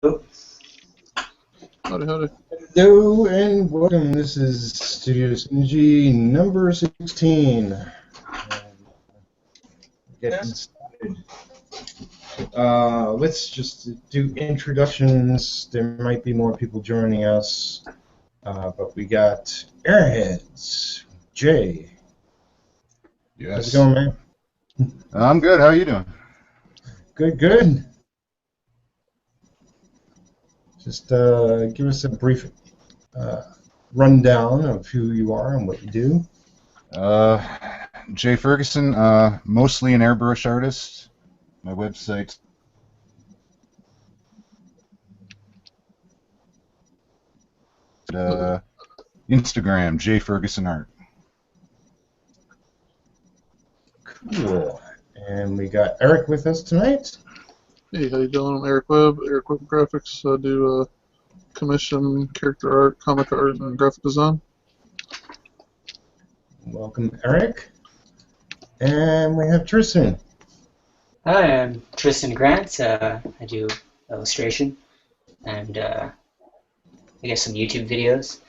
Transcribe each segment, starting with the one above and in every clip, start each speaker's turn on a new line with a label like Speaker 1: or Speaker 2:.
Speaker 1: Oh,
Speaker 2: Howdy, howdy.
Speaker 3: Hello and welcome. This is Studio Synergy number 16. Getting started. Let's just do introductions. There might be more people joining us, but we got Airheads. Jay.
Speaker 4: Yes.
Speaker 3: How's it going, man?
Speaker 4: I'm good. How are you doing?
Speaker 3: Good. Just give us a brief rundown of who you are and what you do.
Speaker 4: Jay Ferguson, mostly an airbrush artist. My website. Instagram, Jay Ferguson Art.
Speaker 3: Cool. And we got Eric with us tonight.
Speaker 2: Hey, how you doing? I'm Eric Webb, Eric Webb Graphics. I do commission, character art, comic art, and graphic design.
Speaker 3: Welcome, Eric. And we have Tristan.
Speaker 1: Hi, I'm Tristan Grant. I do illustration and I guess some YouTube videos.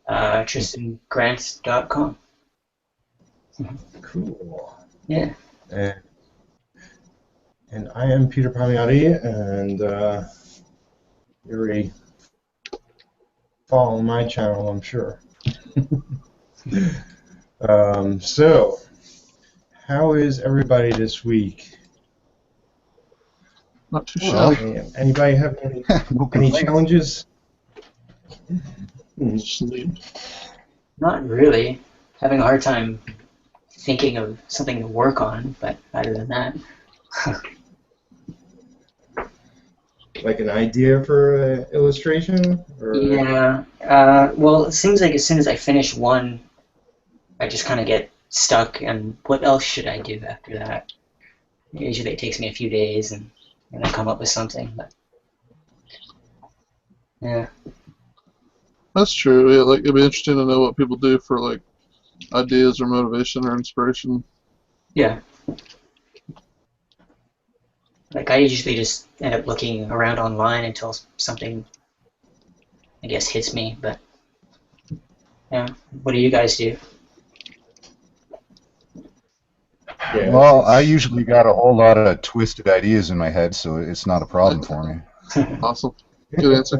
Speaker 1: TristanGrant.com.
Speaker 3: Cool.
Speaker 1: Yeah.
Speaker 3: And I am Peter Palmiotti, and you already follow my channel, I'm sure. So, how is everybody this week?
Speaker 2: Not too
Speaker 4: Well,
Speaker 2: shabby.
Speaker 3: Anybody have any challenges?
Speaker 2: Sleep.
Speaker 1: Not really. Having a hard time thinking of something to work on, but other than that.
Speaker 3: Like an idea for illustration? Or...
Speaker 1: Yeah. Well, it seems like as soon as I finish one, I just kind of get stuck, and what else should I do after that? Usually it takes me a few days, and I come up with something. But yeah.
Speaker 2: That's true. Yeah, like it'd be interesting to know what people do for like ideas or motivation or inspiration.
Speaker 1: Yeah. Like I usually just end up looking around online until something, I guess, hits me. But yeah, what do you guys do?
Speaker 3: Yeah,
Speaker 4: well, I usually got a whole lot of twisted ideas in my head, so it's not a problem for me.
Speaker 2: Awesome. Good answer.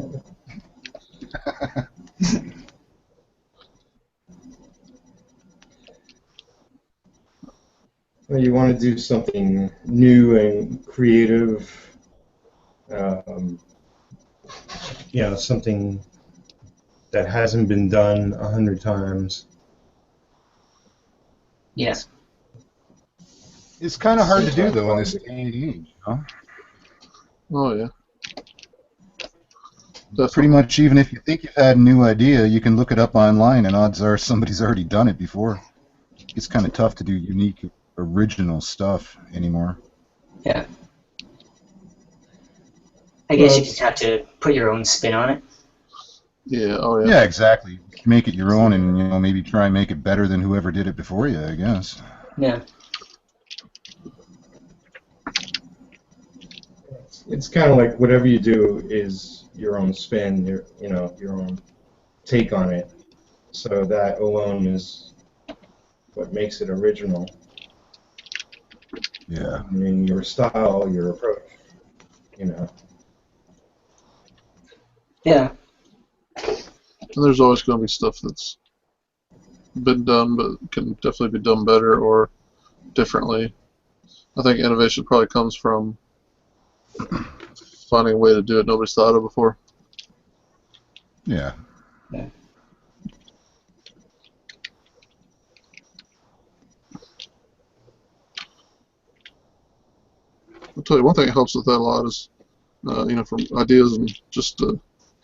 Speaker 3: Well, you want to do something new and creative, something that hasn't been done 100 times.
Speaker 1: Yes.
Speaker 4: It's kind of hard to do, though, in this day and age, you know?
Speaker 2: Oh yeah.
Speaker 4: Pretty much, even if you think you've had a new idea, you can look it up online, and odds are somebody's already done it before. It's kind of tough to do unique, original stuff anymore.
Speaker 1: Yeah. I guess you just have to put your own spin on it.
Speaker 2: Yeah. Oh yeah.
Speaker 4: Yeah, exactly. Make it your own, and maybe try and make it better than whoever did it before you, I guess.
Speaker 1: Yeah.
Speaker 3: It's kind of like whatever you do is your own spin, your own take on it. So that alone is what makes it original.
Speaker 4: Yeah.
Speaker 3: I mean, your style, your approach,
Speaker 1: Yeah.
Speaker 2: And there's always going to be stuff that's been done, but can definitely be done better or differently. I think innovation probably comes from finding a way to do it nobody's thought of before.
Speaker 4: Yeah.
Speaker 1: Yeah.
Speaker 2: I'll tell you one thing that helps with that a lot is, from ideas and just,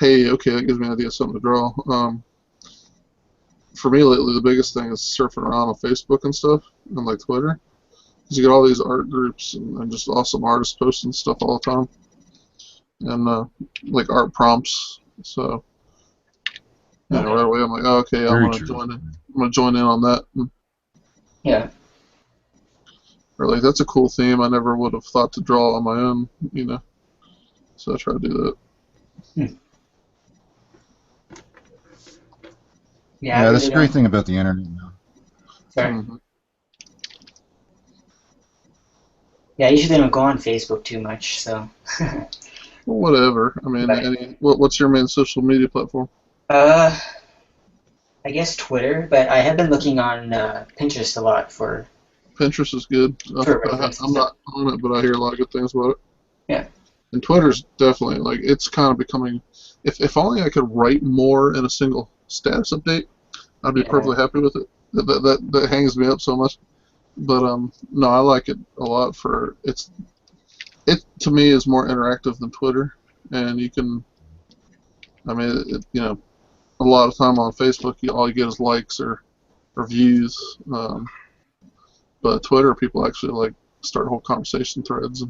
Speaker 2: hey, okay, that gives me an idea of something to draw. For me lately, the biggest thing is surfing around on Facebook and stuff, and like Twitter. Because you get all these art groups and just awesome artists posting stuff all the time. And like art prompts. So, right away I'm like, oh, okay, I'm gonna join in on that.
Speaker 1: Yeah.
Speaker 2: Or like, that's a cool theme. I never would have thought to draw on my own, So I try to do that.
Speaker 1: Hmm. Yeah, I
Speaker 4: Yeah, that's
Speaker 1: really
Speaker 4: the great
Speaker 1: don't.
Speaker 4: thing about the internet now.
Speaker 1: Sorry.
Speaker 2: Hmm.
Speaker 1: Yeah, I usually don't go on Facebook too much, so.
Speaker 2: Well, whatever. I mean,
Speaker 1: But
Speaker 2: what's your main social media platform?
Speaker 1: uh, I guess Twitter, but I have been looking on Pinterest a lot
Speaker 2: Pinterest is good.
Speaker 1: for reference and
Speaker 2: I'm
Speaker 1: stuff.
Speaker 2: not on it, but I hear a lot of good things about it.
Speaker 1: Yeah.
Speaker 2: And Twitter's definitely like it's kind of becoming. If only I could write more in a single status update, I'd be
Speaker 1: Yeah.
Speaker 2: perfectly happy with it. That hangs me up so much. But no, I like it a lot for it to me is more interactive than Twitter, and you can. I mean, a lot of time on Facebook, all you get is likes or views. But Twitter, people actually like start whole conversation threads.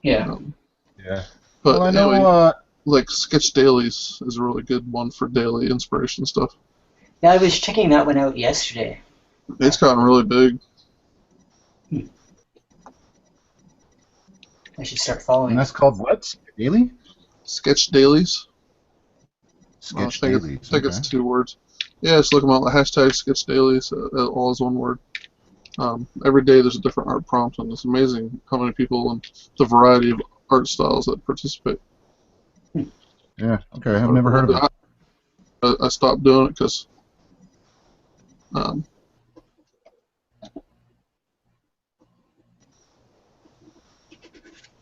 Speaker 1: Yeah.
Speaker 2: Um,
Speaker 4: Yeah. Well,
Speaker 2: but
Speaker 4: I know.
Speaker 2: anyway, like Sketch Dailies is a really good one for daily inspiration stuff.
Speaker 1: Yeah, I was checking that one out yesterday.
Speaker 2: It's gotten really big.
Speaker 1: Hmm. I should start
Speaker 4: And
Speaker 1: following.
Speaker 4: that's called what? Daily?
Speaker 2: Sketch Dailies. I
Speaker 4: Sketch
Speaker 2: think
Speaker 4: dailies.
Speaker 2: it's
Speaker 4: Okay.
Speaker 2: 2 words. Yeah, just look them up. Hashtag Sketch Dailies, all is one word. Every day there's a different art prompt, and it's amazing how many people and the variety of art styles that participate.
Speaker 1: Hmm.
Speaker 4: Yeah. Okay. I've never heard of it.
Speaker 2: I stopped doing it because um,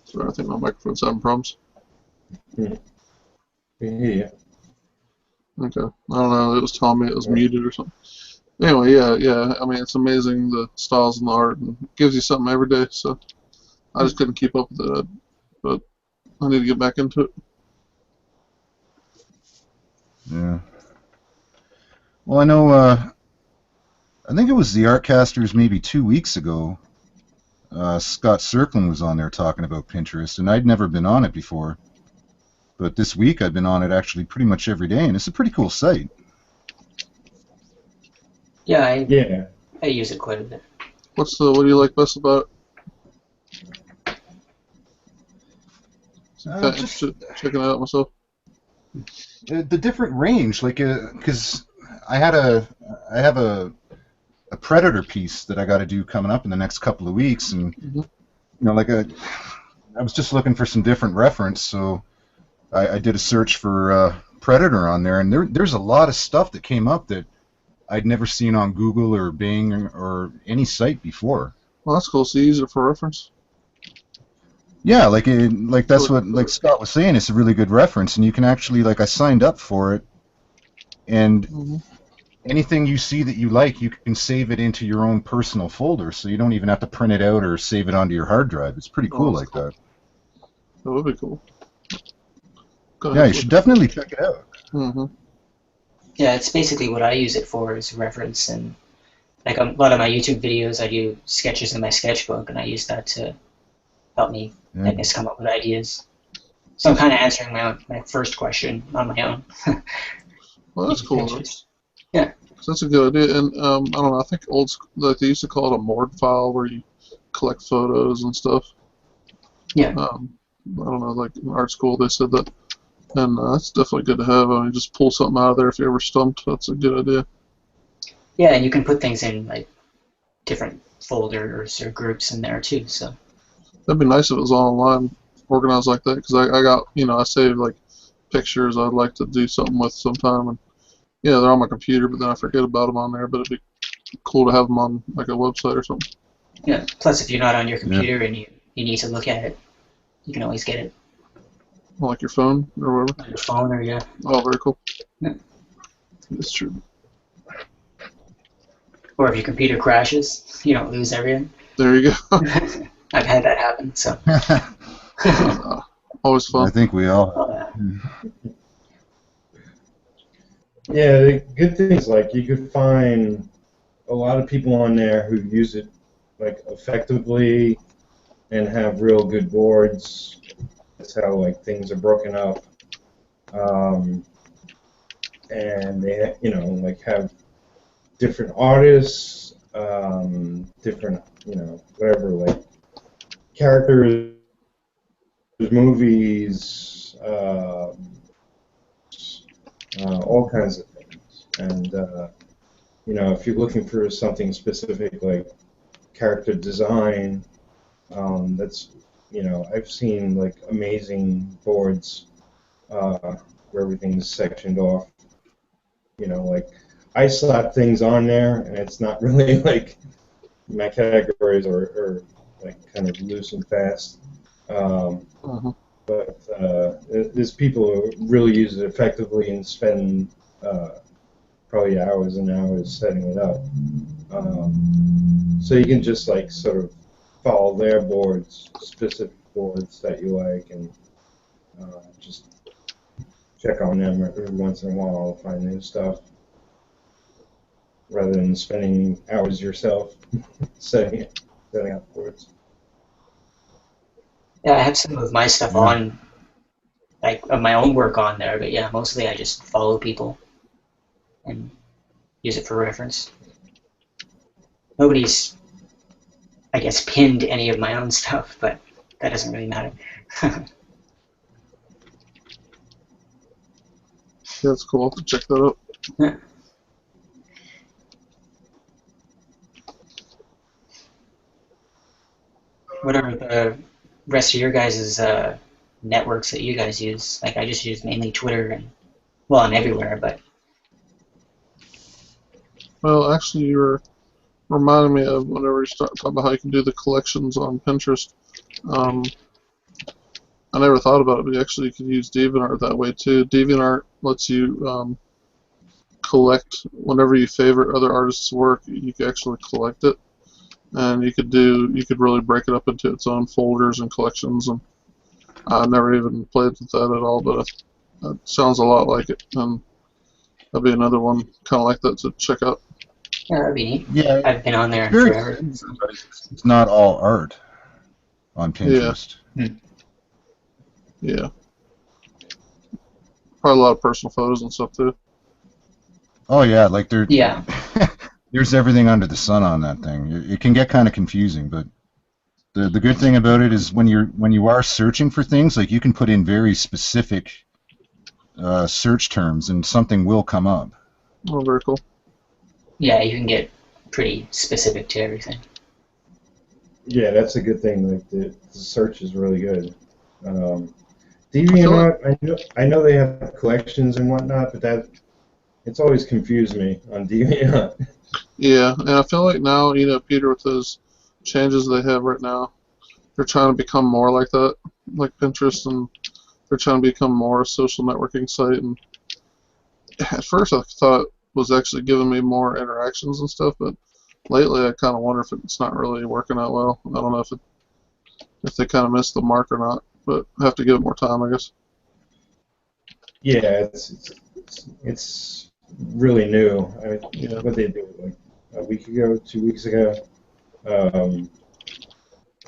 Speaker 2: sorry, I think my microphone's having problems.
Speaker 3: Hmm. Yeah.
Speaker 2: Okay, I don't know. It was telling me it was muted or something. Anyway, yeah. I mean, it's amazing the styles and the art, and it gives you something every day. So I just couldn't keep up with it, but I need to get back into it.
Speaker 4: Yeah. Well, I know. I think it was the Artcasters maybe 2 weeks ago. Scott Serklin was on there talking about Pinterest, and I'd never been on it before. But this week I've been on it actually pretty much every day, and it's a pretty cool site.
Speaker 1: Yeah, I
Speaker 3: Yeah.
Speaker 1: I use it quite a bit.
Speaker 2: What do you like best about it? Kind of
Speaker 4: Just
Speaker 2: interested in checking it out myself.
Speaker 4: the different range, like, because I had I have a Predator piece that I got to do coming up in the next couple of weeks, and
Speaker 2: Hmm.
Speaker 4: like I was just looking for some different reference, so I did a search for Predator on there, and there's a lot of stuff that came up that I'd never seen on Google or Bing or any site before.
Speaker 2: Well, that's cool. So you use it for reference.
Speaker 4: Yeah, like that's
Speaker 2: Really
Speaker 4: what
Speaker 2: cool.
Speaker 4: like Scott was saying. It's a really good reference, and you can actually I signed up for it, and
Speaker 2: Hmm.
Speaker 4: anything you see that you like, you can save it into your own personal folder, so you don't even have to print it out or save it onto your hard drive. It's pretty
Speaker 2: Oh,
Speaker 4: cool
Speaker 2: that's
Speaker 4: like
Speaker 2: cool.
Speaker 4: that.
Speaker 2: That would be cool. Gonna
Speaker 4: Yeah,
Speaker 2: have
Speaker 4: you
Speaker 2: to look
Speaker 4: should
Speaker 2: at that.
Speaker 4: definitely check it out.
Speaker 2: Hmm.
Speaker 1: Yeah, it's basically what I use it for is reference, and like a lot of my YouTube videos, I do sketches in my sketchbook, and I use that to help me,
Speaker 4: Yeah.
Speaker 1: I guess, come up with ideas. So I'm kind of answering my first question on my own.
Speaker 2: Well, that's
Speaker 1: Using
Speaker 2: cool though.
Speaker 1: Pinterest. Yeah,
Speaker 2: 'Cause that's a good idea. And I don't know. I think old school, like they used to call it a Mord file, where you collect photos and stuff.
Speaker 1: yeah,
Speaker 2: I don't know. Like in art school, they said that, and that's definitely good to have. I mean, just pull something out of there if you're ever stumped. That's a good idea.
Speaker 1: yeah, and you can put things in like different folders or groups in there too. So
Speaker 2: That'd be nice if it was all online, organized like that. Because I got, I saved like pictures I'd like to do something with sometime, and yeah, they're on my computer, but then I forget about them on there. But it'd be cool to have them on like a website or something.
Speaker 1: yeah. Plus, if you're not on your
Speaker 4: Yeah.
Speaker 1: computer and you need to look at it, you can always get it
Speaker 2: On, like your phone or whatever.
Speaker 1: on your phone or yeah.
Speaker 2: Oh, very cool.
Speaker 1: Yeah.
Speaker 2: That's true.
Speaker 1: Or if your computer crashes, you don't lose everything.
Speaker 2: There you go.
Speaker 1: I've had that happen. So
Speaker 2: Always
Speaker 4: I
Speaker 2: fun.
Speaker 4: think we all.
Speaker 1: uh,
Speaker 3: Yeah, the good thing is like you could find a lot of people on there who use it like effectively and have real good boards. That's how like things are broken up, and they like have different artists, different whatever characters, movies, all kinds of things. And you know, if you're looking for something specific like character design, that's, you know, I've seen like amazing boards where everything's sectioned off. You know, like I slap things on there, and it's not really like my categories are like kind of loose and fast. Um,
Speaker 2: Mhm.
Speaker 3: but there's people who really use it effectively and spend probably hours and hours setting it up. So you can just like sort of follow their boards, specific boards that you like, and just check on them every once in a while, find new stuff, rather than spending hours yourself setting up boards.
Speaker 1: Yeah, I have some of my stuff
Speaker 4: Yeah.
Speaker 1: on, like of my own work on there, but yeah, mostly I just follow people and use it for reference. Nobody's, I guess, pinned any of my own stuff, but that doesn't really matter.
Speaker 2: Yeah, it's cool. I'll have to check that out.
Speaker 1: What are the rest of your guys' networks that you guys use? Like I just use mainly Twitter and well, I'm everywhere, but
Speaker 2: Well, actually, you were reminding me of whenever you start talking about how you can do the collections on Pinterest. Um, I never thought about it, but actually you could use DeviantArt that way too. DeviantArt lets you collect whenever you favorite other artists' work. You can actually collect it, and you could really break it up into its own folders and collections. And I never even played with that at all, but it sounds a lot like it, and that'd be another one kind of like that to check out.
Speaker 1: yeah, that'd be neat.
Speaker 4: Yeah,
Speaker 1: I've been on
Speaker 4: it's
Speaker 1: there
Speaker 4: very
Speaker 1: forever.
Speaker 4: similar, but it's not all art on
Speaker 2: Yeah,
Speaker 4: Pinterest.
Speaker 2: yeah. Probably a lot of personal photos and stuff too.
Speaker 4: Oh yeah, like
Speaker 1: Yeah,
Speaker 4: there's everything under the sun on that thing. It can get kind of confusing, but the good thing about it is when you are searching for things, like you can put in very specific search terms, and something will come up.
Speaker 2: Oh, very cool.
Speaker 1: yeah, you can get pretty specific to everything.
Speaker 3: Yeah, that's a good thing. Like the search is really good. Um,
Speaker 2: I feel like
Speaker 3: DeviantArt, I know they have collections and whatnot, but it's always confused me on DeviantArt.
Speaker 2: yeah, and I feel like now, Peter, with those changes they have right now, they're trying to become more like that, like Pinterest, and they're trying to become more a social networking site. And at first, I thought it was actually giving me more interactions and stuff, but lately, I kind of wonder if it's not really working out well. I don't know if they kind of missed the mark or not, but I have to give it more time, I guess.
Speaker 3: Yeah, it's really new. I mean,
Speaker 2: Yeah.
Speaker 3: what they do like a week ago, 2 weeks ago. Um,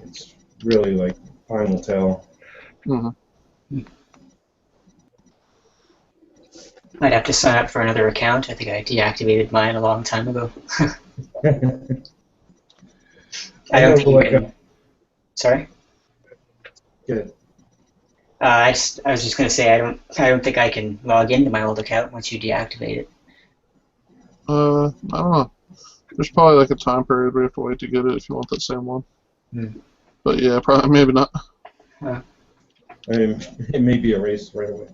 Speaker 3: it's really like final tell.
Speaker 2: Hmm.
Speaker 1: I'd have to sign up for another account. I think I deactivated mine a long time ago. I
Speaker 3: I
Speaker 1: don't
Speaker 3: know,
Speaker 1: think you
Speaker 3: like,
Speaker 1: can. Sorry.
Speaker 3: good.
Speaker 1: I was just gonna say I don't think I can log into my old account once you deactivate it.
Speaker 2: I don't know. There's probably like a time period where you have to wait to get it if you want that same one.
Speaker 1: Hmm.
Speaker 2: But yeah, probably maybe not.
Speaker 1: Huh.
Speaker 3: I mean, it may be erased right away.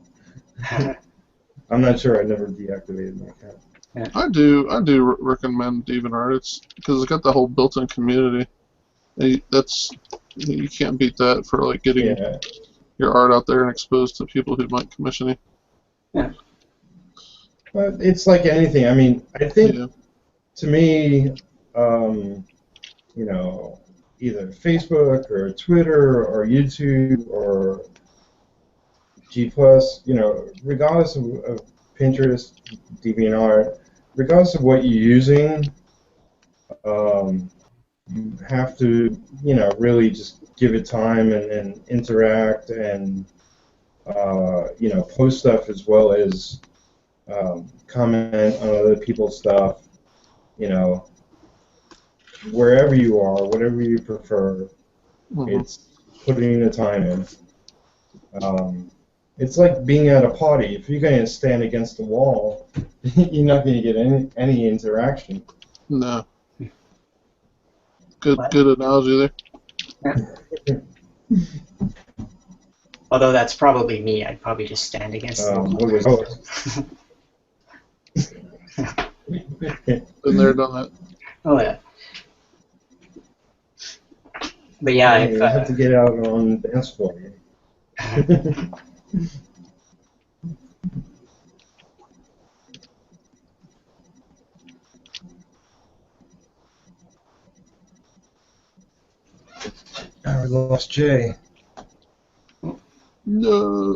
Speaker 3: I'm not sure. I never deactivated my account.
Speaker 2: I do recommend DeviantArt. It's because it's got the whole built-in community. That's you can't beat that for like getting
Speaker 3: Yeah,
Speaker 2: your art out there and exposed to people who might commission you.
Speaker 1: Yeah.
Speaker 3: but it's like anything. I mean, I think
Speaker 2: Yeah.
Speaker 3: to me, you know, either Facebook or Twitter or YouTube or G Plus, you know, regardless of Pinterest, DeviantArt, regardless of what you're using, um, you have to, you know, really just give it time and interact and, you know, post stuff as well as comment on other people's stuff, you know, wherever you are, whatever you prefer,
Speaker 2: Hmm.
Speaker 3: it's putting the time in. Um, It's like being at a party. If you're going to stand against the wall, you're not going to get any interaction.
Speaker 2: No. Good
Speaker 1: What?
Speaker 2: good analogy there.
Speaker 1: Yeah. Although that's probably me. I'd probably just stand against the
Speaker 3: What was
Speaker 1: wall.
Speaker 2: Been there, done that.
Speaker 1: Oh yeah. But yeah,
Speaker 3: you have to get out on the dance floor. I lost Jay.
Speaker 2: No.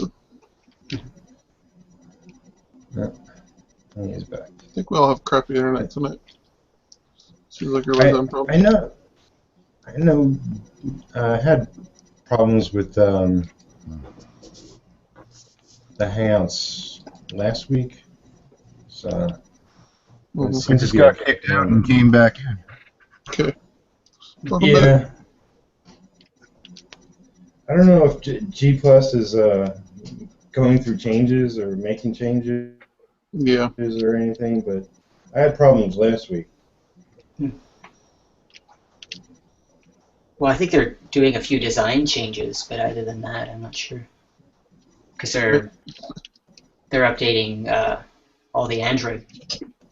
Speaker 3: No, he's back.
Speaker 2: I think we all have crappy internet tonight. Seems like everybody's having problems.
Speaker 3: I know. I had problems with the Hangouts last week, so
Speaker 2: Mhm.
Speaker 3: it
Speaker 4: I
Speaker 3: seems
Speaker 4: just
Speaker 3: to be
Speaker 4: got kicked out and came back in.
Speaker 2: Okay. Welcome back.
Speaker 3: Yeah, I don't know if G Plus is going through changes or making changes
Speaker 2: Yeah.
Speaker 3: or anything, but I had problems last week.
Speaker 1: Well, I think they're doing a few design changes, but other than that, I'm not sure. Because they're updating all the Android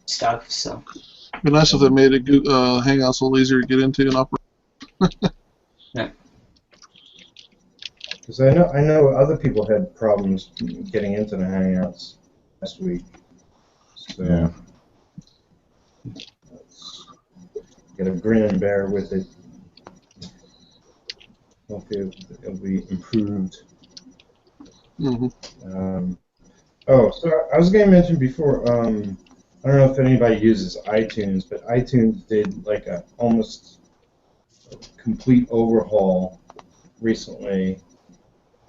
Speaker 1: stuff, so.
Speaker 2: It'd be nice if they made it Hangouts a little easier to get into and operate.
Speaker 1: Yeah.
Speaker 3: Because I know other people had problems getting into the Hangouts last week. So
Speaker 4: Yeah.
Speaker 3: gotta grin and bear with it. Hopefully it'll be improved.
Speaker 2: Mm-hmm.
Speaker 3: So I was going to mention before, I don't know if anybody uses iTunes, but iTunes did like a almost complete overhaul recently,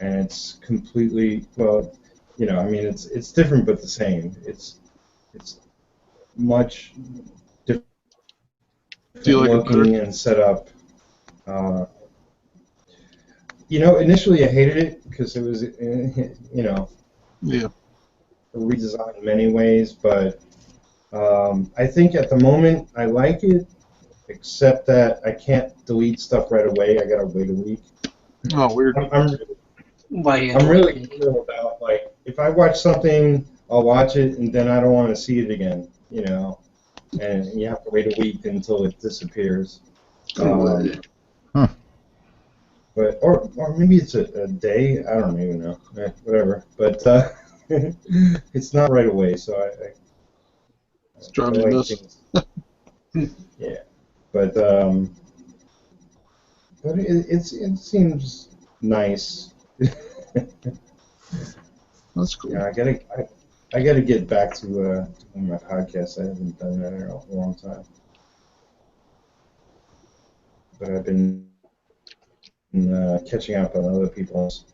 Speaker 3: and it's completely, well, I mean, it's different but the same. It's much different
Speaker 2: Do you like it
Speaker 3: looking
Speaker 2: better?
Speaker 3: and set up. Initially I hated it because it was,
Speaker 2: Yeah.
Speaker 3: a redesign in many ways, but I think at the moment I like it, except that I can't delete stuff right away. I gotta wait a week.
Speaker 2: Oh, weird.
Speaker 1: Why do you have
Speaker 3: I'm
Speaker 1: to
Speaker 3: really
Speaker 1: wait?
Speaker 3: careful about, like, if I watch something, I'll watch it and then I don't want to see it again, and you have to wait a week until it disappears. But or maybe it's a day. I don't even know. Whatever. But it's not right away, so
Speaker 2: It's
Speaker 3: I
Speaker 2: driving you
Speaker 3: like
Speaker 2: nuts.
Speaker 3: things. Yeah, but it seems nice.
Speaker 2: That's cool.
Speaker 3: Yeah, I gotta get back to doing my podcast. I haven't done that in a long time, but I've been catching up on other people's.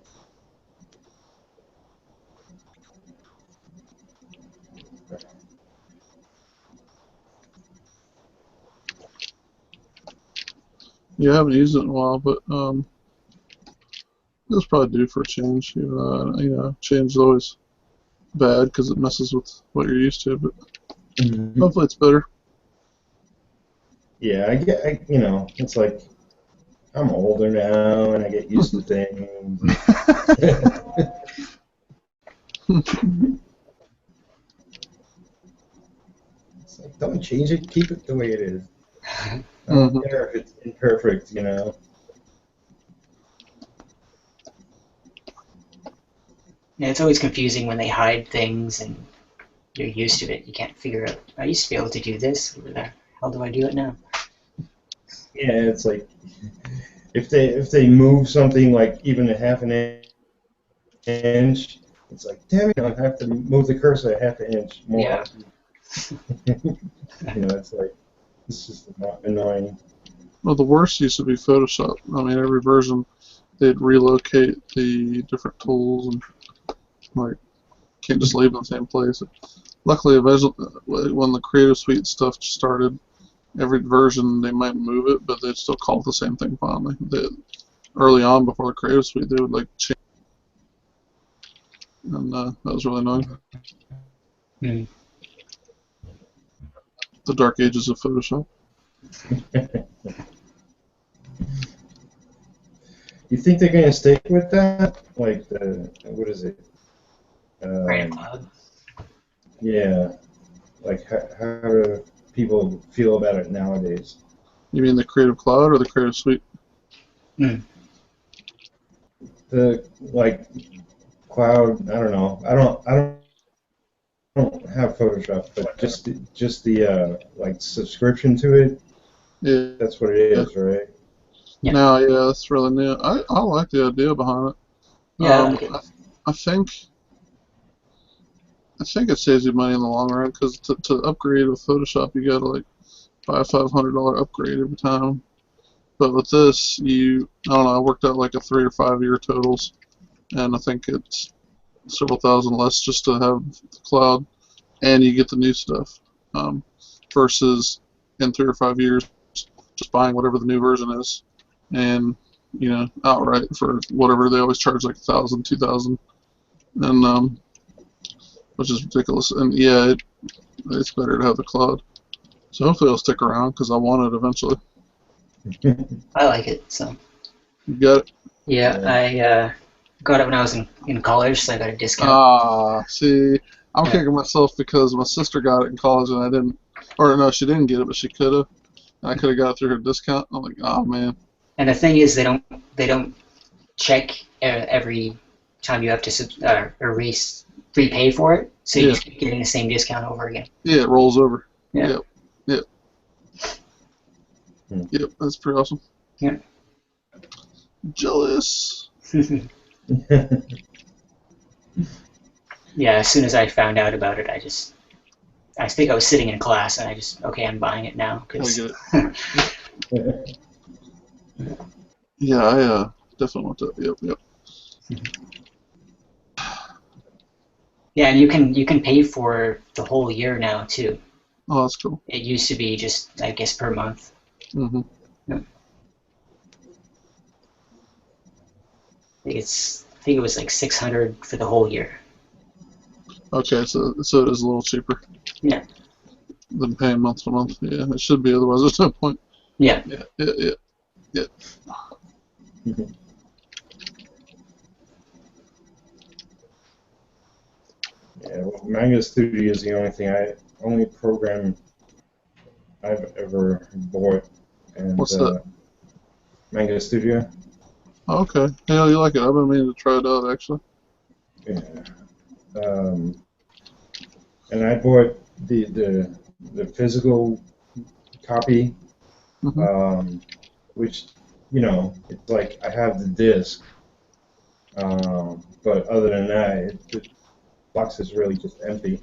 Speaker 2: Yeah, I haven't used it in a while, but it's probably due for a change. Change is always bad because it messes with what you're used to, but hopefully it's better.
Speaker 3: Yeah, it's like I'm older now and I get used to things. It's like, don't change it, keep it the way it is. I don't care if it's imperfect,
Speaker 1: Yeah, it's always confusing when they hide things and you're used to it. You can't figure out. I used to be able to do this. Where the hell do I do it now?
Speaker 3: Yeah, it's like if they move something like even a half an inch, it's like, damn it, I have to move the cursor a half an inch more.
Speaker 1: Yeah.
Speaker 3: It's like, it's just annoying.
Speaker 2: Well, the worst used to be Photoshop. I mean, every version they'd relocate the different tools and like can't just leave them in the same place. Luckily, eventually, when the Creative Suite stuff started, every version they might move it, but they'd still call it the same thing finally. Early on, before the Creative Suite, they would like change. and that was really annoying.
Speaker 1: Mm.
Speaker 2: The dark ages of Photoshop.
Speaker 3: You think they're gonna stick with that? Like the what is it?
Speaker 1: Creative Cloud.
Speaker 3: Yeah. Like how do people feel about it nowadays?
Speaker 2: You mean the Creative Cloud or the Creative Suite?
Speaker 1: Mm.
Speaker 3: The like cloud. I don't know. I don't have Photoshop, but just the like subscription to it.
Speaker 2: Yeah.
Speaker 3: That's what it is, right?
Speaker 1: Yeah.
Speaker 2: No, yeah, that's really neat. I like the idea behind it.
Speaker 1: Yeah, I like it.
Speaker 2: I think it saves you money in the long run because to upgrade with Photoshop you gotta like buy a $500 upgrade every time. But with this, I don't know, I worked out like a 3 or 5 year totals, and I think it's several thousand less just to have the cloud, and you get the new stuff, versus in 3 or 5 years just buying whatever the new version is, and outright for whatever they always charge like 1,000, 2,000, and which is ridiculous. And yeah, it's better to have the cloud. So hopefully it'll stick around because I want it eventually.
Speaker 1: I like it. So
Speaker 2: You got it?
Speaker 1: yeah,
Speaker 3: Yeah.
Speaker 1: I got it when I was in college, so I got a discount.
Speaker 2: See, I'm
Speaker 1: Yeah.
Speaker 2: kicking myself because my sister got it in college and I didn't, or no, she didn't get it, but she could have. And I could have got it through her discount. I'm like, oh man.
Speaker 1: And the thing is, they don't check every time you have to repay for it, so you
Speaker 2: Yeah.
Speaker 1: just keep getting the same discount over again.
Speaker 2: Yeah, it rolls over.
Speaker 1: Yeah.
Speaker 2: Yep. Yep, that's pretty awesome.
Speaker 1: Yeah.
Speaker 2: Jealous.
Speaker 1: Yeah, as soon as I found out about it, I think I was sitting in class and okay, I'm buying it now.
Speaker 2: I
Speaker 1: 'Cause
Speaker 2: get it. Yeah, I definitely want that. Yep.
Speaker 1: yeah, and you can pay for the whole year now too.
Speaker 2: Oh, that's cool.
Speaker 1: It used to be just, I guess, per month.
Speaker 2: Hmm.
Speaker 1: I think it was like 600 for the whole year.
Speaker 2: Okay, so it is a little cheaper.
Speaker 1: Yeah.
Speaker 2: Than paying month to month. Yeah, it should be. Otherwise, there's no point.
Speaker 1: Yeah.
Speaker 2: Yeah.
Speaker 3: Yeah, well, Manga Studio is the only program I've ever bought, and
Speaker 2: What's that?
Speaker 3: Manga Studio.
Speaker 2: Oh, okay. Yeah, you like it? I've been meaning to try it out actually.
Speaker 3: Yeah. And I bought the physical copy, which it's like I have the disc, but other than that, the box is really just empty.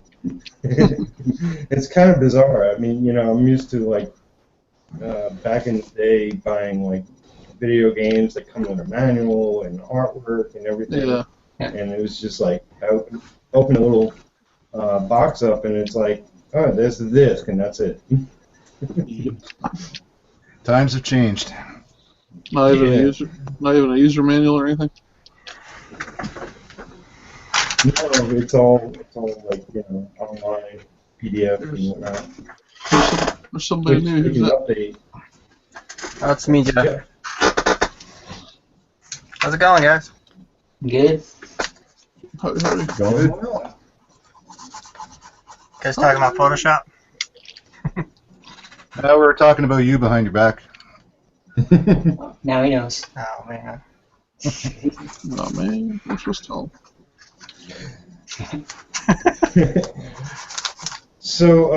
Speaker 3: It's kind of bizarre. I mean, I'm used to like back in the day buying like video games that come with a manual and artwork and everything.
Speaker 2: Yeah.
Speaker 3: And it was just like I open a little box up and it's like, oh, there's the disc and that's it.
Speaker 4: Times have changed.
Speaker 2: Not even a user manual or anything.
Speaker 3: No, it's all like online PDF and whatnot.
Speaker 2: There's somebody
Speaker 3: Which
Speaker 2: new.
Speaker 3: you
Speaker 2: Who's
Speaker 3: can
Speaker 2: that?
Speaker 3: update.
Speaker 5: That's me, Jeff.
Speaker 3: Yeah.
Speaker 5: How's it going, guys?
Speaker 1: Good.
Speaker 2: Howdy.
Speaker 3: Going well.
Speaker 5: Guys talking about Photoshop?
Speaker 4: Now we're talking about you behind your back.
Speaker 1: Now he knows.
Speaker 5: Oh, man.
Speaker 2: Oh man, I'm supposed to tell him.
Speaker 3: So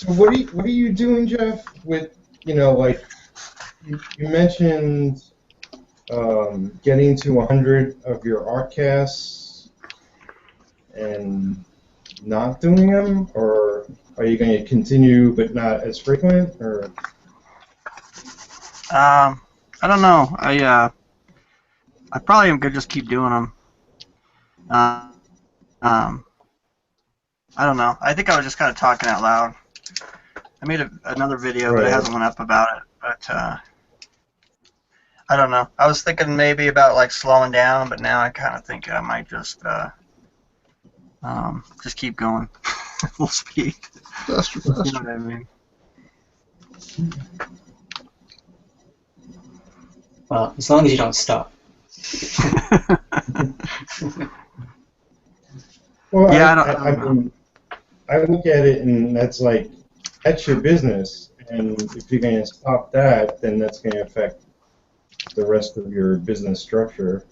Speaker 3: what are you doing, Jeff? With like you mentioned getting to 100 of your art casts and not doing them, or are you going to continue but not as frequent, or?
Speaker 5: I don't know. I probably am gonna just keep doing them. I don't know. I think I was just kind of talking out loud. I made another video, but it
Speaker 3: Right.
Speaker 5: hasn't went up about it. But I don't know. I was thinking maybe about like slowing down, but now I kind of think I might just keep going full speed.
Speaker 2: Faster,
Speaker 5: You know
Speaker 2: faster.
Speaker 5: what I mean?
Speaker 1: Well, as long as you don't stop.
Speaker 3: Well,
Speaker 5: Yeah,
Speaker 3: I mean, I look at it, and that's like, that's your business, and if you're going to stop that, then that's going to affect the rest of your business structure.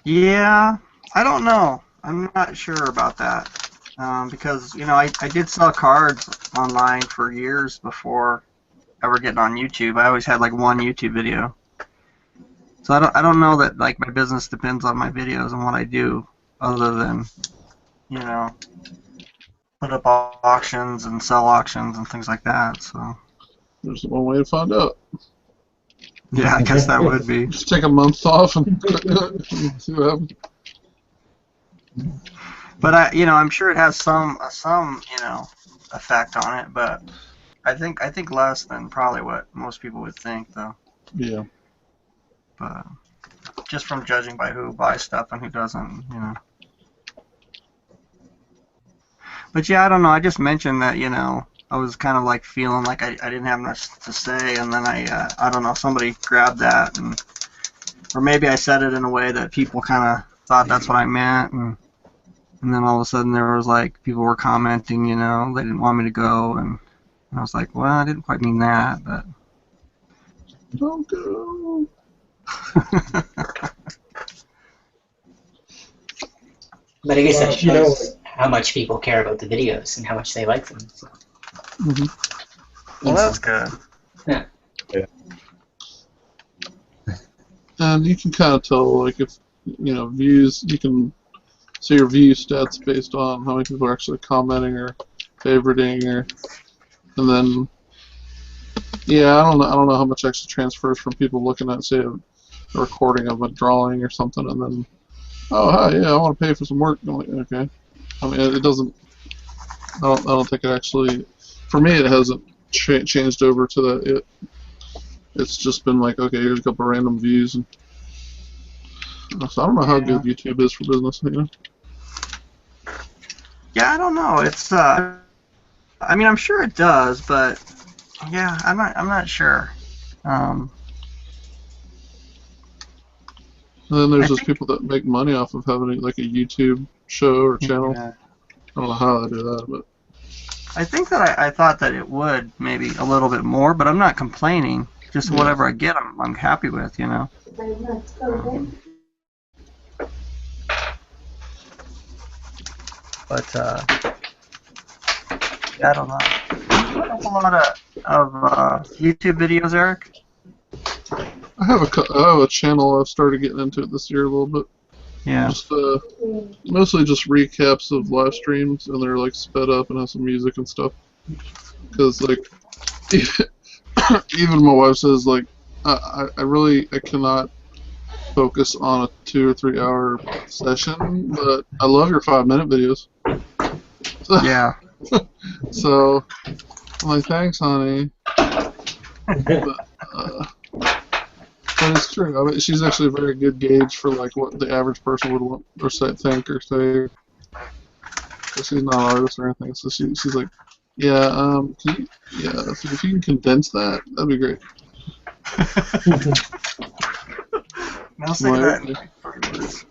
Speaker 5: Yeah, I don't know. I'm not sure about that. Because, I did sell cards online for years before ever getting on YouTube. I always had like one YouTube video. So I don't know that like my business depends on my videos and what I do other than, you know, put up auctions and sell auctions and things like that. So
Speaker 2: There's one way to find out.
Speaker 5: yeah, I guess that would be.
Speaker 2: Just take a month off and see what happens.
Speaker 5: But I'm sure it has some effect on it, but I think less than probably what most people would think though.
Speaker 2: Yeah.
Speaker 5: But just from judging by who buys stuff and who doesn't, But yeah, I don't know. I just mentioned that, I was kind of like feeling like I didn't have much to say, and then I don't know, somebody grabbed that, or maybe I said it in a way that people kind of thought that's what I meant, and then all of a sudden there was like people were commenting, they didn't want me to go, and I was like, well, I didn't quite mean that, but.
Speaker 2: Don't go.
Speaker 1: But I guess that
Speaker 3: You know,
Speaker 1: shows how much people care about the videos and how much they like them. So.
Speaker 5: Well, that's good.
Speaker 1: Yeah.
Speaker 2: And you can kind of tell, like, if, views, you can see your view stats based on how many people are actually commenting or favoriting, and then, yeah, I don't know how much actually transfers from people looking at, say, a recording of a drawing or something, and then, oh, hi, yeah, I want to pay for some work. I'm like, okay. I mean, it doesn't, I don't think it actually, for me, it hasn't changed over to that. It's just been like, okay, here's a couple of random views. And so I don't know how good YouTube is for business,
Speaker 5: Yeah, I don't know. It's I mean, I'm sure it does, but yeah, I'm not sure.
Speaker 2: And then there's just people that make money off of having like a YouTube show or channel.
Speaker 5: Yeah.
Speaker 2: I don't know how they do that, but
Speaker 5: I think that I thought that it would maybe a little bit more, but I'm not complaining. Just whatever I get, I'm happy with, But I don't know. You have a lot of YouTube videos, Eric?
Speaker 2: I have a channel I've started getting into it this year a little bit.
Speaker 5: Yeah.
Speaker 2: Just mostly just recaps of live streams, and they're like sped up and have some music and stuff. Because like even my wife says like I cannot focus on a 2 or 3 hour session, but I love your 5-minute videos.
Speaker 5: Yeah.
Speaker 2: So I'm like, thanks, honey. But it's true. I mean, she's actually a very good gauge for like what the average person would want or think or say. So she's not an artist or anything, so she's like, yeah, if you can condense that, that'd be great.
Speaker 5: Now say that in 3 words.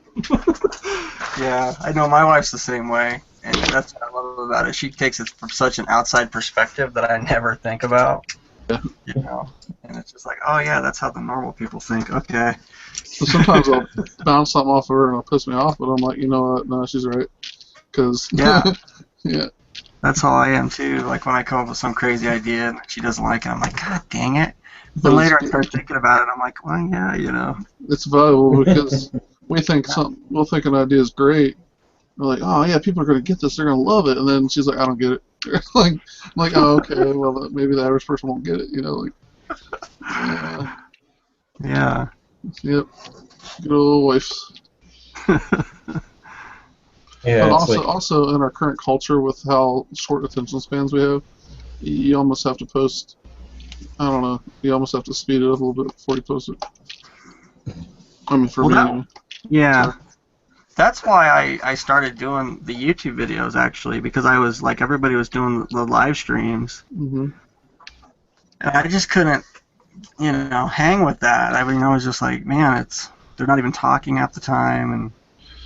Speaker 5: Yeah, I know my wife's the same way, and that's what I love about it. She takes it from such an outside perspective that I never think about.
Speaker 2: Yeah.
Speaker 5: And it's just like, oh yeah, that's how the normal people think. Okay.
Speaker 2: So sometimes I'll bounce something off of her and it'll piss me off, but I'm like, you know what? No, she's right. Cause
Speaker 5: Yeah.
Speaker 2: yeah.
Speaker 5: That's how I am too. Like when I come up with some crazy idea and she doesn't like it, I'm like, God dang it. But later I start thinking about it, I'm like, well, yeah,
Speaker 2: It's valuable because we'll think an idea is great. We're like, oh yeah, people are gonna get this, they're gonna love it, and then she's like, I don't get it. I'm like, oh okay, well maybe the average person won't get it, like.
Speaker 5: Yeah.
Speaker 2: Yep. Good old wives.
Speaker 3: Yeah.
Speaker 2: But also in our current culture with how short attention spans we have, you almost have to post I don't know. You almost have to speed it up a little bit before you post it. I mean, for
Speaker 5: Well,
Speaker 2: me
Speaker 5: that
Speaker 2: anyway.
Speaker 5: yeah.
Speaker 2: Sorry.
Speaker 5: That's why I started doing the YouTube videos actually, because I was like everybody was doing the live streams,
Speaker 2: Mhm.
Speaker 5: and I just couldn't, hang with that. I mean, I was just like, man, they're not even talking half the time, and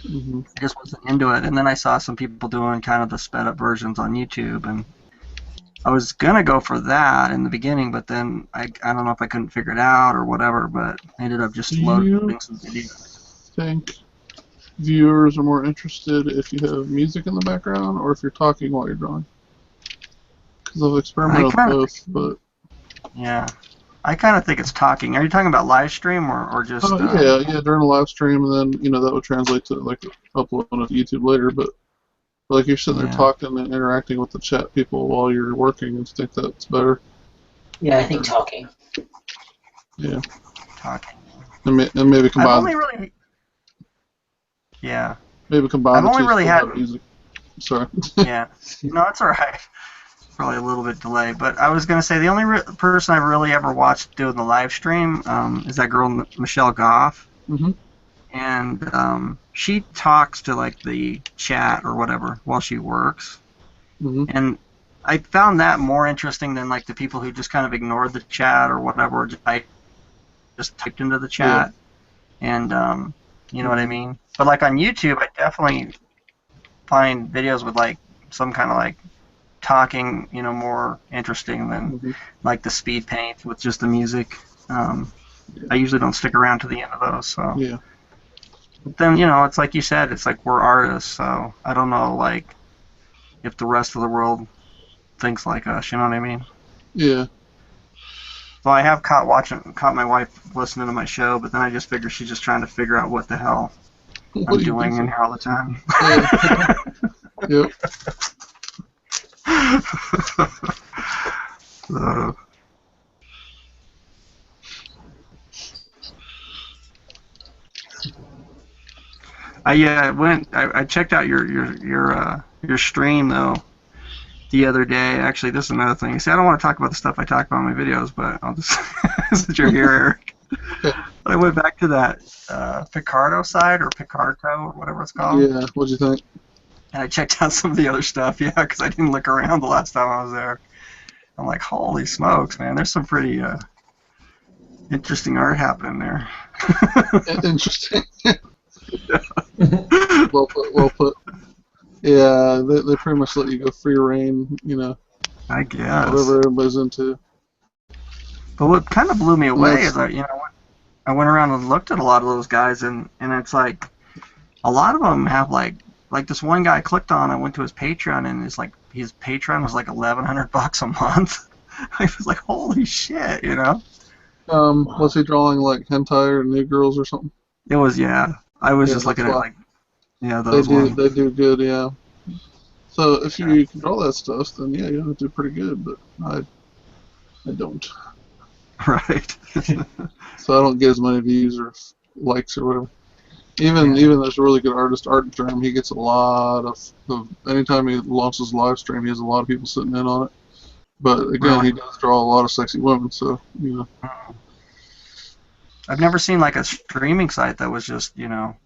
Speaker 2: Mhm.
Speaker 5: I just wasn't into it. And then I saw some people doing kind of the sped up versions on YouTube, and I was gonna go for that in the beginning, but then I don't know if I couldn't figure it out or whatever, but I ended up
Speaker 2: Do
Speaker 5: just
Speaker 2: you
Speaker 5: loading some videos.
Speaker 2: think viewers are more interested if you have music in the background or if you're talking while you're drawing? Because I've
Speaker 5: I
Speaker 2: experimented with
Speaker 5: kind of
Speaker 2: both, but
Speaker 5: Yeah. I kind of think it's talking. Are you talking about live stream or
Speaker 2: oh
Speaker 5: just?
Speaker 2: yeah, during a live stream, and then that would translate to like uploading it to YouTube later. But like you're sitting there
Speaker 5: Yeah.
Speaker 2: talking and interacting with the chat people while you're working, and think that's better.
Speaker 1: Yeah, I think talking.
Speaker 2: Yeah,
Speaker 5: Talking.
Speaker 2: and maybe
Speaker 5: I've
Speaker 2: combine
Speaker 5: only really. Yeah.
Speaker 2: combine
Speaker 5: I've
Speaker 2: the
Speaker 5: only
Speaker 2: two
Speaker 5: really
Speaker 2: still
Speaker 5: had.
Speaker 2: have music. Sorry.
Speaker 5: Yeah. No, it's all right. Probably a little bit delayed, but I was gonna say the only person I've really ever watched doing the live stream is that girl Michelle Goff,
Speaker 2: Mhm.
Speaker 5: and she talks to like the chat or whatever while she works,
Speaker 2: Mhm.
Speaker 5: and I found that more interesting than like the people who just kind of ignored the chat or whatever. I just typed into the
Speaker 2: Yeah.
Speaker 5: chat, and you know what I mean. But like on YouTube, I definitely find videos with like some kind of like talking, more interesting than
Speaker 2: Mhm.
Speaker 5: like the speed paint with just the music. I usually don't stick around to the end of those. So,
Speaker 2: Yeah.
Speaker 5: but then it's like you said, it's like we're artists, so I don't know like if the rest of the world thinks like us. You know what I mean?
Speaker 2: Yeah.
Speaker 5: So I have caught my wife listening to my show, but then I just figure she's just trying to figure out what the hell
Speaker 2: What
Speaker 5: I'm
Speaker 2: do you do?
Speaker 5: doing in here all the time.
Speaker 2: Yeah. Yep.
Speaker 5: So, I checked out your stream though the other day. Actually, this is another thing. See, I don't want to talk about the stuff I talk about in my videos, but I'll just since you're here, Eric. But I went back to that Picardo side or Picardo or whatever it's called,
Speaker 2: Yeah. What'd you think?
Speaker 5: and I checked out some of the other stuff. Yeah, because I didn't look around the last time I was there. I'm like, holy smokes, man! There's some pretty interesting art happening there.
Speaker 2: Interesting. Well put. Well put. Yeah, they pretty much let you go free reign,
Speaker 5: I guess.
Speaker 2: whatever everybody's into.
Speaker 5: But what kind of blew me
Speaker 2: And
Speaker 5: away is that I went around and looked at a lot of those guys, and it's like a lot of them have like this one guy I clicked on. I went to his Patreon, and it's like his Patreon was like $1,100 a month. I was like, holy shit.
Speaker 2: Was he drawing like hentai or nude girls or something?
Speaker 5: It was I was
Speaker 2: Yeah,
Speaker 5: just
Speaker 2: that's
Speaker 5: looking at
Speaker 2: why
Speaker 5: like those ones.
Speaker 2: they do good, yeah. So if you can draw that stuff, then yeah, you'll do pretty good. But I don't.
Speaker 5: Right.
Speaker 2: So I don't get as many views or likes or whatever. Even
Speaker 5: Yeah.
Speaker 2: there's a really good artist, Art Germ. He gets a lot of anytime he launches a live stream, he has a lot of people sitting in on it. But again, he
Speaker 5: Really.
Speaker 2: does draw a lot of sexy women, so
Speaker 5: I've never seen like a streaming site that was just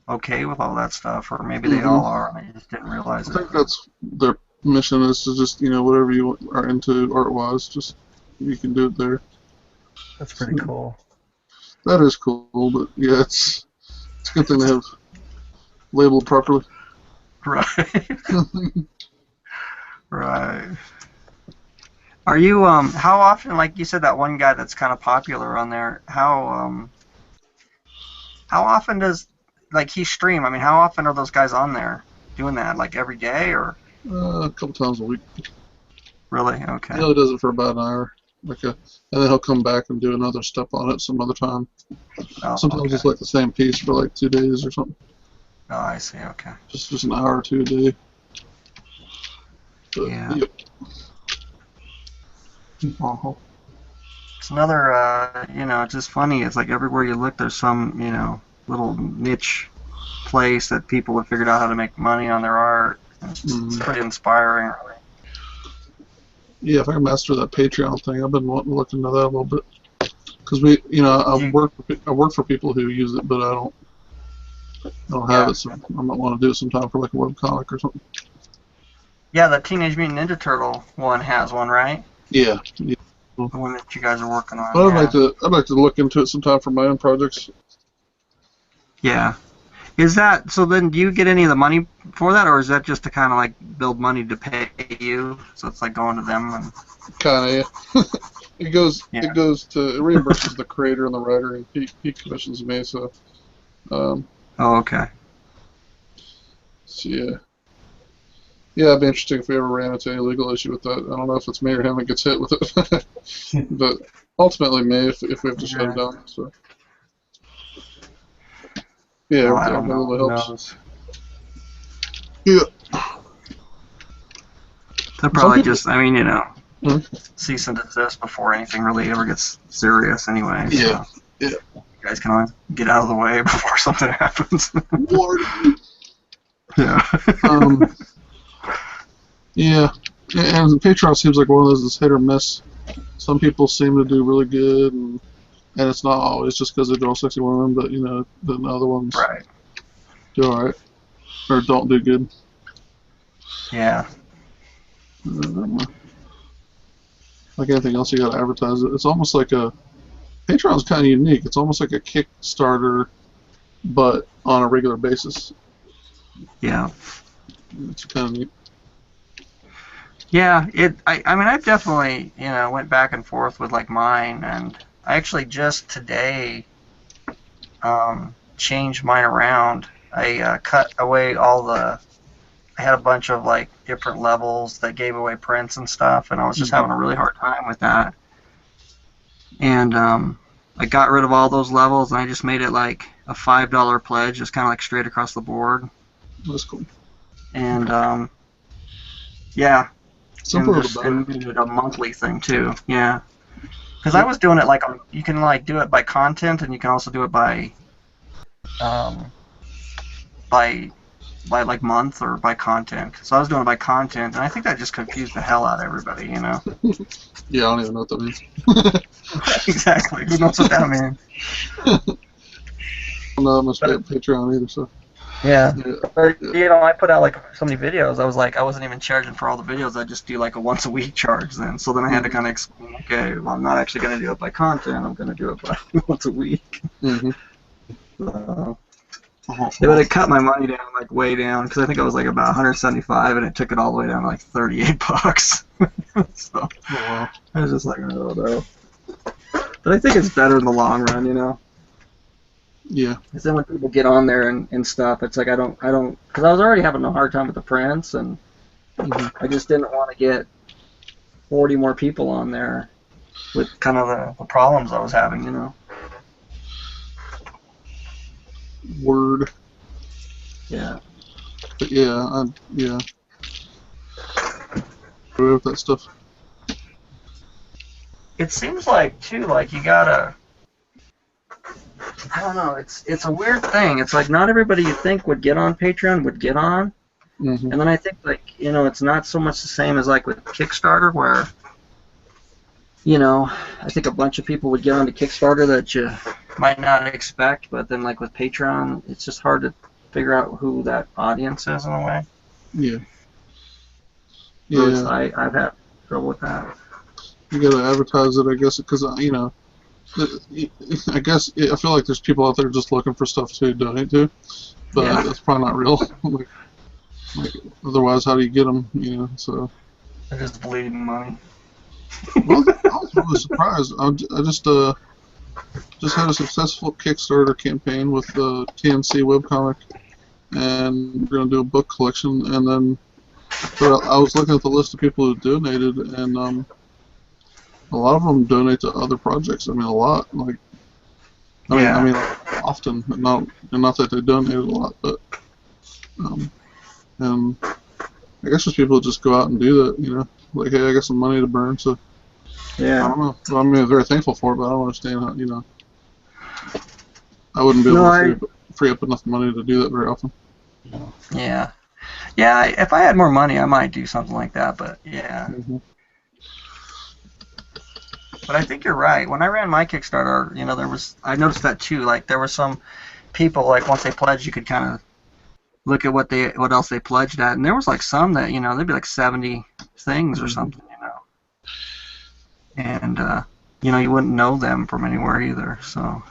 Speaker 5: okay with all that stuff, or maybe they
Speaker 2: hmm
Speaker 5: all are, and I just didn't realize
Speaker 2: I
Speaker 5: it.
Speaker 2: think that's their mission is to just whatever you are into art wise, just you can do it there.
Speaker 5: That's pretty cool.
Speaker 2: That is cool, but yeah, it's a good thing to have labeled properly.
Speaker 5: Right. Right. Are you how often, like you said, that one guy that's kind of popular on there, how often does like he stream? I mean, how often are those guys on there doing that? Like every day or
Speaker 2: A couple times a week.
Speaker 5: really?
Speaker 2: He
Speaker 5: Okay.
Speaker 2: only does it for about an hour, and then he'll come back and do another step on it some other time.
Speaker 5: Oh,
Speaker 2: Sometimes
Speaker 5: okay.
Speaker 2: it's like the same piece for like 2 days or something.
Speaker 5: Oh, I see. Okay.
Speaker 2: Just an hour or two a day. But,
Speaker 5: Yeah.
Speaker 2: yep.
Speaker 5: Well, it's another it's just funny. It's like everywhere you look, there's some little niche place that people have figured out how to make money on their art. It's
Speaker 2: Mhm.
Speaker 5: pretty inspiring, really.
Speaker 2: Yeah, if I can master that Patreon thing, I've been wanting to look into that a little bit. Because we, you know, I work for people who use it, but I don't have
Speaker 5: Yeah.
Speaker 2: it, so I might want to do it sometime for like a webcomic or something.
Speaker 5: Yeah, the Teenage Mutant Ninja Turtle one has one, right?
Speaker 2: Yeah. Yeah.
Speaker 5: The one that you guys are working on.
Speaker 2: But
Speaker 5: Yeah.
Speaker 2: I'd like to look into it sometime for my own projects.
Speaker 5: Yeah. Is that so? Then, do you get any of the money for that, or is that just to kind of like build money to pay you? So it's like going to them and.
Speaker 2: Kind of. Yeah. It goes to it reimburses the creator and the writer, and he commissions me. So, um,
Speaker 5: Oh, okay.
Speaker 2: so yeah. Yeah, it'd be interesting if we ever ran into any legal issue with that. I don't know if it's me or him that gets hit with it, but ultimately me if we have to shut it down. So yeah,
Speaker 5: Well, I
Speaker 2: every
Speaker 5: don't know.
Speaker 2: little
Speaker 5: Who
Speaker 2: helps.
Speaker 5: knows?
Speaker 2: Yeah.
Speaker 5: They'll probably
Speaker 2: people-
Speaker 5: just, I mean,
Speaker 2: Hmm?
Speaker 5: cease and desist before anything really ever gets serious anyway.
Speaker 2: Yeah.
Speaker 5: So
Speaker 2: Yeah.
Speaker 5: you guys can always get out of the way before something happens.
Speaker 2: Lord.
Speaker 5: Yeah.
Speaker 2: Yeah, and Patreon seems like one of those that's hit or miss. Some people seem to do really good, and it's not always just because they draw sexy women, but you know, then other ones
Speaker 5: Right.
Speaker 2: do all right or don't do good.
Speaker 5: Yeah.
Speaker 2: Like anything else, you got to advertise it. It's almost like Patreon's kind of unique. It's almost like a Kickstarter, but on a regular basis.
Speaker 5: Yeah.
Speaker 2: It's kind of neat.
Speaker 5: Yeah, I mean, I've definitely, went back and forth with like mine, and I actually just today changed mine around. I cut away I had a bunch of like different levels that gave away prints and stuff, and I was just having a really hard time with that. And I got rid of all those levels, and I just made it like a $5 pledge, just kind of like straight across the board.
Speaker 2: That's cool.
Speaker 5: And yeah.
Speaker 2: Simpler the better.
Speaker 5: And made it a monthly thing too. Yeah. Because I was doing it like you can like do it by content, and you can also do it by like month or by content. So I was doing it by content, and I think that just confused the hell out of everybody,
Speaker 2: Yeah, I don't even know what that means.
Speaker 5: Exactly. Who knows what that means?
Speaker 2: I don't know that much about Patreon either, so.
Speaker 5: Yeah. But,
Speaker 2: Yeah.
Speaker 5: I put out like so many videos. I was like, I wasn't even charging for all the videos. I just do like a once a week charge then. So then I had to kind of explain, okay, well, I'm not actually going to do it by content. I'm going to do it by once a week.
Speaker 2: Mm-hmm.
Speaker 5: But it cut my money down like way down because I think I was like about 175, and it took it all the way down to like $38. So
Speaker 2: Oh, wow.
Speaker 5: I was just like, oh no. But I think it's better in the long run,
Speaker 2: Yeah.
Speaker 5: Because then when people get on there and stuff, it's like I don't, because I was already having a hard time with the prints, and I just didn't want to get 40 more people on there with kind of the problems I was having,
Speaker 2: Word.
Speaker 5: Yeah.
Speaker 2: But yeah, yeah. With that stuff.
Speaker 5: It seems like too, like you gotta. I don't know. It's a weird thing. It's like not everybody you think would get on Patreon would get on,
Speaker 2: Mm-hmm.
Speaker 5: and then I think like it's not so much the same as like with Kickstarter where. I think a bunch of people would get onto Kickstarter that you might not expect, but then like with Patreon, it's just hard to figure out who that audience is in a way.
Speaker 2: Yeah.
Speaker 5: At least
Speaker 2: Yeah.
Speaker 5: I've had trouble with that.
Speaker 2: You gotta advertise it, I guess, because I guess I feel like there's people out there just looking for stuff to donate to, but
Speaker 5: Yeah.
Speaker 2: that's probably not real. like, otherwise, how do you get them? So.
Speaker 5: They're just bleeding money.
Speaker 2: Well, I was really surprised. I just had a successful Kickstarter campaign with the TNC webcomic, and we're gonna do a book collection. And then, but I was looking at the list of people who donated, and a lot of them donate to other projects. I mean, a lot. Like, I mean, often, not that they donated a lot, but and I guess just people just go out and do that. Like, hey, I got some money to burn, so. I
Speaker 5: Yeah.
Speaker 2: don't know. Well, I mean, I'm very thankful for it, but I don't understand how, I wouldn't be able to free up enough money to do that very often.
Speaker 5: Yeah. Yeah, if I had more money, I might do something like that, but yeah.
Speaker 2: Mm-hmm.
Speaker 5: But I think you're right. When I ran my Kickstarter, I noticed that too. Like there were some people, like once they pledged, you could kind of look at what else they pledged at, and there was like some that they'd be like 70 things or something, and you wouldn't know them from anywhere either. So.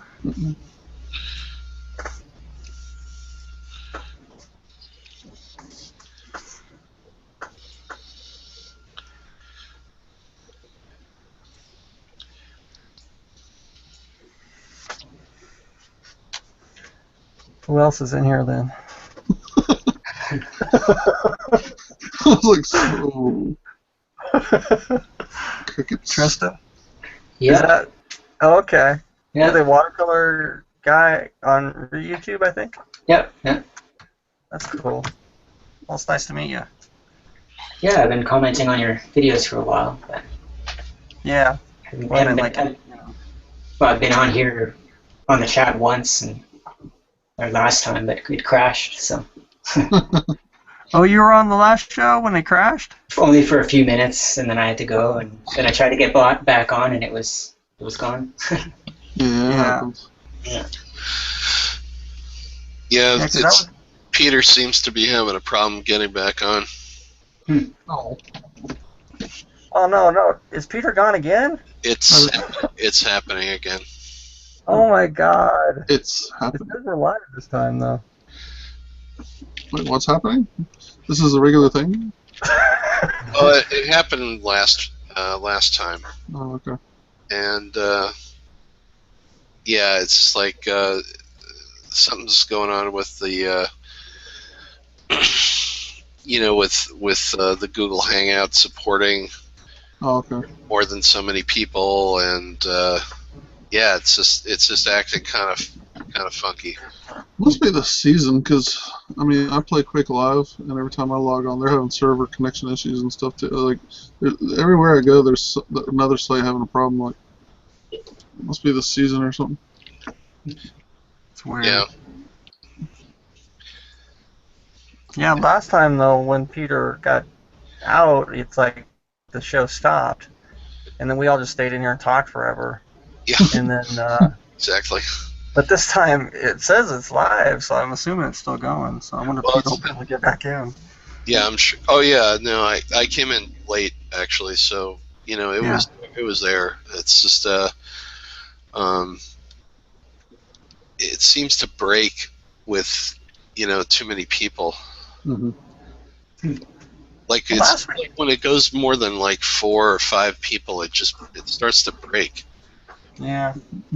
Speaker 5: Who else is in here then?
Speaker 2: I was like, so. Crickets.
Speaker 5: Tristan?
Speaker 1: Yeah.
Speaker 5: Is that? Oh, okay.
Speaker 1: Yeah.
Speaker 5: You're the watercolor guy on YouTube, I think?
Speaker 1: Yep. Yeah.
Speaker 5: That's cool. Well, it's nice to meet you.
Speaker 1: Yeah, I've been commenting on your videos for a while. But
Speaker 5: Yeah.
Speaker 1: I've been on here on the chat once or last time, but it crashed. So.
Speaker 5: Oh, you were on the last show when it crashed?
Speaker 1: Only for a few minutes, and then I had to go, and then I tried to get back on, and it was gone.
Speaker 2: Yeah, it happens.
Speaker 1: Yeah.
Speaker 6: Yeah, Peter seems to be having a problem getting back on.
Speaker 2: Oh.
Speaker 5: Oh no! Is Peter gone again?
Speaker 6: It's happening again.
Speaker 5: Oh my God!
Speaker 2: It's
Speaker 5: It
Speaker 2: happening.
Speaker 5: says we're live this time though.
Speaker 2: Wait, what's happening? This is a regular thing?
Speaker 6: Oh, it happened last time,
Speaker 2: Oh, okay.
Speaker 6: and yeah, it's just like something's going on with the with the Google Hangout supporting
Speaker 2: Oh, okay.
Speaker 6: more than so many people, and yeah, it's just acting kind of funky.
Speaker 2: Must be the season, because, I mean, I play Quake Live, and every time I log on, they're having server connection issues and stuff, too. Like, everywhere I go, there's another site having a problem. Like, must be the season or something.
Speaker 5: It's weird.
Speaker 6: Yeah.
Speaker 5: Yeah, last time though, when Peter got out, it's like the show stopped, and then we all just stayed in here and talked forever.
Speaker 6: Yeah.
Speaker 5: And then,
Speaker 6: Exactly.
Speaker 5: but this time it says it's live, so I'm assuming it's still going. So I wonder if
Speaker 6: Well,
Speaker 5: Peter will be able to get back in.
Speaker 6: Yeah, I'm sure. Oh yeah, no, I came in late actually, so it was there. It's just it seems to break with too many people.
Speaker 2: Mm-hmm.
Speaker 6: Like
Speaker 5: Last week-
Speaker 6: when it goes more than like 4 or 5 people, it starts to break.
Speaker 5: Yeah.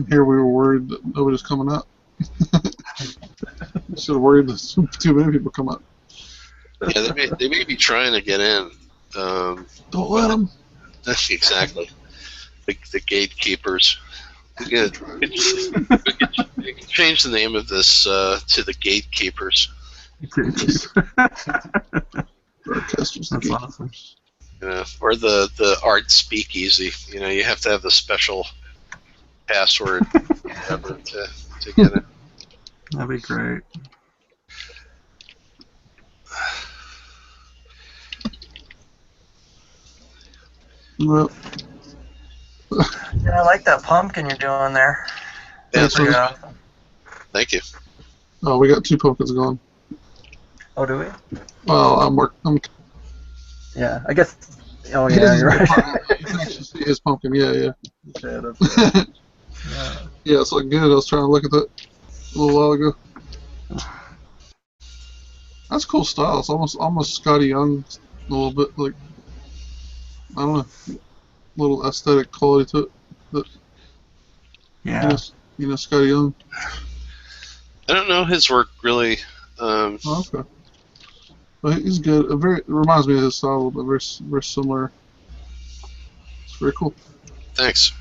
Speaker 2: Here we were worried that nobody's coming up. Should have worried that too many people come up.
Speaker 6: Yeah, they may be trying to get in.
Speaker 2: Don't let them.
Speaker 6: That's exactly the gatekeepers. We could change the name of this to the gatekeepers.
Speaker 2: Broadcasters.
Speaker 5: That's awesome.
Speaker 6: Or the art speakeasy. You have to have the special password whatever, to get it.
Speaker 5: That'd be great.
Speaker 2: Well,
Speaker 5: Yeah, I like that pumpkin you're doing there.
Speaker 6: Yeah,
Speaker 2: That's
Speaker 5: Pretty
Speaker 2: right.
Speaker 5: awesome.
Speaker 6: Thank you.
Speaker 2: oh, we got 2 pumpkins going.
Speaker 5: Oh, do we?
Speaker 2: Well, I'm
Speaker 5: Yeah, I guess. Oh, yeah, you're right.
Speaker 2: You can actually see his pumpkin. Yeah.
Speaker 5: Yeah, that's- yeah.
Speaker 2: Yeah, it's looking good. I was trying to look at that a little while ago. That's cool style. It's almost Scotty Young, a little bit, like, I don't know, little aesthetic quality to it. But,
Speaker 5: Yeah.
Speaker 2: Scotty Young.
Speaker 6: I don't know his work really.
Speaker 2: Oh, okay. But he's good. It reminds me of his style, but very similar. It's very cool.
Speaker 6: Thanks.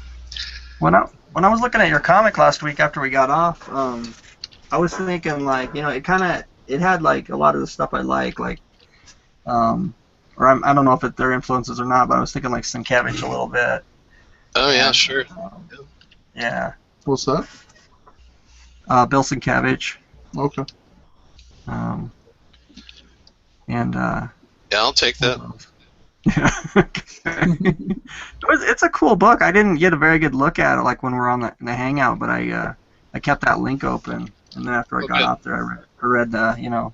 Speaker 5: When I was looking at your comic last week after we got off, I was thinking like it had like a lot of the stuff I like or I don't know if they're influences or not, but I was thinking like Sienkiewicz a little bit.
Speaker 6: Oh yeah, sure.
Speaker 5: Yeah.
Speaker 2: What's that?
Speaker 5: Bill Sienkiewicz.
Speaker 2: Okay.
Speaker 5: And
Speaker 6: Yeah, I'll take that.
Speaker 5: Yeah. It's a cool book. I didn't get a very good look at it like when we were on the hangout, but I kept that link open, and then after I got
Speaker 6: Okay.
Speaker 5: out there, I read the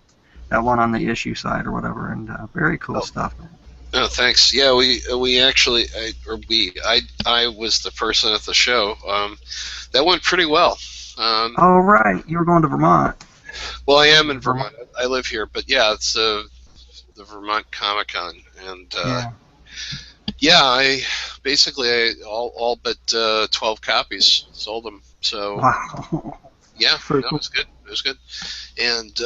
Speaker 5: that one on the issue side or whatever, and very cool
Speaker 6: Oh.
Speaker 5: stuff.
Speaker 6: Oh, thanks. Yeah, we actually, I was the person at the show. That went pretty well.
Speaker 5: Oh right, you were going to Vermont.
Speaker 6: Well, I am in Vermont. I live here, but yeah, it's the Vermont Comic Con, and
Speaker 5: Yeah.
Speaker 6: I basically all but 12 copies sold them. So
Speaker 5: Wow.
Speaker 6: yeah,
Speaker 5: Very
Speaker 6: no, it
Speaker 5: cool.
Speaker 6: was good. It was good, and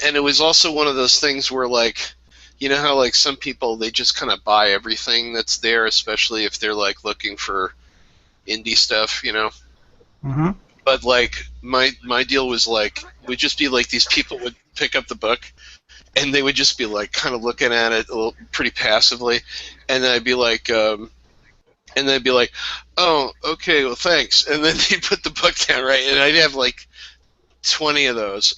Speaker 6: and it was also one of those things where like. You know how like some people they just kind of buy everything that's there, especially if they're like looking for indie stuff,
Speaker 5: Mhm.
Speaker 6: But like my deal was like would just be like these people would pick up the book and they would just be like kind of looking at it a little pretty passively, and then I'd be like, oh, okay, well thanks, and then they'd put the book down, right, and I'd have like 20 of those.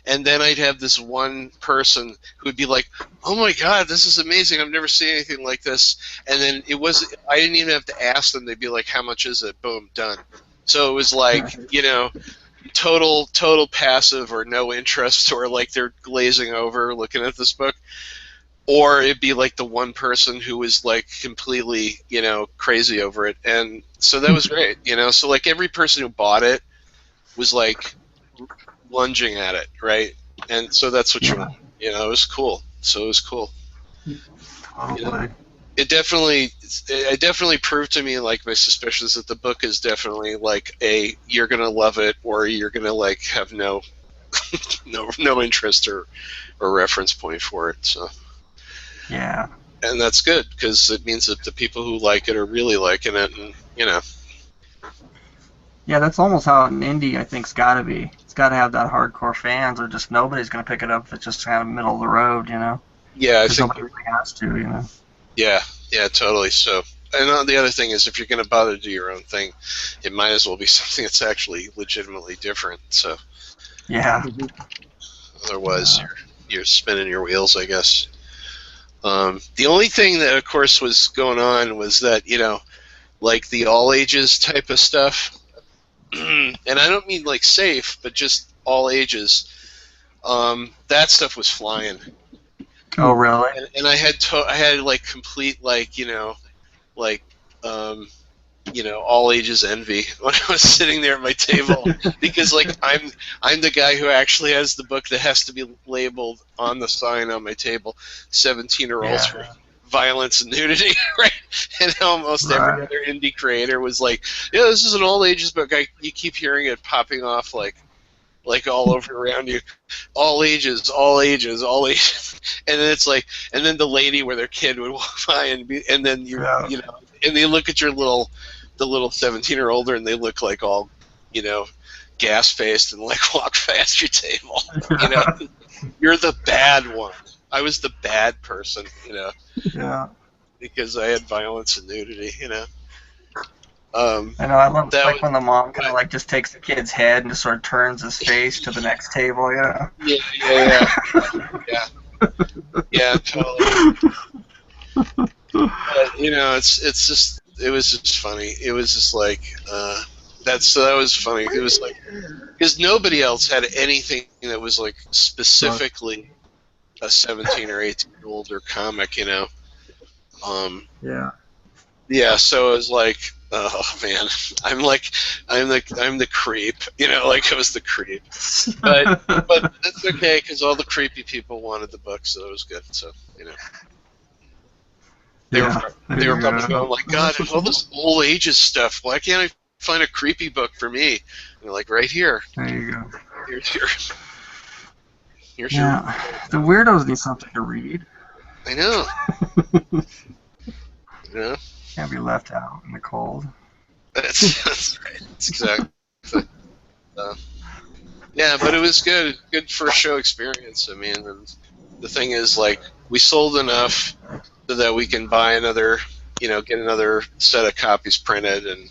Speaker 6: And then I'd have this one person who would be like, "Oh my God, this is amazing! I've never seen anything like this." And then I didn't even have to ask them. They'd be like, "How much is it?" Boom, done. So it was like, total passive or no interest, or like they're glazing over looking at this book, or it'd be like the one person who was like completely, crazy over it. And so that was great, So like every person who bought it was like lunging at it, right? And so that's what you want. It was cool. So it was cool.
Speaker 5: Totally.
Speaker 6: It definitely proved to me like my suspicions that the book is definitely like you're gonna love it or you're gonna like have no no interest or reference point for it. So
Speaker 5: Yeah.
Speaker 6: and that's good because it means that the people who like it are really liking it, and
Speaker 5: Yeah, that's almost how an indie I think's got to be. It's got to have that hardcore fans, or just nobody's going to pick it up if it's just kind of middle of the road,
Speaker 6: Yeah, I
Speaker 5: Because
Speaker 6: think
Speaker 5: nobody really has to.
Speaker 6: yeah, totally. So, and the other thing is, if you're going to bother to do your own thing, it might as well be something that's actually legitimately different. So,
Speaker 5: Yeah.
Speaker 6: otherwise, you're spinning your wheels, I guess. The only thing that, of course, was going on was that like the all ages type of stuff, and I don't mean like safe, but just all ages. That stuff was flying.
Speaker 5: Oh, really?
Speaker 6: And I had like complete like like all ages envy when I was sitting there at my table because like I'm the guy who actually has the book that has to be labeled on the sign on my table 17-year-olds for violence and nudity, right? And almost every other indie creator was like, yeah, this is an all ages book. You keep hearing it popping off like all over around you, all ages, all ages, all ages, and then it's like, and then the lady with her kid would walk by and then and they look at the little 17-year-older and they look like all, gas faced and like walk past your table, You're the bad one. I was the bad person,
Speaker 5: Yeah.
Speaker 6: because I had violence and nudity,
Speaker 5: I know. I love
Speaker 6: that
Speaker 5: like
Speaker 6: was,
Speaker 5: when the mom kind of like just takes the kid's head and just sort of turns his face to the next table.
Speaker 6: Yeah, totally. But, it was just funny. It was just like that was funny. It was like because nobody else had anything that was like specifically a 17 or 18 older comic,
Speaker 5: Yeah.
Speaker 6: Yeah, so it was like, oh man, I'm the creep, like I was the creep. But that's okay because all the creepy people wanted the book, so it was good. So they were probably going like, God, all this old ages stuff. Why can't I find a creepy book for me? And they're like, right here.
Speaker 5: There you go.
Speaker 6: Here's
Speaker 5: the weirdos need something to read.
Speaker 6: I know.
Speaker 5: Can't be left out in the cold.
Speaker 6: That's right. That's exactly. Yeah, but it was good first show experience. I mean, and the thing is, like, we sold enough so that we can buy another, get another set of copies printed, and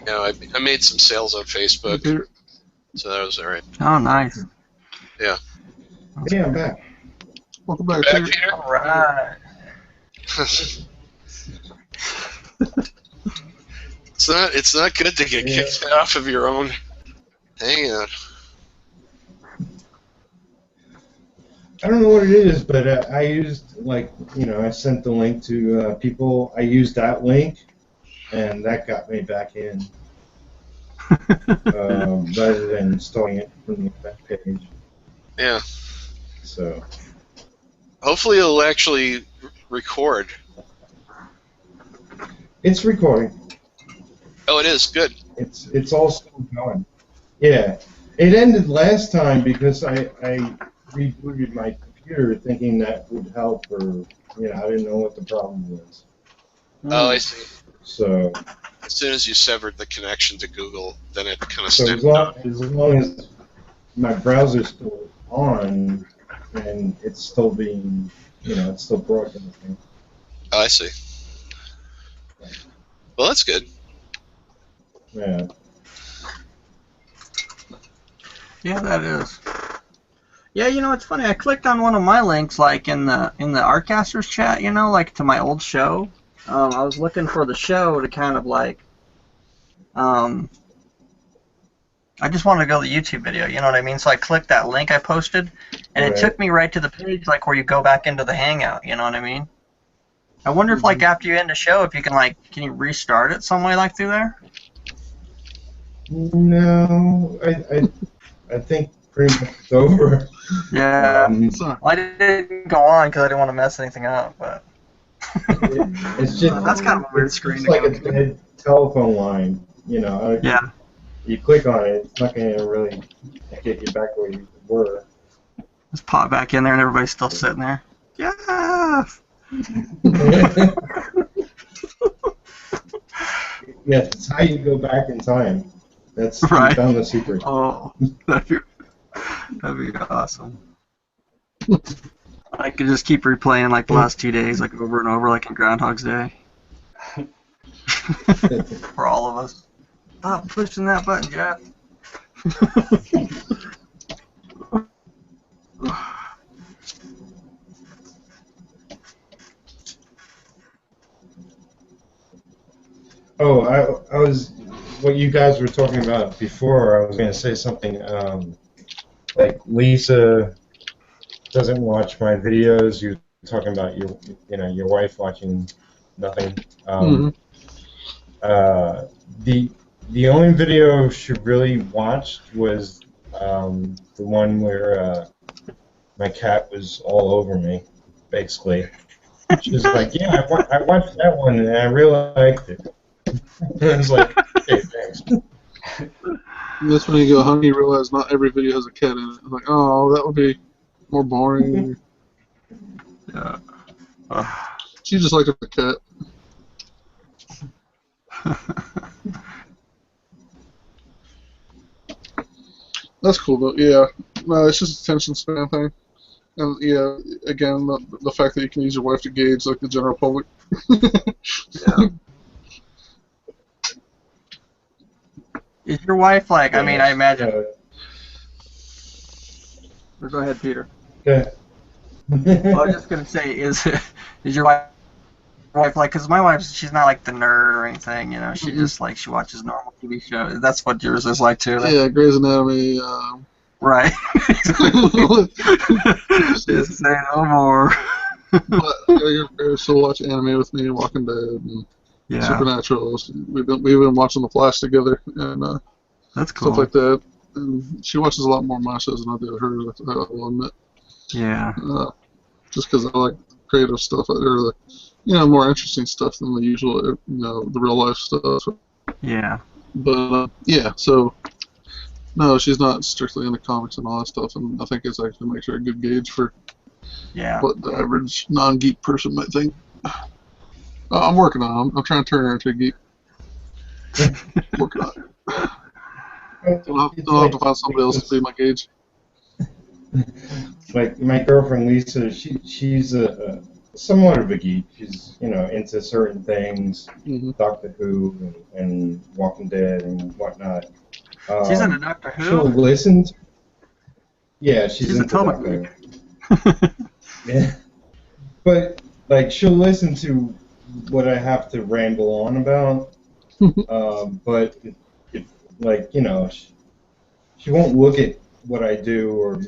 Speaker 6: I made some sales on Facebook, so that was all right.
Speaker 5: Oh, nice.
Speaker 6: Yeah.
Speaker 3: Yeah, I'm back.
Speaker 2: Welcome back,
Speaker 6: Back
Speaker 2: Peter.
Speaker 6: here?
Speaker 5: All right.
Speaker 6: It's not good to get kicked off of your own hangout.
Speaker 3: I don't know what it is, but I used, like, I sent the link to people. I used that link, and that got me back in, rather than installing it from the web page.
Speaker 6: Yeah.
Speaker 3: So
Speaker 6: Hopefully it'll actually record.
Speaker 3: it's recording.
Speaker 6: Oh, it is. Good.
Speaker 3: It's all still going. Yeah, it ended last time because I rebooted my computer thinking that would help, or I didn't know what the problem was.
Speaker 6: Oh, I see.
Speaker 3: So
Speaker 6: As soon as you severed the connection to Google, then it kind of
Speaker 3: So
Speaker 6: snapped.
Speaker 3: as long as my browser's still on and it's still being, it's still broadcasting.
Speaker 6: Oh, I see. Well, that's good.
Speaker 3: Yeah.
Speaker 5: Yeah, that is. Yeah, it's funny. I clicked on one of my links, like in the Artcasters chat, like to my old show. I was looking for the show to kind of like, I just wanted to go to the YouTube video, you know what I mean? So I clicked that link I posted, and it took me right to the page, like where you go back into the Hangout, you know what I mean? I wonder if, like, after you end a show, if you can, like, can you restart it some way, like, through there?
Speaker 3: No, I think pretty much it's over.
Speaker 5: Yeah.
Speaker 3: Sorry.
Speaker 5: Well, I didn't go on because I didn't want to mess anything up, but
Speaker 3: It's just
Speaker 5: that's kind of a weird
Speaker 3: it's
Speaker 5: screen
Speaker 3: just
Speaker 5: to
Speaker 3: like
Speaker 5: go
Speaker 3: a
Speaker 5: to.
Speaker 3: dead telephone line.
Speaker 5: Yeah.
Speaker 3: You click on it, it's not going to really get you back where you were.
Speaker 5: Just pop back in there and everybody's still sitting there. Yeah.
Speaker 3: Yeah, it's how you go back in time. That's
Speaker 5: Right.
Speaker 3: You found the secret.
Speaker 5: Oh, that'd be awesome. I could just keep replaying like the last 2 days, like over and over, like in Groundhog's Day. For all of us. Stop pushing that button, Jeff.
Speaker 3: Oh, I was what you guys were talking about before. I was going to say something like Lisa doesn't watch my videos. You're talking about your wife watching nothing. The only video she really watched was the one where my cat was all over me, basically. She was like, "Yeah, I watched that one and I really liked it." I was like, "Okay, thanks."
Speaker 2: And that's when you go hungry, you realize not every video has a cat in it. I'm like, oh, that would be more boring.
Speaker 5: Yeah.
Speaker 2: She just liked the cat. That's cool though. Yeah, no, it's just a attention span thing. And yeah, again, the fact that you can use your wife to gauge like the general public.
Speaker 5: Yeah. Is your wife like? I mean, I imagine. Or go ahead, Peter.
Speaker 3: Okay.
Speaker 5: I was just gonna say, is your wife like? Because my wife, she's not like the nerd or anything, She just like she watches normal TV shows. That's what yours is like too.
Speaker 2: Yeah, Grey's Anatomy.
Speaker 5: Right. Just say no more.
Speaker 2: But she'll watch anime with me, Walking Dead, and Supernatural. We've been watching The Flash together, and
Speaker 5: that's cool.
Speaker 2: Stuff like that. And she watches a lot more of my shows than I do her. I will admit.
Speaker 5: Yeah.
Speaker 2: Just because I like creative stuff, or the more interesting stuff than the usual, the real life stuff.
Speaker 5: Yeah.
Speaker 2: But yeah, so. No, she's not strictly into comics and all that stuff, and I think it's actually makes her a good gauge for what the average non-geek person might think. I'm working on it. I'm trying to turn her into a geek. Working on it. I'll have to find somebody else to be my gauge.
Speaker 3: Like my girlfriend Lisa, she's somewhat of a geek. She's into certain things, Doctor Who and Walking Dead and whatnot.
Speaker 5: She's into Doctor Who?
Speaker 3: She'll listen. Yeah, she's into
Speaker 5: a
Speaker 3: Doctor
Speaker 5: Who.
Speaker 3: Yeah. But like she'll listen to what I have to ramble on about. But if like she won't look at what I do or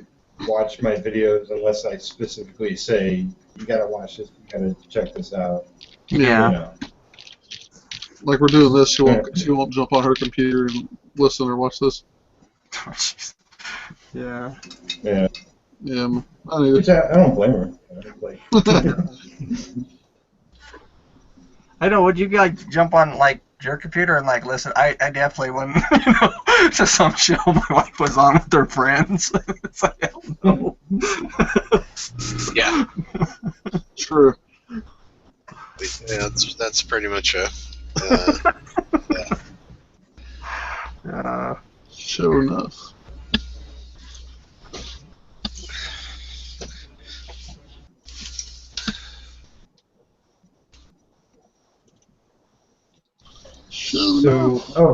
Speaker 3: watch my videos unless I specifically say you gotta watch this, you gotta check this out.
Speaker 2: Yeah.
Speaker 3: You
Speaker 5: Yeah.
Speaker 3: know.
Speaker 2: Like we're doing this, she won't jump on her computer and listen or watch this.
Speaker 5: Oh, jeez. Yeah.
Speaker 3: Yeah.
Speaker 2: Yeah, I need
Speaker 3: Which
Speaker 2: it.
Speaker 3: I don't blame her. Like,
Speaker 5: I know. Would you guys jump on like your computer and like listen? I definitely wouldn't. To some show my wife was on with her friends. It's like, hell no.
Speaker 6: Yeah.
Speaker 2: True.
Speaker 6: Yeah, that's pretty much a.
Speaker 2: Sure enough.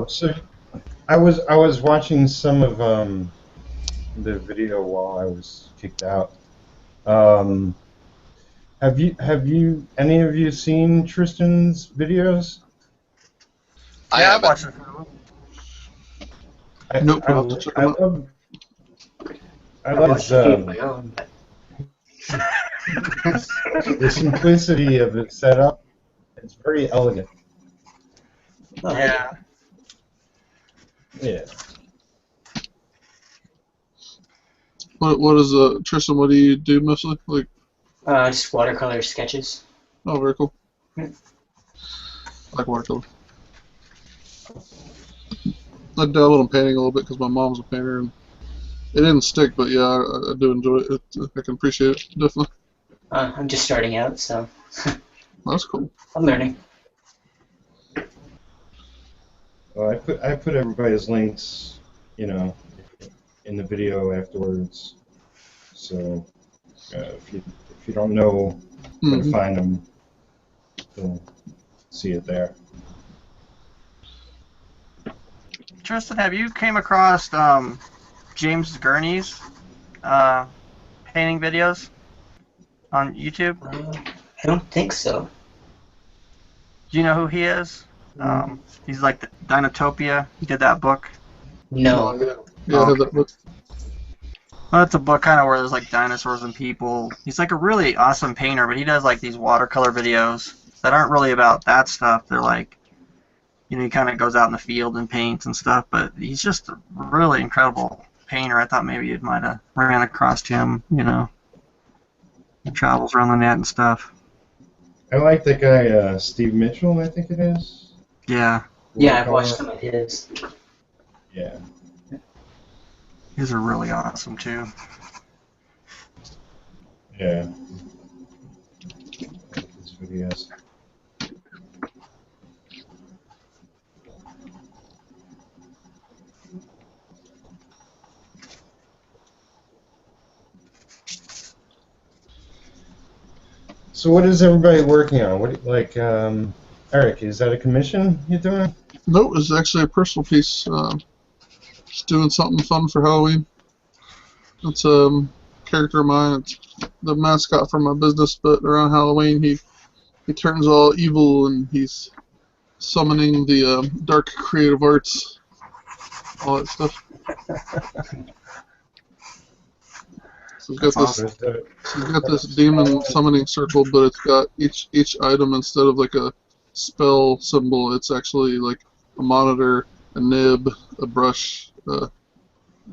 Speaker 3: so I was watching some of the video while I was kicked out. Have you any of you seen Tristan's videos?
Speaker 6: I
Speaker 5: Yeah, I
Speaker 6: haven't.
Speaker 5: watched it.
Speaker 2: Nope, I'll have to check
Speaker 3: I
Speaker 2: them out.
Speaker 3: love I
Speaker 1: I
Speaker 3: love
Speaker 1: watched
Speaker 3: his,
Speaker 1: a few of my own, but
Speaker 3: the simplicity of his setup. It's very elegant.
Speaker 1: oh,
Speaker 5: Yeah.
Speaker 3: Yeah.
Speaker 2: What is Tristan? What do you do mostly? Like,
Speaker 1: just watercolor sketches.
Speaker 2: oh, very cool.
Speaker 1: Hmm.
Speaker 2: I like watercolor. I dabbled in painting a little bit because my mom's a painter, and it didn't stick. But yeah, I do enjoy it. I can appreciate it definitely.
Speaker 1: I'm just starting out, so
Speaker 2: That's cool.
Speaker 1: I'm learning.
Speaker 3: Well, I put everybody's links, in the video afterwards. So if you don't know where to
Speaker 2: Mhm.
Speaker 3: find them, you'll see it there.
Speaker 5: Tristan, have you came across James Gurney's painting videos on YouTube?
Speaker 1: I don't think so.
Speaker 5: Do you know who he is? He's like the Dinotopia. He did that book.
Speaker 1: No.
Speaker 2: Yeah, I had that book.
Speaker 5: Well, it's a book kind of where there's like dinosaurs and people. He's like a really awesome painter, but he does like these watercolor videos that aren't really about that stuff. They're like, he kind of goes out in the field and paints and stuff, but he's just a really incredible painter. I thought maybe you might have ran across him, He travels around the net and stuff.
Speaker 3: I like the guy Steve Mitchell, I think it is.
Speaker 5: Yeah,
Speaker 1: Yeah, I've watched some of his.
Speaker 3: Yeah.
Speaker 5: his are really awesome too.
Speaker 3: Yeah. His videos. So what is everybody working on? Eric, is that a commission you're doing?
Speaker 2: Nope, it's actually a personal piece. Just doing something fun for Halloween. It's a character of mine. It's the mascot for my business, but around Halloween he turns all evil and he's summoning the dark creative arts, all that stuff. So we've got
Speaker 5: That's
Speaker 2: this. So we've got this demon summoning circle, but it's got each item, instead of like a spell symbol, it's actually like a monitor, a nib, a brush. In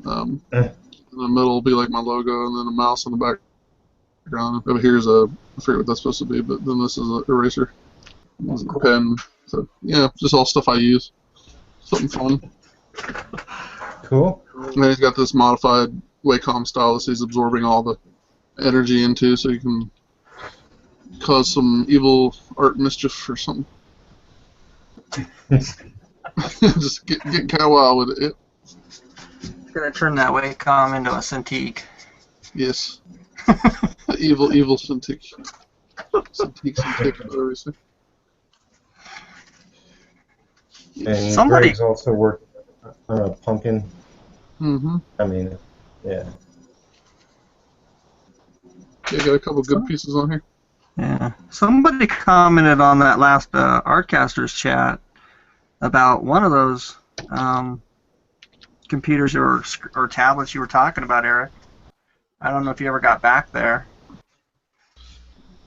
Speaker 2: the middle will be like my logo, and then a mouse in the background. Over here's I forget what that's supposed to be, but then this is an eraser, this is a pen. So yeah, just all stuff I use. Something fun.
Speaker 3: Cool.
Speaker 2: And then he's got this modified Wacom stylus he's absorbing all the energy into, so you can cause some evil art mischief or something. Just getting kind of wild with it.
Speaker 5: Gonna turn that Wacom into a Cintiq.
Speaker 2: Yes. The evil Cintiq. Cintiq, whatever you say.
Speaker 3: And
Speaker 5: Somebody-
Speaker 3: Greg's also working on a pumpkin.
Speaker 2: Mm-hmm.
Speaker 3: I mean, yeah.
Speaker 2: Yeah, got a couple good pieces on here.
Speaker 5: Yeah. Somebody commented on that last Artcasters chat about one of those computers or tablets you were talking about, Eric. I don't know if you ever got back there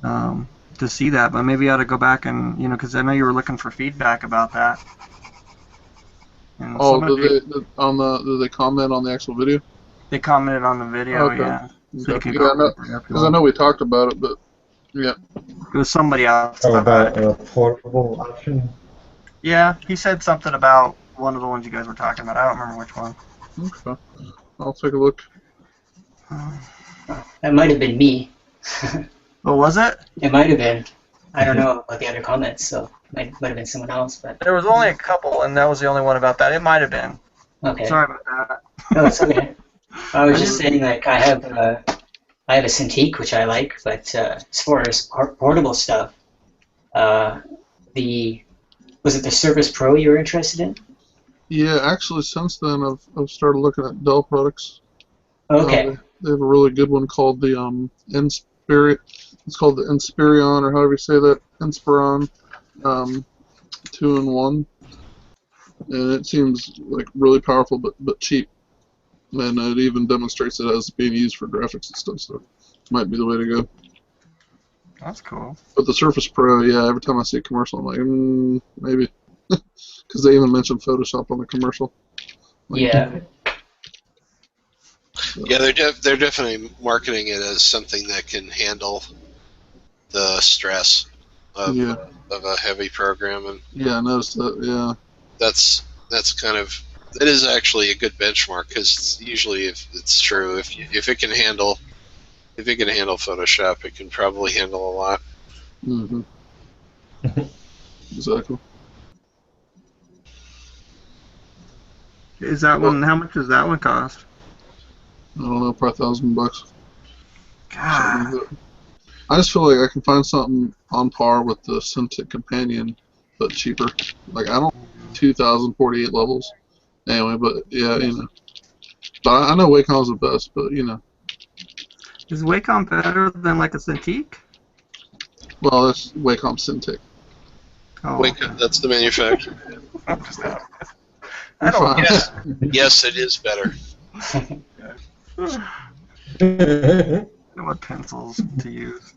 Speaker 5: to see that, but maybe you ought to go back and, because I know you were looking for feedback about that. And
Speaker 2: Oh, did they comment on the actual video?
Speaker 5: They commented on the video,
Speaker 2: Okay.
Speaker 5: yeah. So you
Speaker 2: Okay.
Speaker 5: can
Speaker 2: Yeah,
Speaker 5: go bring up
Speaker 2: because I know we talked about it, but yeah.
Speaker 5: It was somebody else.
Speaker 3: Oh, about a portable option?
Speaker 5: Yeah, he said something about one of the ones you guys were talking about. I don't remember which one.
Speaker 2: Okay. I'll take a look.
Speaker 1: That might have been me.
Speaker 5: Oh, was it?
Speaker 1: It might have been. I don't know about the other comments, so it might have been someone else. But
Speaker 5: There was only a couple, and that was the only one about that. It might have been.
Speaker 1: okay.
Speaker 5: Sorry about that.
Speaker 1: No, it's okay. I was just saying, like, I have a Cintiq, which I like, but as far as portable stuff, was it the Surface Pro you were interested in?
Speaker 2: Yeah, actually, since then I've started looking at Dell products.
Speaker 1: Okay.
Speaker 2: They have a really good one called the Inspirit. It's called the Inspirion, or however you say that, Inspiron 2-in-1, and it seems like really powerful but cheap. And it even demonstrates it as being used for graphics and stuff, so might be the way to go.
Speaker 5: That's cool.
Speaker 2: But the Surface Pro, yeah, every time I see a commercial, I'm like, maybe. Because they even mentioned Photoshop on the commercial. Like,
Speaker 1: Yeah.
Speaker 2: so.
Speaker 6: Yeah, they're definitely marketing it as something that can handle the stress of a heavy program, and
Speaker 2: Yeah, I noticed that. Yeah.
Speaker 6: that's kind of, it is actually a good benchmark, because usually, if it's true, if it can handle Photoshop, it can probably handle a lot.
Speaker 2: Mm-hmm. Exactly.
Speaker 5: Is that one? How much does that one cost?
Speaker 2: I don't know, probably $1,000.
Speaker 5: God.
Speaker 2: I just feel like I can find something on par with the Cintiq Companion, but cheaper. Like, I don't 2,048 levels. Anyway, but yeah, But I know Wacom's the best, but
Speaker 5: Is Wacom better than like a Cintiq?
Speaker 2: well, that's Wacom Cintiq.
Speaker 5: Oh,
Speaker 6: Wake
Speaker 5: okay.
Speaker 6: up, that's the manufacturer.
Speaker 5: I don't.
Speaker 6: Yes, yes, it is better.
Speaker 5: I know what pencils to use.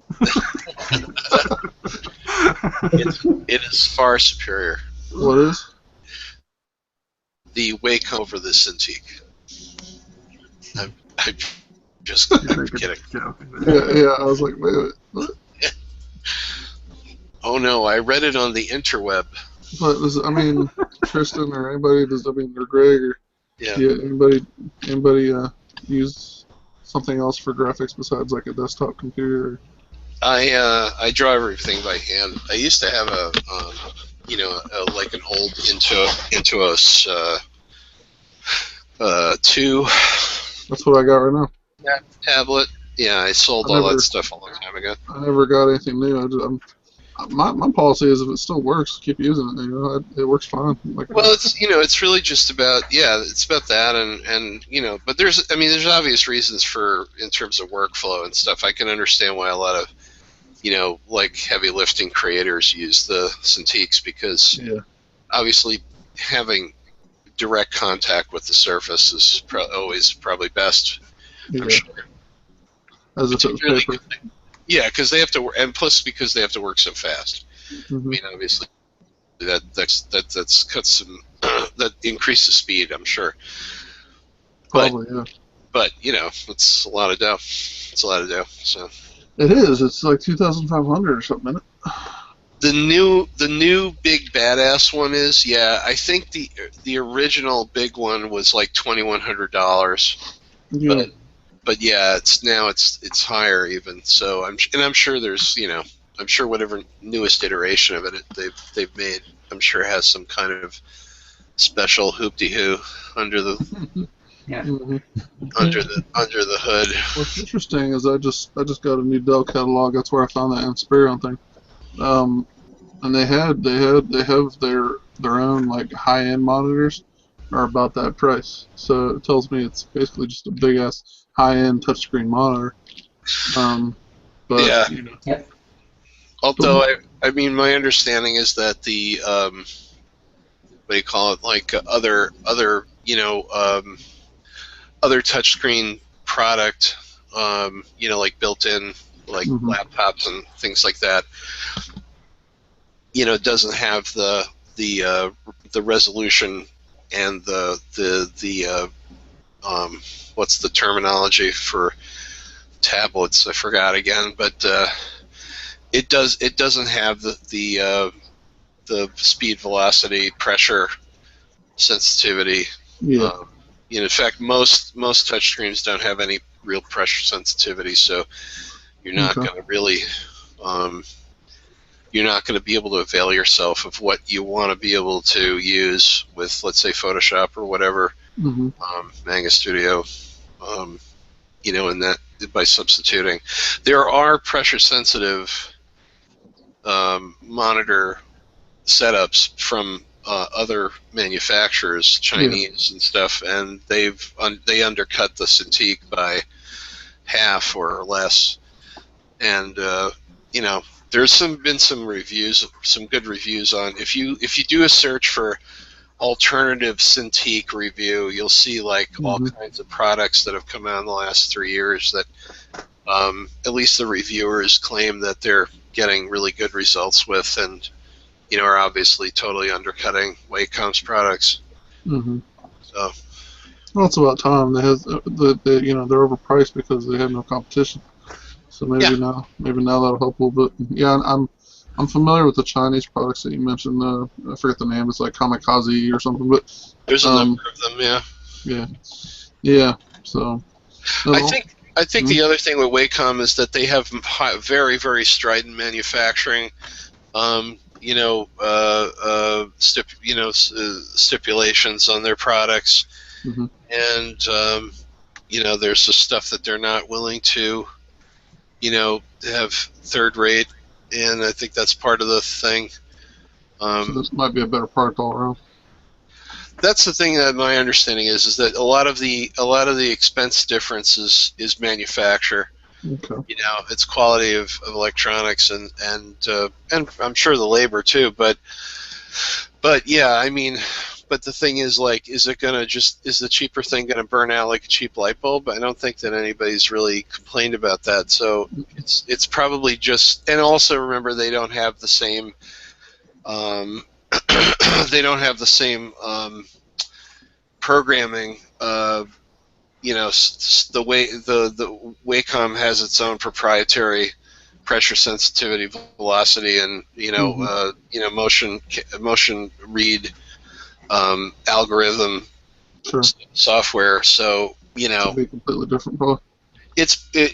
Speaker 6: It is far superior.
Speaker 2: What is?
Speaker 6: The Wacom over the Cintiq. I'm just kidding.
Speaker 2: Yeah, I was like, wait a minute. What?
Speaker 6: Oh no, I read it on the interweb.
Speaker 2: But Tristan or anybody, or Greg or anybody use something else for graphics besides like a desktop computer?
Speaker 6: I draw everything by hand. I used to have like an old Intuos 2.
Speaker 2: That's what I got right now.
Speaker 6: Tablet. Yeah, I sold all that stuff a long time ago.
Speaker 2: I never got anything new. My policy is if it still works, keep using it. It works fine.
Speaker 6: Well, it's really just about it's about that, and but there's obvious reasons in terms of workflow and stuff. I can understand why a lot of like heavy lifting creators use the Cintiqs, because obviously having direct contact with the surface is always probably best. I'm sure.
Speaker 2: As if it was paper.
Speaker 6: Yeah, because they have to, and plus because they have to work so fast.
Speaker 2: Mm-hmm.
Speaker 6: I mean, obviously, that's cuts some that increases speed, I'm sure.
Speaker 2: Probably, yeah.
Speaker 6: But it's a lot of dough. It's a lot of dough. So
Speaker 2: it is. It's like 2,500 or something, isn't it?
Speaker 6: The new big badass one is, I think the original big one was like $2,100.
Speaker 2: Yeah.
Speaker 6: But yeah, it's higher even. So I'm sure there's I'm sure whatever newest iteration of it they've made, I'm sure has some kind of special hoop-de-hoo under the under the hood.
Speaker 2: What's interesting is I just got a new Dell catalog. That's where I found that Inspirion thing. And they have their own like high-end monitors are about that price. So it tells me it's basically just a big ass high-end touchscreen monitor. But
Speaker 6: Yeah.
Speaker 2: you know,
Speaker 1: Yep.
Speaker 6: Although I mean, my understanding is that the what do you call it? Like other other touchscreen product, like built-in like
Speaker 2: mhm.
Speaker 6: laptops and things like that, doesn't have the resolution and the what's the terminology for tablets? I forgot again, but it doesn't have the speed, velocity, pressure sensitivity.
Speaker 2: Yeah.
Speaker 6: In fact, most touchscreens don't have any real pressure sensitivity, so you're not
Speaker 2: Okay.
Speaker 6: going to really um, you're not going to be able to avail yourself of what you want to be able to use with, let's say, Photoshop or whatever,
Speaker 2: Mhm.
Speaker 6: Manga Studio, in that by substituting. There are pressure sensitive monitor setups from other manufacturers,
Speaker 2: Yeah.
Speaker 6: Chinese and stuff, and they undercut the Cintiq by half or less. And there's been some reviews, some good reviews on. If you do a search for alternative Cintiq review, you'll see like all
Speaker 2: Mhm.
Speaker 6: kinds of products that have come out in the last 3 years that at least the reviewers claim that they're getting really good results with, and are obviously totally undercutting Wacom's products.
Speaker 2: Mhm.
Speaker 6: So
Speaker 2: Well, it's about time. They're overpriced because they have no competition. So
Speaker 6: yeah,
Speaker 2: maybe now that'll help a little bit. Yeah, I'm familiar with the Chinese products that you mentioned. I forget the name. It's like Kamikaze or something. But
Speaker 6: there's a
Speaker 2: um,
Speaker 6: number of them. Yeah,
Speaker 2: yeah, yeah. So
Speaker 6: I
Speaker 2: no,
Speaker 6: think I think
Speaker 2: mhm.
Speaker 6: the other thing with Wacom is that they have very very strident manufacturing. Stipulations on their products,
Speaker 2: Mhm.
Speaker 6: and there's the stuff that they're not willing to have third rate, and I think that's part of the thing.
Speaker 2: So
Speaker 6: Um,
Speaker 2: this might be a better product all around.
Speaker 6: that's the thing that my understanding is that a lot of the expense difference is manufacture.
Speaker 2: Okay.
Speaker 6: It's quality of electronics and I'm sure the labor too. But yeah, I mean, but the thing is, like, is the cheaper thing gonna burn out like a cheap light bulb? I don't think that anybody's really complained about that. So it's probably just, and also remember they don't have the same um, they don't have the same programming. The way the Wacom has its own proprietary pressure sensitivity, velocity, and
Speaker 2: Mhm.
Speaker 6: motion read algorithm
Speaker 2: Sure.
Speaker 6: software. So
Speaker 2: So it'll be completely different, probably.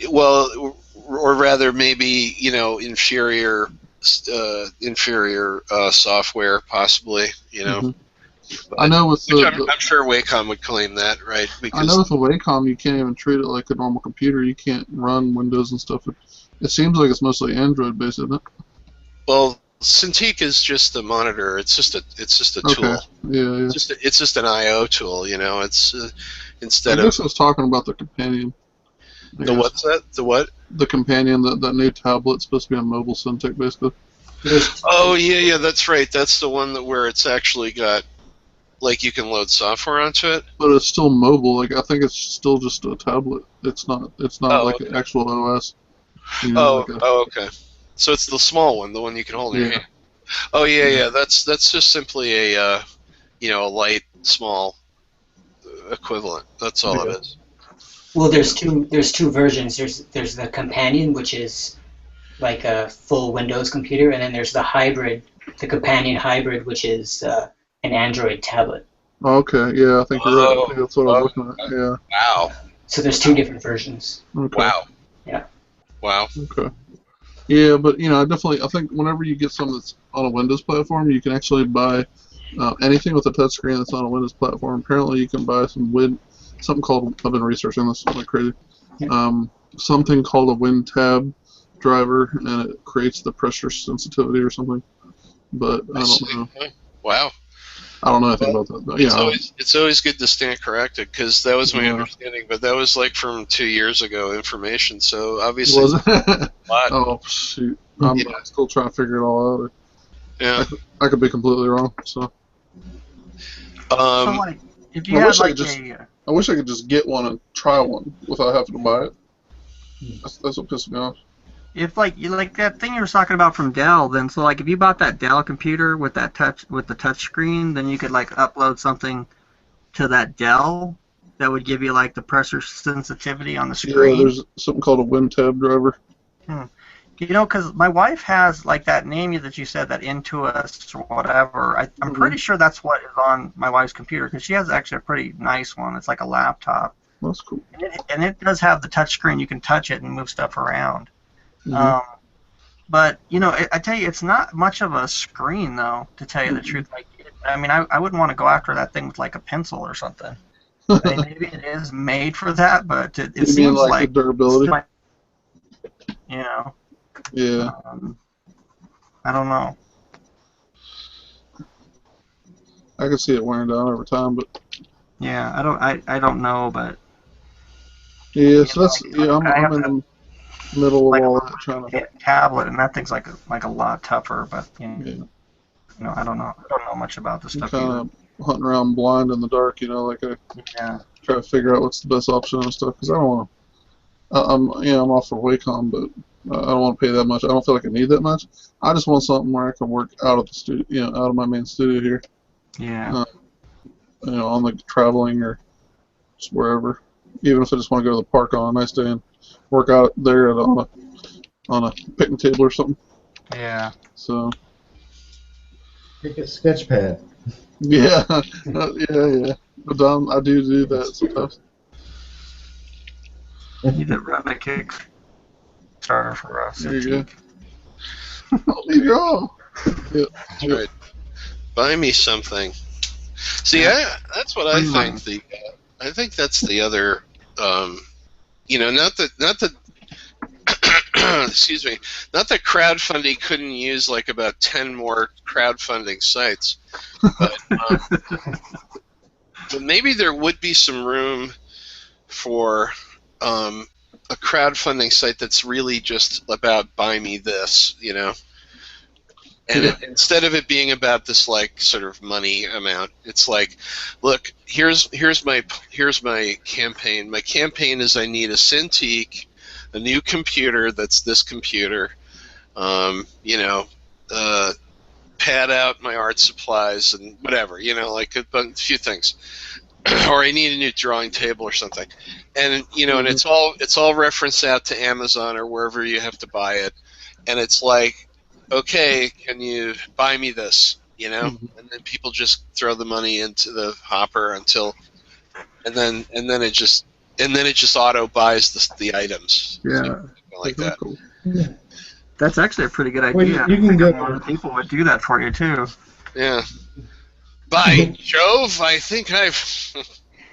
Speaker 6: well, or rather maybe inferior software possibly.
Speaker 2: Mhm. I
Speaker 6: But
Speaker 2: know with
Speaker 6: which
Speaker 2: the,
Speaker 6: I'm sure Wacom would claim that, right?
Speaker 2: I know
Speaker 6: Because
Speaker 2: with the Wacom, you can't even treat it like a normal computer. You can't run Windows and stuff. It seems like it's mostly Android based, isn't it?
Speaker 6: well, Cintiq is just a monitor. It's just a
Speaker 2: Okay.
Speaker 6: tool.
Speaker 2: Yeah, yeah.
Speaker 6: It's just an I/O tool. It's
Speaker 2: I
Speaker 6: instead of
Speaker 2: guess I was talking about the companion. I
Speaker 6: the
Speaker 2: guess
Speaker 6: what's that? The what?
Speaker 2: the companion, that new tablet's supposed to be a mobile Syntec, basically.
Speaker 1: There's
Speaker 6: Oh yeah, that's right. That's the one where it's actually got, like, you can load software onto it.
Speaker 2: But it's still mobile. Like I think it's still just a tablet. It's not. It's not
Speaker 6: Oh
Speaker 2: like an
Speaker 6: okay.
Speaker 2: actual OS.
Speaker 6: Oh
Speaker 2: Like a
Speaker 6: oh okay. So it's the small one, the one you can hold in your
Speaker 2: yeah,
Speaker 6: hand. Oh yeah
Speaker 2: yeah.
Speaker 6: yeah. That's just simply a light small equivalent. That's all
Speaker 2: Yeah.
Speaker 6: it is.
Speaker 1: well,
Speaker 2: Yeah.
Speaker 1: there's two versions. There's the companion, which is like a full Windows computer, and then there's the companion hybrid, which is an Android tablet.
Speaker 2: Okay. Yeah, I think you're right. I
Speaker 6: Oh
Speaker 2: think that's what I was
Speaker 6: oh
Speaker 2: looking at. Yeah.
Speaker 6: wow
Speaker 1: So there's two different versions.
Speaker 2: Okay.
Speaker 6: wow
Speaker 1: Yeah.
Speaker 6: wow.
Speaker 2: Okay. Yeah, but I think whenever you get something that's on a Windows platform, you can actually buy anything with a touchscreen that's on a Windows platform. Apparently, you can buy something called. I've been researching this like crazy.
Speaker 1: Yeah.
Speaker 2: Something called a WinTab driver, and it creates the pressure sensitivity or something. But I
Speaker 6: I
Speaker 2: don't
Speaker 6: see.
Speaker 2: know.
Speaker 6: Huh. Wow.
Speaker 2: I don't know anything about that. But yeah,
Speaker 6: It's always good to stand corrected, because that was my
Speaker 2: Yeah.
Speaker 6: understanding, but that was like from 2 years ago information. So obviously,
Speaker 2: was
Speaker 6: it's
Speaker 2: it?
Speaker 6: a lot.
Speaker 2: Oh shoot, I'm
Speaker 6: Yeah.
Speaker 2: still trying to figure it all out.
Speaker 6: Yeah.
Speaker 2: I could be completely wrong. So
Speaker 5: So
Speaker 6: Um,
Speaker 5: like, if you
Speaker 2: I
Speaker 5: had
Speaker 2: wish I
Speaker 5: like
Speaker 2: could just
Speaker 5: a
Speaker 2: I wish I could just get one and try one without having to buy it. That's what pisses me off.
Speaker 5: if like you like that thing you were talking about from Dell, then so like if you bought that Dell computer with the touch screen, then you could like upload something to that Dell that would give you like the pressure sensitivity on the
Speaker 2: Yeah,
Speaker 5: screen.
Speaker 2: there's something called a WinTab driver.
Speaker 5: You know, because my wife has like that name that you said, that Intuos or whatever. I'm pretty sure that's what is on my wife's computer, because she has actually a pretty nice one. It's like a laptop,
Speaker 2: That's cool.
Speaker 5: and it does have the touch screen. You can touch it and move stuff around.
Speaker 2: Mhm.
Speaker 5: But you know, I tell you, it's not much of a screen though. To tell you the truth, like I mean, I wouldn't want to go after that thing with like a pencil or something. I mean, maybe it is made for that, but it
Speaker 2: You mean
Speaker 5: seems
Speaker 2: like the
Speaker 5: like
Speaker 2: durability?
Speaker 5: you know,
Speaker 2: Yeah.
Speaker 5: I don't know.
Speaker 2: I can see it wearing down over time, but
Speaker 5: Yeah, I don't know, but
Speaker 2: yeah.
Speaker 5: you
Speaker 2: So
Speaker 5: know,
Speaker 2: that's yeah. I'm
Speaker 5: I have
Speaker 2: in
Speaker 5: that,
Speaker 2: the middle of
Speaker 5: like
Speaker 2: all that trying to.
Speaker 5: tablet, and that thing's like a lot tougher. But
Speaker 2: Yeah.
Speaker 5: I don't know. I don't know much about this
Speaker 2: I'm
Speaker 5: stuff
Speaker 2: kind
Speaker 5: either.
Speaker 2: of hunting around blind in the dark, like I
Speaker 5: Yeah,
Speaker 2: try to figure out what's the best option and stuff. Because I don't want to. I'm off for Wacom, but I don't want to pay that much. I don't feel like I need that much. I just want something where I can work out of the studio, out of my main studio here.
Speaker 5: yeah.
Speaker 2: On the traveling or just wherever. Even if I just want to go to the park on a nice day and work out there on a picnic table or something.
Speaker 5: Yeah.
Speaker 2: So
Speaker 3: Take a sketch pad.
Speaker 2: yeah, yeah. But I do that sometimes.
Speaker 5: You need to run a Kickstarter for us.
Speaker 2: There you go. I'll leave you all. Yeah.
Speaker 6: That's right. Buy me something. See, that's what I think. I think that's the other. Not that excuse me, not that crowdfunding couldn't use like about 10 more crowdfunding sites, but maybe there would be some room for a crowdfunding site that's really just about buy me this, And instead of it being about this like sort of money amount, it's like, look, here's my campaign. My campaign is I need a Cintiq, a new computer that's this computer, pad out my art supplies and whatever, like a few things, or I need a new drawing table or something, and and it's all referenced out to Amazon or wherever you have to buy it, and it's like, okay, can you buy me this? And then people just throw the money into the hopper and then it just auto buys the items.
Speaker 2: Yeah.
Speaker 6: Like that.
Speaker 2: Cool.
Speaker 5: That's actually a pretty good idea.
Speaker 3: Well, you can go.
Speaker 5: A lot of people would do that for you too.
Speaker 6: Yeah. By Jove, I think I've.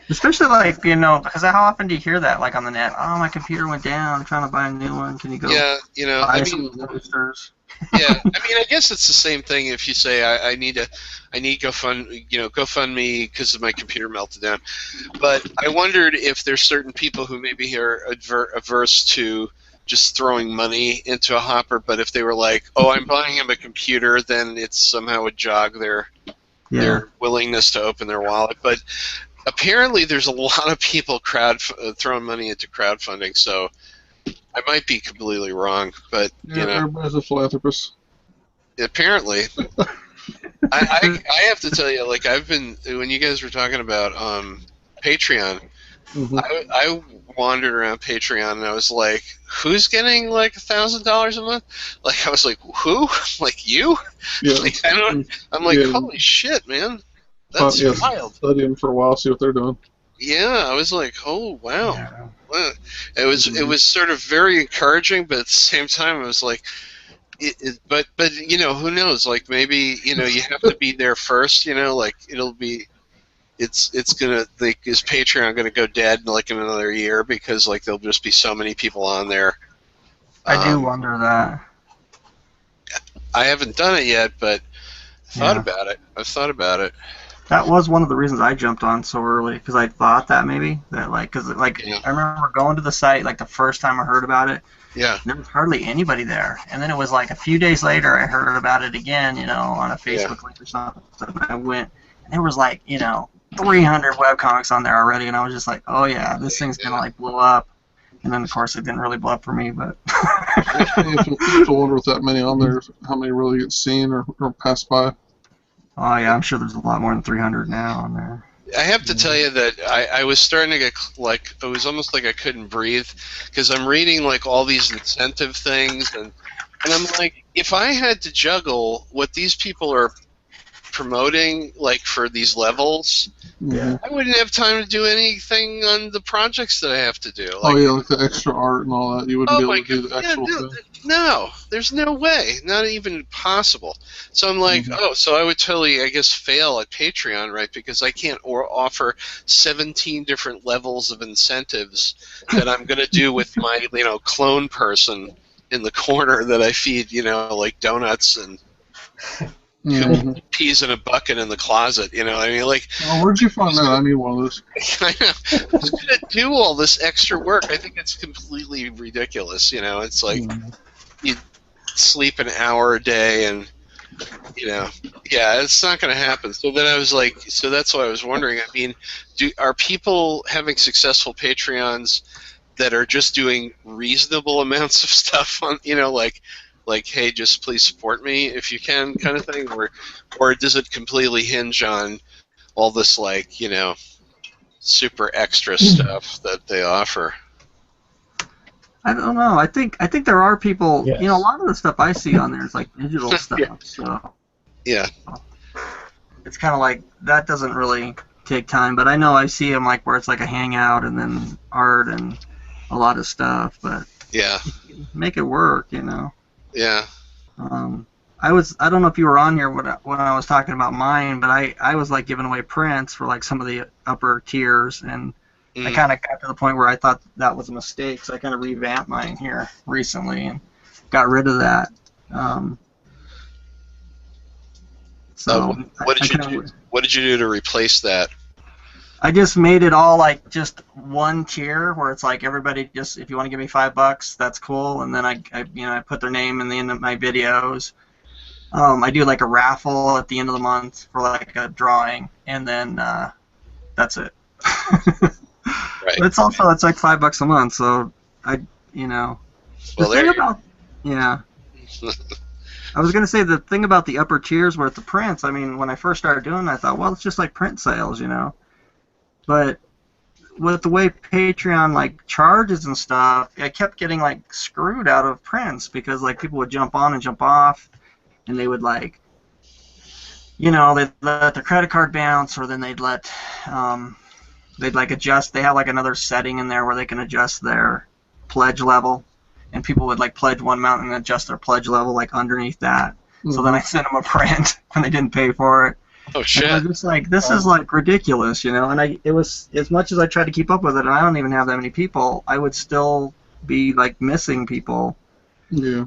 Speaker 5: Especially like because how often do you hear that like on the net? Oh, my computer went down. I'm trying to buy a new one. Can you go?
Speaker 6: Yeah,
Speaker 5: buy some posters?
Speaker 6: Yeah, I guess it's the same thing if you say I need GoFundMe because of my computer melted down. But I wondered if there's certain people who maybe are averse to just throwing money into a hopper, but if they were like, oh, I'm buying him a computer, then it somehow would jog their willingness to open their wallet. But apparently there's a lot of people throwing money into crowdfunding, so I might be completely wrong, but
Speaker 2: everybody's a philanthropist.
Speaker 6: Apparently, I have to tell you, like when you guys were talking about Patreon, I wandered around Patreon and I was like, who's getting like $1,000 a month? Like I was like, who? Like you?
Speaker 2: Yeah.
Speaker 6: Like, I'm like, holy shit, man, that's wild.
Speaker 2: Studying for a while, see what they're doing.
Speaker 6: Yeah, I was like, oh wow. Yeah. It was sort of very encouraging, but at the same time, it was like, but who knows? Like maybe you have to be there first. Like it's gonna is Patreon gonna go dead in like another year because like there'll just be so many people on there.
Speaker 5: I do wonder that.
Speaker 6: I haven't done it yet, but I've thought about it.
Speaker 5: That was one of the reasons I jumped on so early, because I thought that maybe that like, because like
Speaker 6: Yeah.
Speaker 5: I remember going to the site like the first time I heard about it.
Speaker 6: Yeah.
Speaker 5: There was hardly anybody there, and then it was like a few days later I heard about it again, on a Facebook link or something. And I went, and there was like 300 webcomics on there already, and I was just like, oh yeah, this thing's gonna like blow up. And then of course it didn't really blow up for me, but.
Speaker 2: If you have to wonder with that many on there, how many really get seen or pass by.
Speaker 5: Oh yeah, I'm sure there's a lot more than 300 now on there.
Speaker 6: I have to tell you that I was starting to get like, it was almost like I couldn't breathe, because I'm reading like all these incentive things, and I'm like, if I had to juggle what these people are promoting like for these levels,
Speaker 2: Yeah.
Speaker 6: I wouldn't have time to do anything on the projects that I have to do. Like,
Speaker 2: Oh yeah, like the extra art and all that. You wouldn't
Speaker 6: oh
Speaker 2: be
Speaker 6: my
Speaker 2: able to do
Speaker 6: God,
Speaker 2: the actual thing.
Speaker 6: no, there's no way, not even possible. So I'm like,
Speaker 2: Mhm.
Speaker 6: oh, so I would totally, I guess, fail at Patreon, right? Because I can't offer 17 different levels of incentives that I'm going to do with my, clone person in the corner that I feed, like donuts and
Speaker 2: Mhm.
Speaker 6: peas in a bucket in the closet. I mean, like,
Speaker 2: Oh, where'd you find that? I need one of those.
Speaker 6: I know. Who's going to do all this extra work? I think it's completely ridiculous. It's like you sleep an hour a day, and yeah, it's not going to happen. So then I was like, so that's why I was wondering. I mean, are people having successful Patreons that are just doing reasonable amounts of stuff on, like, hey, just please support me if you can, kind of thing, or does it completely hinge on all this, like, super extra stuff that they offer?
Speaker 5: I don't know. I think there are people.
Speaker 3: Yes.
Speaker 5: A lot of the stuff I see on there is like digital stuff. So
Speaker 6: Yeah.
Speaker 5: it's kind of like that doesn't really take time. But I know I see them like where it's like a hangout and then art and a lot of stuff. But
Speaker 6: Yeah.
Speaker 5: make it work.
Speaker 6: Yeah.
Speaker 5: I don't know if you were on here when I was talking about mine, but I was like giving away prints for like some of the upper tiers, and I kind of got to the point where I thought that was a mistake, so I kind of revamped mine here recently and got rid of that.
Speaker 6: What did you do? What did you do to replace that?
Speaker 5: I just made it all like just one tier where it's like everybody just, if you want to give me $5, that's cool, and then I put their name in the end of my videos. I do like a raffle at the end of the month for like a drawing, and then that's it.
Speaker 6: Right.
Speaker 5: But it's like $5 a month, so the
Speaker 6: Well,
Speaker 5: thing about I was gonna say the thing about the upper tiers where the prints. I mean, when I first started doing it, I thought, well, it's just like print sales, But with the way Patreon like charges and stuff, I kept getting like screwed out of prints because like people would jump on and jump off, and they would like, they'd let their credit card bounce, or then they'd let they'd like adjust. They have like another setting in there where they can adjust their pledge level, and people would like pledge one amount and adjust their pledge level like underneath that.
Speaker 2: Mm-hmm.
Speaker 5: So then I sent them a print when they didn't pay for it.
Speaker 6: Oh shit!
Speaker 5: And I was just like, this is like ridiculous, And it was, as much as I tried to keep up with it, and I don't even have that many people, I would still be like missing people.
Speaker 2: Yeah.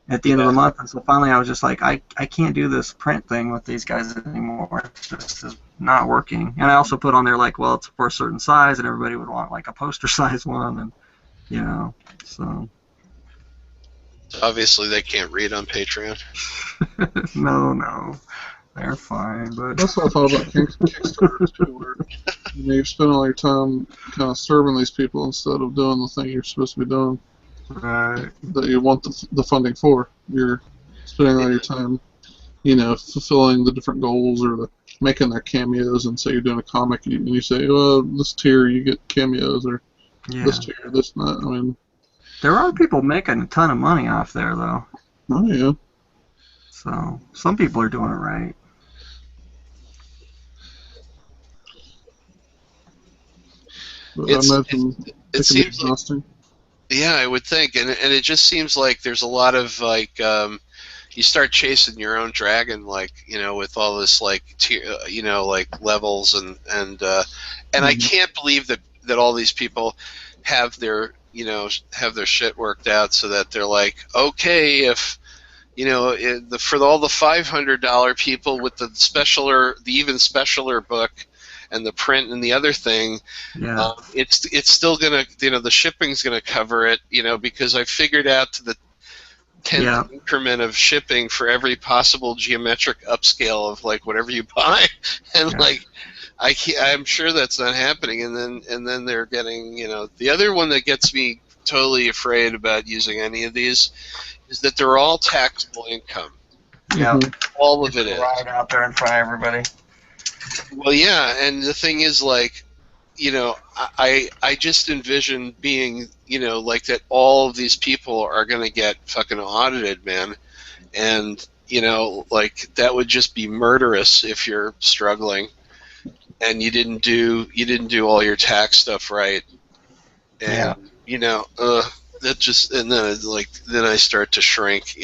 Speaker 5: At the end of the month, and so finally I was just like, I can't do this print thing with these guys anymore. It's just not working. And I also put on there like, well, it's for a certain size, and everybody would want like a poster size one, and so.
Speaker 6: Obviously, they can't read on Patreon.
Speaker 5: No, they're fine. But
Speaker 2: That's what I thought about Kickstarter too, where you're spending all your time kind of serving these people instead of doing the thing you're supposed to be doing.
Speaker 5: right.
Speaker 2: That you want the funding for. You're spending all your time, fulfilling the different goals or making their cameos. And say you're doing a comic, and you say, well, this tier you get cameos, or this tier, this and that. I mean,
Speaker 5: there are people making a ton of money off there, though.
Speaker 2: oh yeah.
Speaker 5: So some people are doing it right.
Speaker 2: But I imagine
Speaker 6: it
Speaker 2: it can be
Speaker 6: seems like,
Speaker 2: exhausting.
Speaker 6: yeah, I would think, and it just seems like there's a lot of like you start chasing your own dragon, like with all this like like levels and I can't believe that all these people have their have their shit worked out so that they're like, okay, if for all the $500 people with the even specialer book, and the print and the other thing,
Speaker 5: Yeah.
Speaker 6: it's still gonna, the shipping's gonna cover it, because I figured out to the 10th
Speaker 5: Yeah.
Speaker 6: increment of shipping for every possible geometric upscale of like whatever you buy, and
Speaker 5: Yeah.
Speaker 6: like I'm sure that's not happening, and then they're getting, the other one that gets me totally afraid about using any of these is that they're all taxable income.
Speaker 5: Yeah.
Speaker 6: All of it is.
Speaker 5: Right out there in front of everybody.
Speaker 6: Well, yeah, and the thing is, like, I just envision being, like that all of these people are going to get fucking audited, man. And, like that would just be murderous if you're struggling and you didn't do all your tax stuff right. And, that just, and then I start to shrink,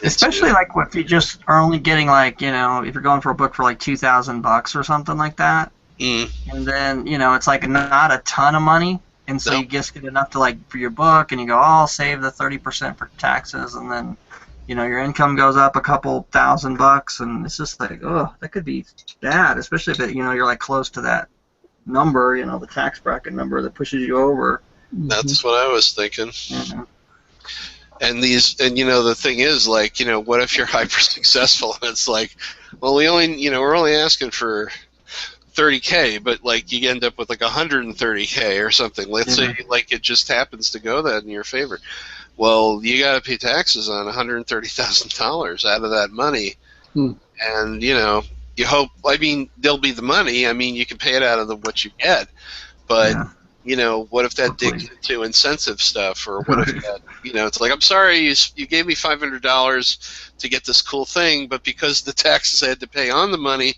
Speaker 5: Especially like if you just are only getting like, if you're going for a book for like $2,000 or something like that, and then it's like not a ton of money, and so you just get enough to like for your book, and you go, oh, I'll save the 30% for taxes, and then your income goes up a couple $1,000, and it's just like, oh, that could be bad, especially if you're like close to that number, the tax bracket number that pushes you over.
Speaker 6: That's what I was thinking.
Speaker 5: Yeah.
Speaker 6: And the thing is, like, what if you're hyper successful and it's like, well, we're only asking for $30K, but like you end up with like $130K or something. Let's say like it just happens to go that in your favor. Well, you got to pay taxes on $130,000 out of that money, and you hope. I mean, there'll be the money. I mean, you can pay it out of what you get, but. What if that digs into incentive stuff, or what if that, it's like, I'm sorry, you gave me $500 to get this cool thing, but because the taxes I had to pay on the money,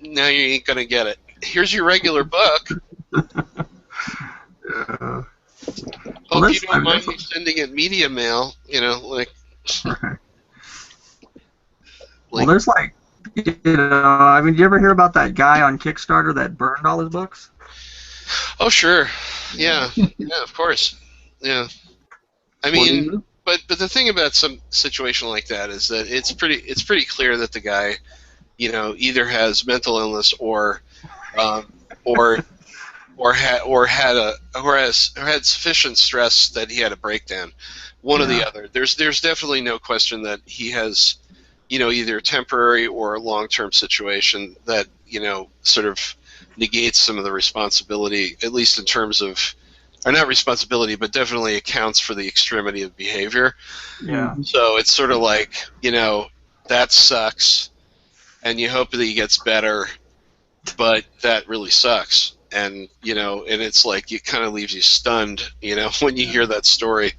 Speaker 6: now you ain't gonna get it. Here's your regular book. Hope you don't mind me sending it media mail, like.
Speaker 5: Well, there's like, I mean, do you ever hear about that guy on Kickstarter that burned all his books?
Speaker 6: Oh, sure. Yeah, of course. Yeah. I mean, but the thing about some situation like that is that it's pretty clear that the guy, either has mental illness or had sufficient stress that he had a breakdown. One or the other. There's definitely no question that he has, either temporary or long-term situation that sort of negates some of the responsibility, at least in terms of, or not responsibility, but definitely accounts for the extremity of behavior.
Speaker 5: Yeah.
Speaker 6: So it's sort of like, that sucks, and you hope that he gets better, but that really sucks. And, and it's like, it kind of leaves you stunned, when you hear that story.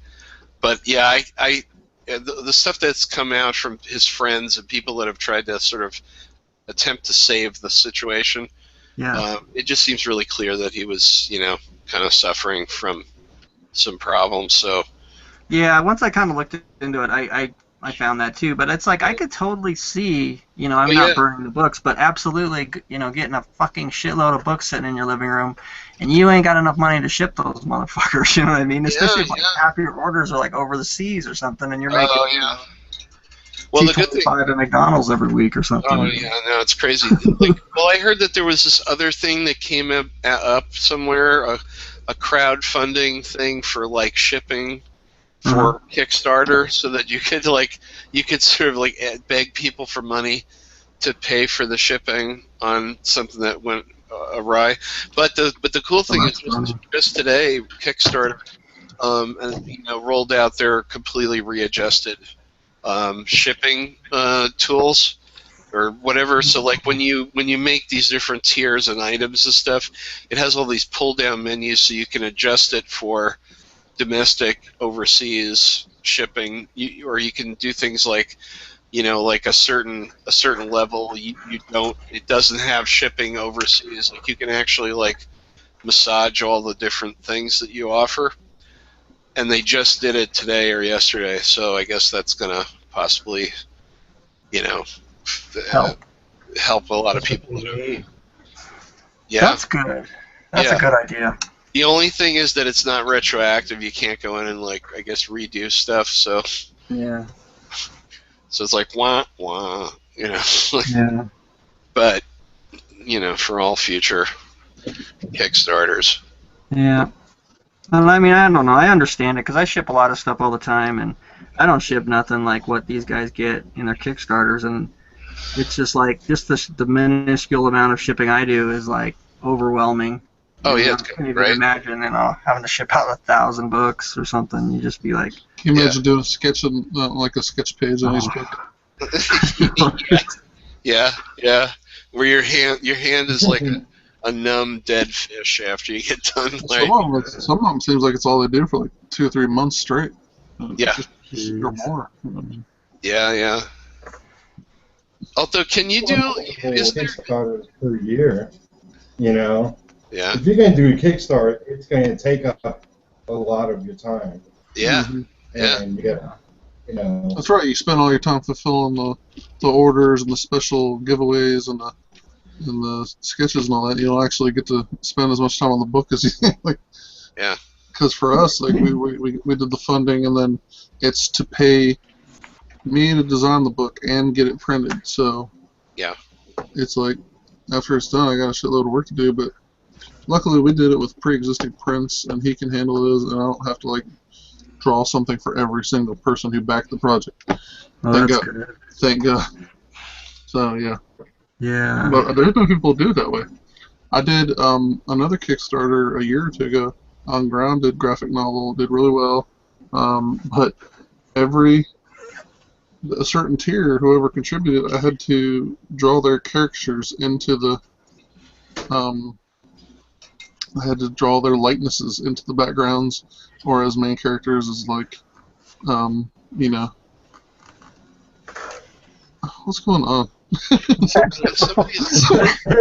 Speaker 6: But yeah, the stuff that's come out from his friends and people that have tried to sort of attempt to save the situation, it just seems really clear that he was, kind of suffering from some problems. So
Speaker 5: yeah, once I kind of looked into it, I found that too. But it's like I could totally see, I'm not burning the books, but absolutely, getting a fucking shitload of books sitting in your living room, and you ain't got enough money to ship those motherfuckers. You know what I mean? Especially if like half your orders are like over the seas or something, and you're making. Well, the good thing, at McDonald's every week or something.
Speaker 6: Oh yeah, no, it's crazy. Well, I heard that there was this other thing that came up somewhere, a crowdfunding thing for like shipping for Kickstarter, so that you could sort of like beg people for money to pay for the shipping on something that went awry. But the cool thing is just today Kickstarter rolled out their completely readjusted shipping tools or whatever. So like when you make these different tiers and items and stuff, it has all these pull down menus so you can adjust it for domestic, overseas shipping, or you can do things like like a certain level it doesn't have shipping overseas. Like you can actually like massage all the different things that you offer. And they just did it today or yesterday, so I guess that's gonna possibly, help a lot of people. Yeah,
Speaker 5: that's good. That's a good idea.
Speaker 6: The only thing is that it's not retroactive. You can't go in and like, I guess, redo stuff. So
Speaker 5: Yeah.
Speaker 6: So it's like wah wah, you know.
Speaker 5: Yeah.
Speaker 6: But for all future Kickstarters.
Speaker 5: Yeah. And I mean, I don't know. I understand it because I ship a lot of stuff all the time, and I don't ship nothing like what these guys get in their Kickstarters, and it's just like the minuscule amount of shipping I do is like overwhelming.
Speaker 6: Oh yeah,
Speaker 5: I
Speaker 6: it's
Speaker 5: can't
Speaker 6: good,
Speaker 5: even
Speaker 6: right?
Speaker 5: imagine, having to ship out 1,000 books or something. You just be like,
Speaker 2: Can you imagine doing a sketch like a sketch page on each book?
Speaker 6: Yeah, where your hand is like a numb dead fish after you get done. Like,
Speaker 2: Some of them seems like it's all they do for like 2 or 3 months straight.
Speaker 6: Yeah.
Speaker 2: Or more.
Speaker 6: yeah. Although, can you do? Is there?
Speaker 3: Kickstarters per year? You know,
Speaker 6: Yeah,
Speaker 3: if you're going to do a Kickstarter, it's going to take up a lot of your time.
Speaker 6: yeah, yeah.
Speaker 3: And you got,
Speaker 2: That's right. You spend all your time fulfilling the orders and the special giveaways and the sketches and all that. You don't actually get to spend as much time on the book as you like.
Speaker 6: Yeah.
Speaker 2: Because for us, like we did the funding, and then it's to pay me to design the book and get it printed. So
Speaker 6: Yeah.
Speaker 2: it's like after it's done, I got a shitload of work to do. But luckily, we did it with pre-existing prints, and he can handle those, and I don't have to like draw something for every single person who backed the project. Thank God.
Speaker 5: good.
Speaker 2: Thank God. So yeah.
Speaker 5: Yeah.
Speaker 2: But there's been people who do it that way. I did another Kickstarter a year or two ago. On Grounded graphic novel, did really well. But a certain tier, whoever contributed, I had to draw their caricatures into the I had to draw their likenesses into the backgrounds, or as main characters as like, what's going on?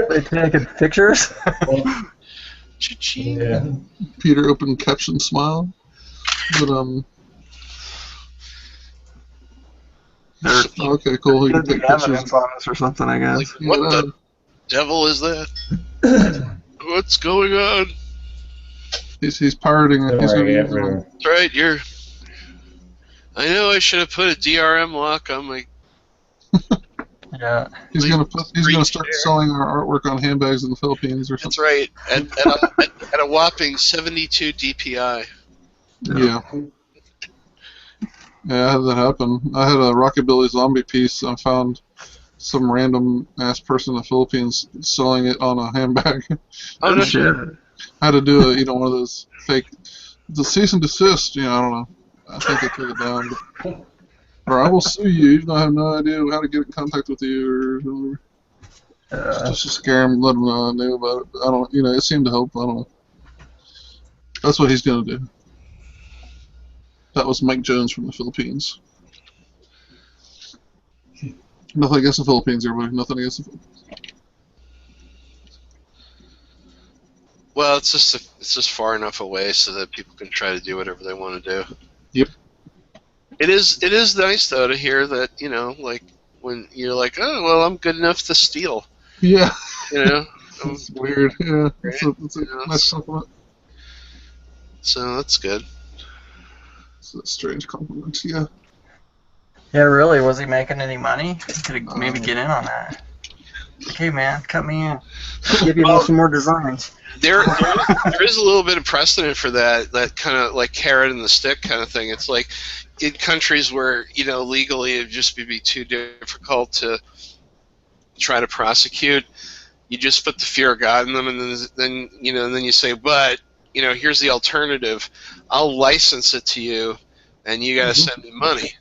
Speaker 5: They taking pictures?
Speaker 6: Cha-ching.
Speaker 3: Yeah.
Speaker 2: Peter open caption smile. But okay, cool. You can take pictures.
Speaker 5: Evidence on us or something, I guess.
Speaker 6: Like, what the devil is that? What's going on?
Speaker 2: He's pirating it. He's
Speaker 3: Sorry,
Speaker 2: gonna use it.
Speaker 6: That's right. I know I should have put a DRM lock on my.
Speaker 5: Yeah.
Speaker 2: He's gonna start selling our artwork on handbags in the Philippines or
Speaker 6: That's
Speaker 2: something.
Speaker 6: right. At a whopping 72 DPI.
Speaker 2: Yeah. Yeah, I had that happen. I had a Rockabilly Zombie piece. I found some random ass person in the Philippines selling it on a handbag.
Speaker 6: Oh no
Speaker 5: shit.
Speaker 2: I had to do one of those fake, the cease and desist. I don't know. I think they took it down. But, or I will sue you, even though I have no idea how to get in contact with you, or just to scare him, let him know I knew about it. I don't. It seemed to help. I don't know. That's what he's gonna do. That was Mike Jones from the Philippines. Nothing against the Philippines, everybody. Nothing against the Philippines.
Speaker 6: Well, it's just far enough away so that people can try to do whatever they want to do.
Speaker 2: Yep.
Speaker 6: It is nice though to hear that like when you're like, oh well, I'm good enough to steal.
Speaker 2: Yeah.
Speaker 6: It's
Speaker 2: weird. Yeah.
Speaker 6: Right?
Speaker 2: It's a nice compliment.
Speaker 6: So that's good.
Speaker 2: It's a strange compliment. Yeah.
Speaker 5: Yeah, really? Was he making any money? Could maybe get in on that. Okay, man, cut me in. I'll give you some more designs.
Speaker 6: There is a little bit of precedent for that kind of like carrot and the stick kind of thing. It's like in countries where legally it'd just be too difficult to try to prosecute. You just put the fear of God in them, and then you say, but here's the alternative. I'll license it to you, and you got to send me money.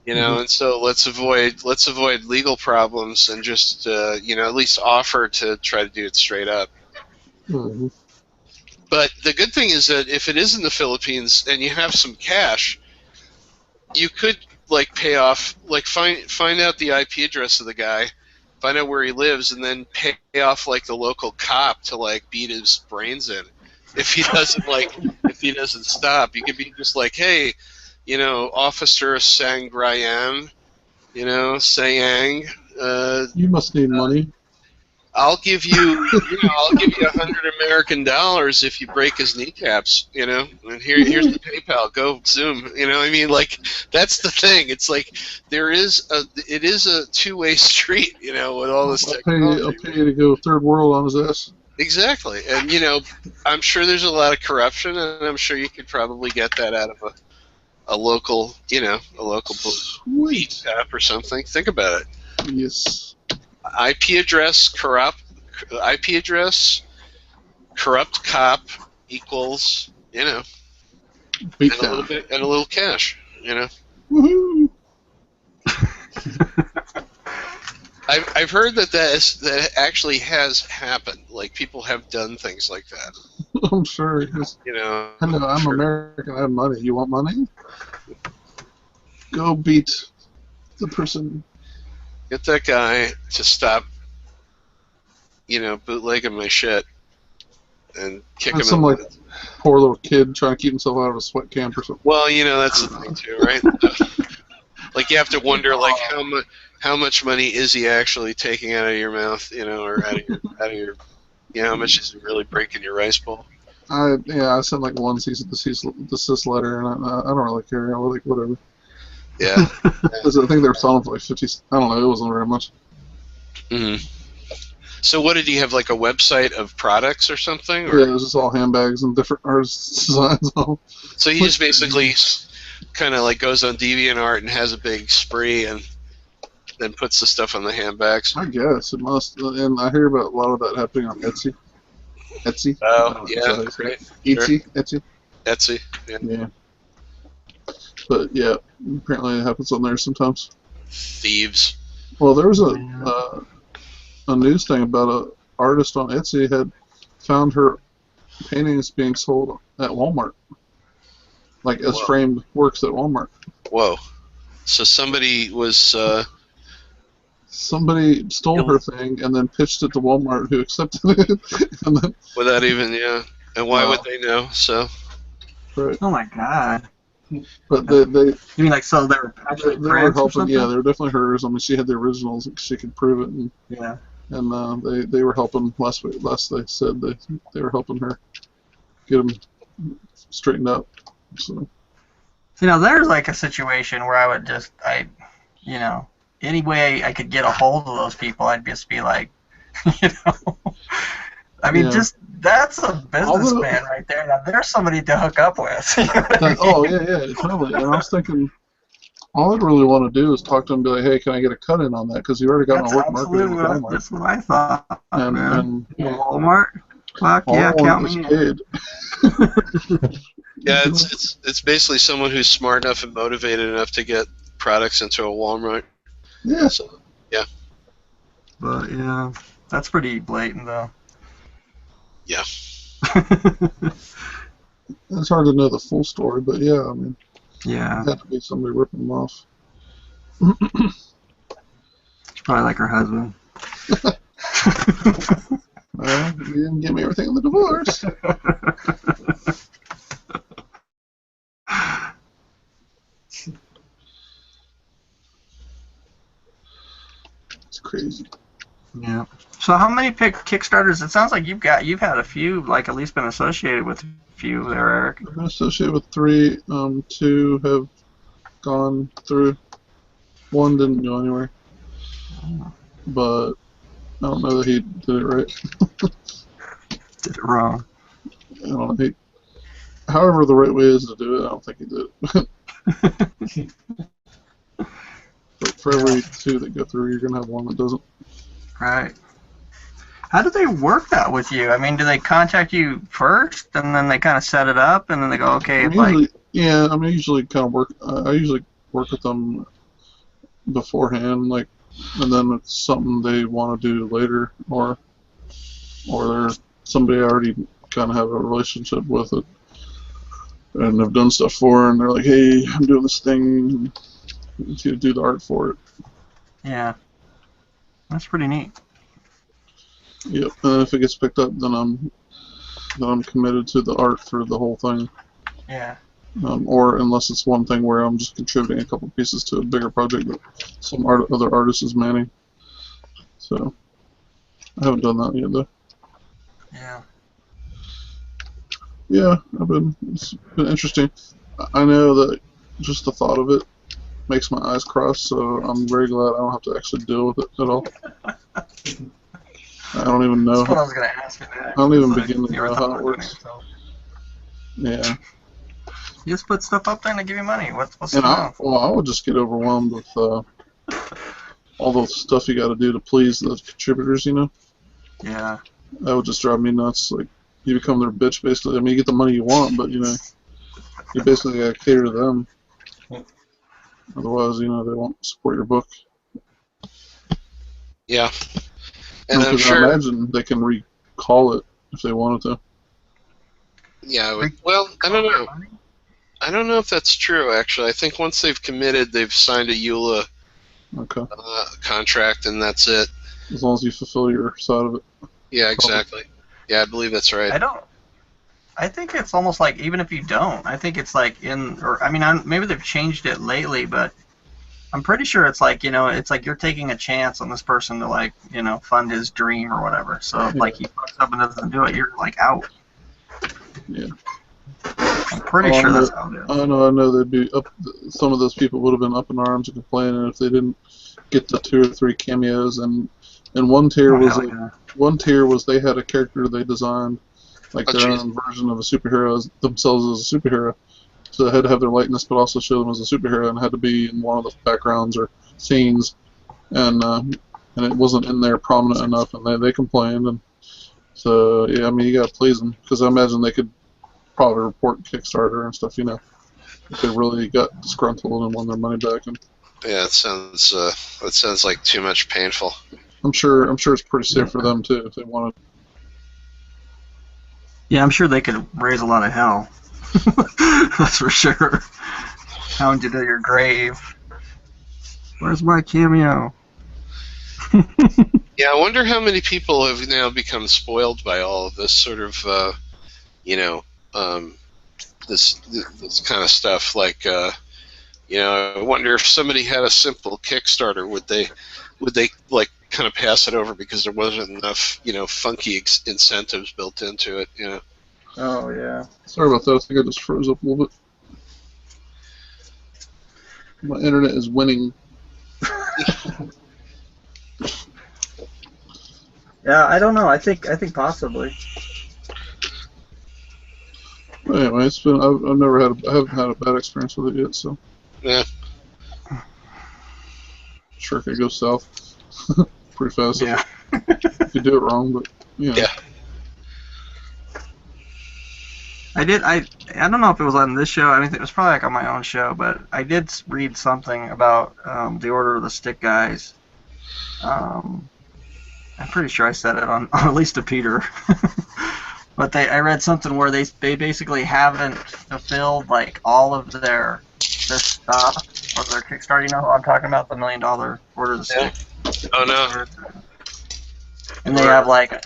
Speaker 6: And so let's avoid legal problems and just at least offer to try to do it straight up.
Speaker 2: Mm-hmm.
Speaker 6: But the good thing is that if it is in the Philippines and you have some cash, you could like pay off, like find out the IP address of the guy, find out where he lives, and then pay off like the local cop to like beat his brains in. If he doesn't stop, you could be just like, hey, Officer Sangrayan, Sayang.
Speaker 2: You must need money.
Speaker 6: I'll give you, I'll give you $100 if you break his kneecaps, and here's the PayPal, go Zoom, I mean, like, that's the thing. It's like, it is a two-way street, with all this technology.
Speaker 2: I'll pay you to go third world on his ass.
Speaker 6: Exactly, and, I'm sure there's a lot of corruption, and I'm sure you could probably get that out of a local, a local
Speaker 2: Sweet
Speaker 6: app or something. Think about it.
Speaker 2: Yes.
Speaker 6: IP address corrupt cop equals
Speaker 2: Beat
Speaker 6: and a
Speaker 2: down.
Speaker 6: little bit and a little cash.
Speaker 2: Woohoo!
Speaker 6: I've heard that actually has happened. Like, people have done things like that.
Speaker 2: I'm sure. I know I'm
Speaker 6: sure.
Speaker 2: American. I have money. You want money? Go beat the person.
Speaker 6: Get that guy to stop, bootlegging my shit and kick him
Speaker 2: Some
Speaker 6: in.
Speaker 2: like poor little kid trying to keep himself out of a sweat camp or something.
Speaker 6: Well, that's the thing too, right? Like, you have to wonder, like, how much money is he actually taking out of your mouth, or out of your, how much is he really breaking your rice bowl?
Speaker 2: I sent like one cease and desist letter, and I don't really care. I like whatever.
Speaker 6: Yeah.
Speaker 2: Because I think they were selling for like 50. I don't know. It wasn't very much.
Speaker 6: Mm-hmm. So what, did he have, like, a website of products or something? Or?
Speaker 2: Yeah, it was just all handbags and different artist designs.
Speaker 6: So he just basically kind of like goes on DeviantArt and has a big spree and then puts the stuff on the handbags.
Speaker 2: I guess it must. And I hear about a lot of that happening on Etsy.
Speaker 6: Oh, yeah. Right.
Speaker 2: Etsy.
Speaker 6: Sure.
Speaker 2: Etsy.
Speaker 6: Etsy. Yeah.
Speaker 2: Yeah. But yeah, apparently it happens on there sometimes.
Speaker 6: Thieves.
Speaker 2: Well, there was a news thing about a artist on Etsy had found her paintings being sold at Walmart, like as framed works at Walmart.
Speaker 6: Whoa! So somebody was.
Speaker 2: Somebody stole her thing and then pitched it to Walmart, who accepted it, and then.
Speaker 6: Without even, and why would they know? So.
Speaker 2: Right.
Speaker 5: Oh my god.
Speaker 2: But they
Speaker 5: You mean like, so they were actually
Speaker 2: they were
Speaker 5: prints or
Speaker 2: helping.
Speaker 5: something?
Speaker 2: Yeah, they were definitely hers. I mean, she had the originals, and she could prove it, and
Speaker 5: Yeah.
Speaker 2: they were helping. Last they said they were helping her get them straightened up. So.
Speaker 5: There's like a situation where I would any way I could get a hold of those people, I'd just be like, I mean, that's a businessman right there. Now, there's somebody to hook up with.
Speaker 2: Oh, yeah, totally. And I was thinking, all I'd really want to do is talk to him and be like, hey, can I get a cut-in on that? Because you already got my work marketed with Walmart.
Speaker 5: That's what I thought,
Speaker 2: and
Speaker 5: Walmart? Fuck, yeah, count me in.
Speaker 6: Yeah, it's basically someone who's smart enough and motivated enough to get products into a Walmart.
Speaker 2: Yeah.
Speaker 6: So, yeah.
Speaker 5: But, yeah, that's pretty blatant, though.
Speaker 6: Yeah.
Speaker 2: It's hard to know the full story, but yeah, I mean,
Speaker 5: yeah,
Speaker 2: it had to be somebody ripping them off.
Speaker 5: It's probably like her husband.
Speaker 2: Well, you didn't give me everything in the divorce. It's crazy.
Speaker 5: Yeah. So how many Kickstarters? It sounds like you've had a few, like, at least been associated with a few there, Eric.
Speaker 2: I've been associated with 3. 2 have gone through. 1 didn't go anywhere. But I don't know that he did it right.
Speaker 5: Did it wrong.
Speaker 2: I don't know. However the right way is to do it, I don't think he did it. But for every 2 that go through, you're going to have 1 that doesn't.
Speaker 5: Right. How do they work that with you? I mean, do they contact you first, and then they kind of set it up, and then they go, okay,
Speaker 2: I usually kind of work. I usually work with them beforehand, like, and then it's something they want to do later, or there's somebody I already kind of have a relationship with it, and have done stuff for, and they're like, hey, I'm doing this thing, to do the art for it.
Speaker 5: Yeah. That's pretty neat.
Speaker 2: Yep. And if it gets picked up, then I'm committed to the art for the whole thing.
Speaker 5: Yeah.
Speaker 2: Or unless it's one thing where I'm just contributing a couple pieces to a bigger project that some other artist is manning. So. I haven't done that yet though.
Speaker 5: Yeah.
Speaker 2: Yeah, it's been interesting. I know that just the thought of it makes my eyes cross, so I'm very glad I don't have to actually deal with it at all. I don't even know.
Speaker 5: That's what I was gonna ask you.
Speaker 2: I don't even begin to
Speaker 5: You ever
Speaker 2: know
Speaker 5: thought
Speaker 2: how it
Speaker 5: about doing it
Speaker 2: works.
Speaker 5: yourself?
Speaker 2: Yeah,
Speaker 5: You just put stuff up there and they give you money. What's
Speaker 2: and
Speaker 5: wrong?
Speaker 2: I would just get overwhelmed with all the stuff you got to do to please the contributors. You know,
Speaker 5: Yeah.
Speaker 2: that would just drive me nuts. Like you become their bitch basically. I mean, you get the money you want, but you know, you basically got to cater to them. Otherwise, you know, they won't support your book.
Speaker 6: Yeah. And I'm
Speaker 2: Because I
Speaker 6: sure.
Speaker 2: imagine they can recall it if they wanted to.
Speaker 6: Yeah. Well, I don't know. I don't know if that's true. Actually, I think once they've committed, they've signed a EULA
Speaker 2: Okay.
Speaker 6: contract, and that's it.
Speaker 2: As long as you fulfill your side of it.
Speaker 6: Yeah, exactly. Yeah, I believe that's right.
Speaker 5: I think it's almost like even if you don't, I think it's like maybe they've changed it lately, but I'm pretty sure it's like, it's like you're taking a chance on this person to like, fund his dream or whatever. So if like he fucks up and doesn't do it, you're like out.
Speaker 2: Yeah.
Speaker 5: I'm pretty sure that's how it is.
Speaker 2: I know they'd be up. Some of those people would have been up in arms and complaining if they didn't get the 2 or 3 cameos. And one tier was they had a character they designed, like their own version of a superhero, themselves as a superhero. So they had to have their likeness, but also show them as a superhero, and had to be in one of the backgrounds or scenes. And it wasn't in there prominent enough, and they complained. And so yeah, I mean, you gotta please them, because I imagine they could probably report Kickstarter and stuff, if they really got disgruntled and want their money back. And
Speaker 6: yeah, it sounds like too much painful.
Speaker 2: I'm sure it's pretty safe for them too if they wanted.
Speaker 5: Yeah, I'm sure they could raise a lot of hell. That's for sure. Hound you to your grave. Where's my cameo?
Speaker 6: Yeah, I wonder how many people have now become spoiled by all of this sort of, this kind of stuff. Like, I wonder if somebody had a simple Kickstarter, would they like kind of pass it over because there wasn't enough, funky incentives built into it,
Speaker 5: Oh yeah.
Speaker 2: Sorry about that. I think I just froze up a little bit. My internet is winning.
Speaker 5: Yeah, I don't know. I think possibly.
Speaker 2: Anyway, it's been. I haven't had a bad experience with it yet, so.
Speaker 6: Yeah.
Speaker 2: Sure, it could go south pretty fast.
Speaker 5: Yeah.
Speaker 2: If you do it wrong, but
Speaker 6: Yeah.
Speaker 5: I don't know if it was on this show. I mean, it was probably like on my own show, but I did read something about the Order of the Stick guys. I'm pretty sure I said it on at least to Peter. But I read something where they basically haven't fulfilled like all of their stuff or their Kickstarter. You know who I'm talking about? The $1 Million Order of the Stick.
Speaker 6: Oh no.
Speaker 5: And they have like,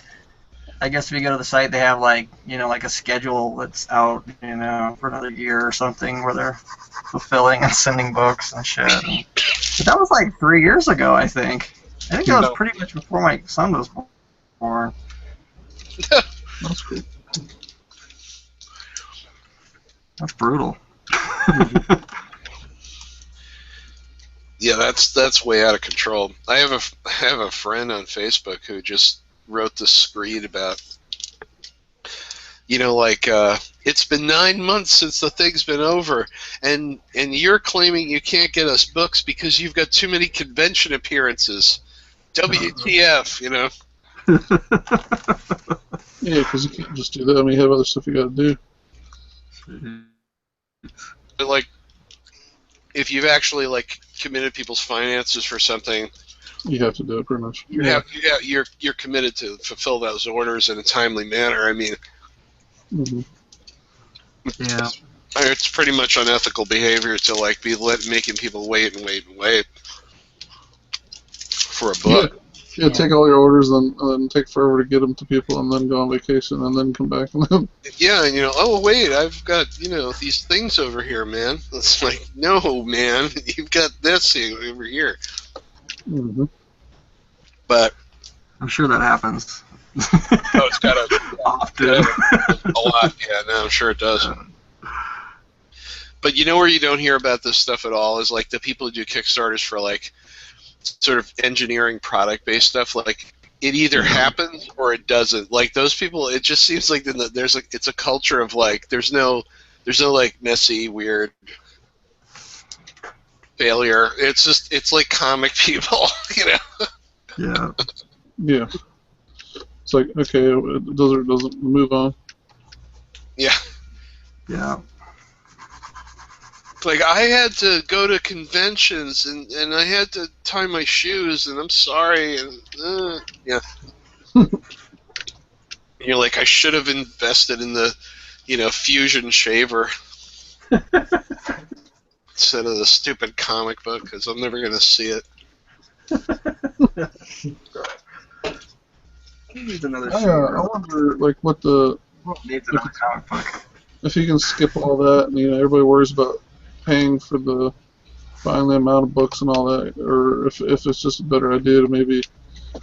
Speaker 5: I guess if you go to the site, they have like, like a schedule that's out, for another year or something where they're fulfilling and sending books and shit. But that was like 3 years ago, I think. I think that was pretty much before my son was born.
Speaker 2: that's cool.
Speaker 5: That's brutal.
Speaker 6: Yeah, that's way out of control. I have a friend on Facebook who just wrote this screed about, it's been 9 months since the thing's been over, and you're claiming you can't get us books because you've got too many convention appearances. WTF,
Speaker 2: Yeah, because you can't just do that. I mean, you have other stuff you got to do.
Speaker 6: But like, if you've actually like committed people's finances for something,
Speaker 2: You have to do it pretty much.
Speaker 6: you're committed to fulfill those orders in a timely manner. I mean,
Speaker 5: Yeah.
Speaker 6: it's pretty much unethical behavior to like be making people wait and wait and wait for a book.
Speaker 2: Yeah, take all your orders and then take forever to get them to people, and then go on vacation, and then come back.
Speaker 6: Yeah, and oh wait, I've got these things over here, man. It's like, no, man, you've got this over here.
Speaker 2: Mm-hmm.
Speaker 6: But
Speaker 5: I'm sure that happens.
Speaker 6: Oh, it's got
Speaker 5: Often.
Speaker 6: a lot. Yeah, no, I'm sure it does. But you know where you don't hear about this stuff at all is like the people who do Kickstarters for like sort of engineering product-based stuff. Like it either happens or it doesn't. Like those people, it just seems like it's a culture of like there's no like messy weird failure. It's like comic people, you know.
Speaker 5: Yeah.
Speaker 2: Yeah. It's like, okay, it does or it doesn't, move on.
Speaker 6: Yeah.
Speaker 5: Yeah.
Speaker 6: Like I had to go to conventions and I had to tie my shoes and I'm sorry and yeah. And you're like I should have invested in the, Fusion shaver instead of the stupid comic book because I'm never gonna see it.
Speaker 5: Needs another
Speaker 2: I
Speaker 5: shaver.
Speaker 2: wonder, like, what the
Speaker 5: Needs another comic book.
Speaker 2: if you can skip all that, and everybody worries about paying for buying the amount of books and all that, or if it's just a better idea to maybe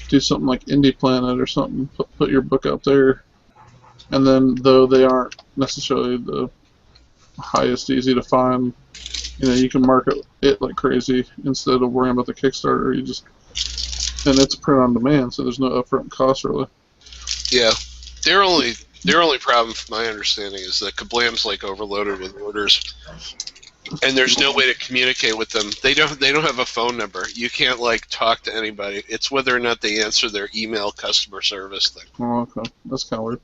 Speaker 2: do something like Indie Planet or something, put your book out there, and then though they aren't necessarily the highest easy to find, you can market it like crazy instead of worrying about the Kickstarter. And it's print on demand, so there's no upfront cost really.
Speaker 6: Yeah, their only problem, from my understanding, is that Kablam's like overloaded with orders, and there's no way to communicate with them. They don't have a phone number. You can't like talk to anybody. It's whether or not they answer their email customer service thing.
Speaker 2: Oh, okay, that's kind of weird.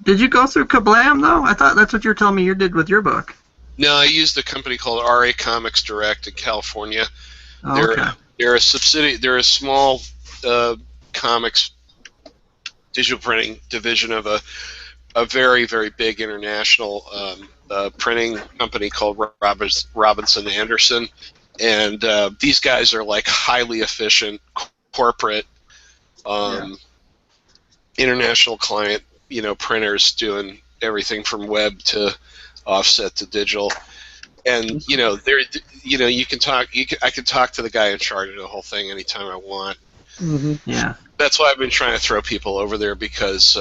Speaker 5: Did you go through Kablam though? I thought that's what you were telling me you did with your book.
Speaker 6: No, I used a company called RA Comics Direct in California.
Speaker 5: Oh, okay.
Speaker 6: They're a subsidiary. They're a small comics digital printing division of a very, very big international printing company called Robinson Anderson, and these guys are like highly efficient corporate international client printers doing everything from web to offset to digital. And they're you can talk. I can talk to the guy in charge of the whole thing anytime I want.
Speaker 2: Mm-hmm.
Speaker 5: Yeah.
Speaker 6: That's why I've been trying to throw people over there because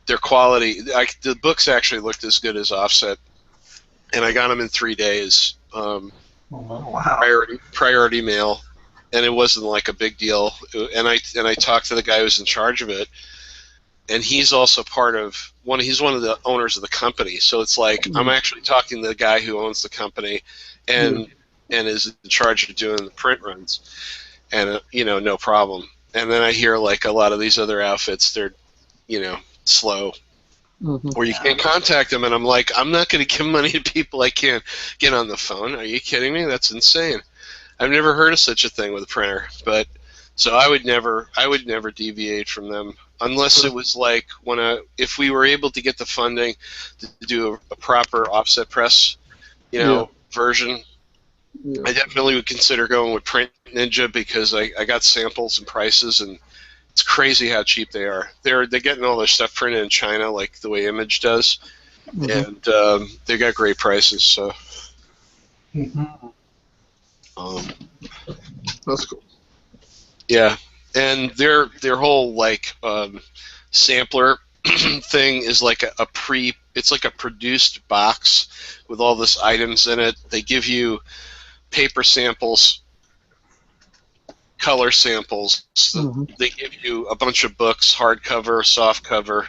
Speaker 6: their quality. The books actually looked as good as offset, and I got them in 3 days.
Speaker 5: Wow.
Speaker 6: Priority mail, and it wasn't like a big deal. And I talked to the guy who's in charge of it, and he's also he's one of the owners of the company. So it's like I'm actually talking to the guy who owns the company and is in charge of doing the print runs. And no problem. And then I hear like a lot of these other outfits, they're slow.
Speaker 2: Mm-hmm.
Speaker 6: Or you can't contact them, and I'm like, I'm not going to give money to people I can't get on the phone. Are you kidding me? That's insane. I've never heard of such a thing with a printer. But so I would never deviate from them unless it was like if we were able to get the funding to do a proper offset press, version.
Speaker 2: Yeah.
Speaker 6: I definitely would consider going with Print Ninja because I got samples and prices, and it's crazy how cheap they are. They're getting all their stuff printed in China like the way Image does, and they got great prices. So
Speaker 2: That's cool.
Speaker 6: Yeah, and their whole like sampler thing is like it's like a produced box with all this items in it. They give you paper samples, color samples. They give you a bunch of books, hardcover, softcover,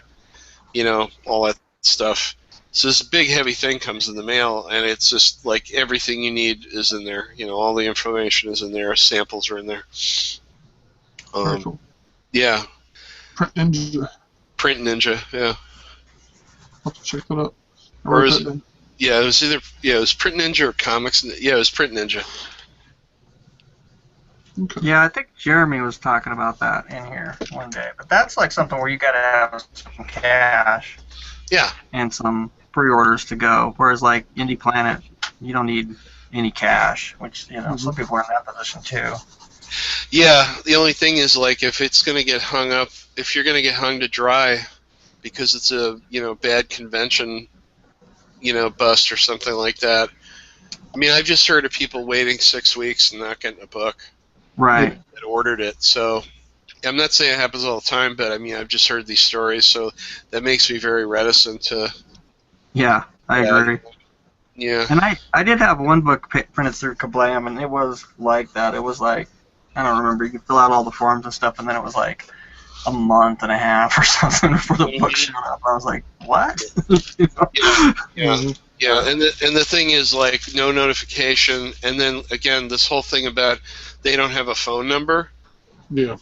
Speaker 6: all that stuff. So this big heavy thing comes in the mail, and it's just like everything you need is in there. All the information is in there. Samples are in there.
Speaker 2: Very cool.
Speaker 6: Yeah.
Speaker 2: Print Ninja.
Speaker 6: Print Ninja. Yeah.
Speaker 2: I'll have to check that out.
Speaker 6: Or is it? Yeah, it was it was Print Ninja or Comics. Yeah, it was Print Ninja.
Speaker 2: Okay.
Speaker 5: Yeah, I think Jeremy was talking about that in here one day. But that's like something where you got to have some cash.
Speaker 6: Yeah.
Speaker 5: And some pre-orders to go. Whereas like Indie Planet, you don't need any cash, which some people are in that position too.
Speaker 6: Yeah, the only thing is like if it's going to get hung up, if you're going to get hung to dry because it's a bad convention, bust or something like that. I mean, I've just heard of people waiting 6 weeks and not getting a book.
Speaker 5: Right.
Speaker 6: That ordered it, so I'm not saying it happens all the time, but I mean, I've just heard these stories, so that makes me very reticent to.
Speaker 5: Yeah, I agree.
Speaker 6: Yeah.
Speaker 5: And I did have one book printed through Kablam, and it was like that. It was like, I don't remember, you could fill out all the forms and stuff, and then it was like a month and a half or something before the book showed up. I was like, what? You know?
Speaker 6: Yeah, and the thing is, like, no notification, and then again, this whole thing about they don't have a phone number.
Speaker 2: Yeah.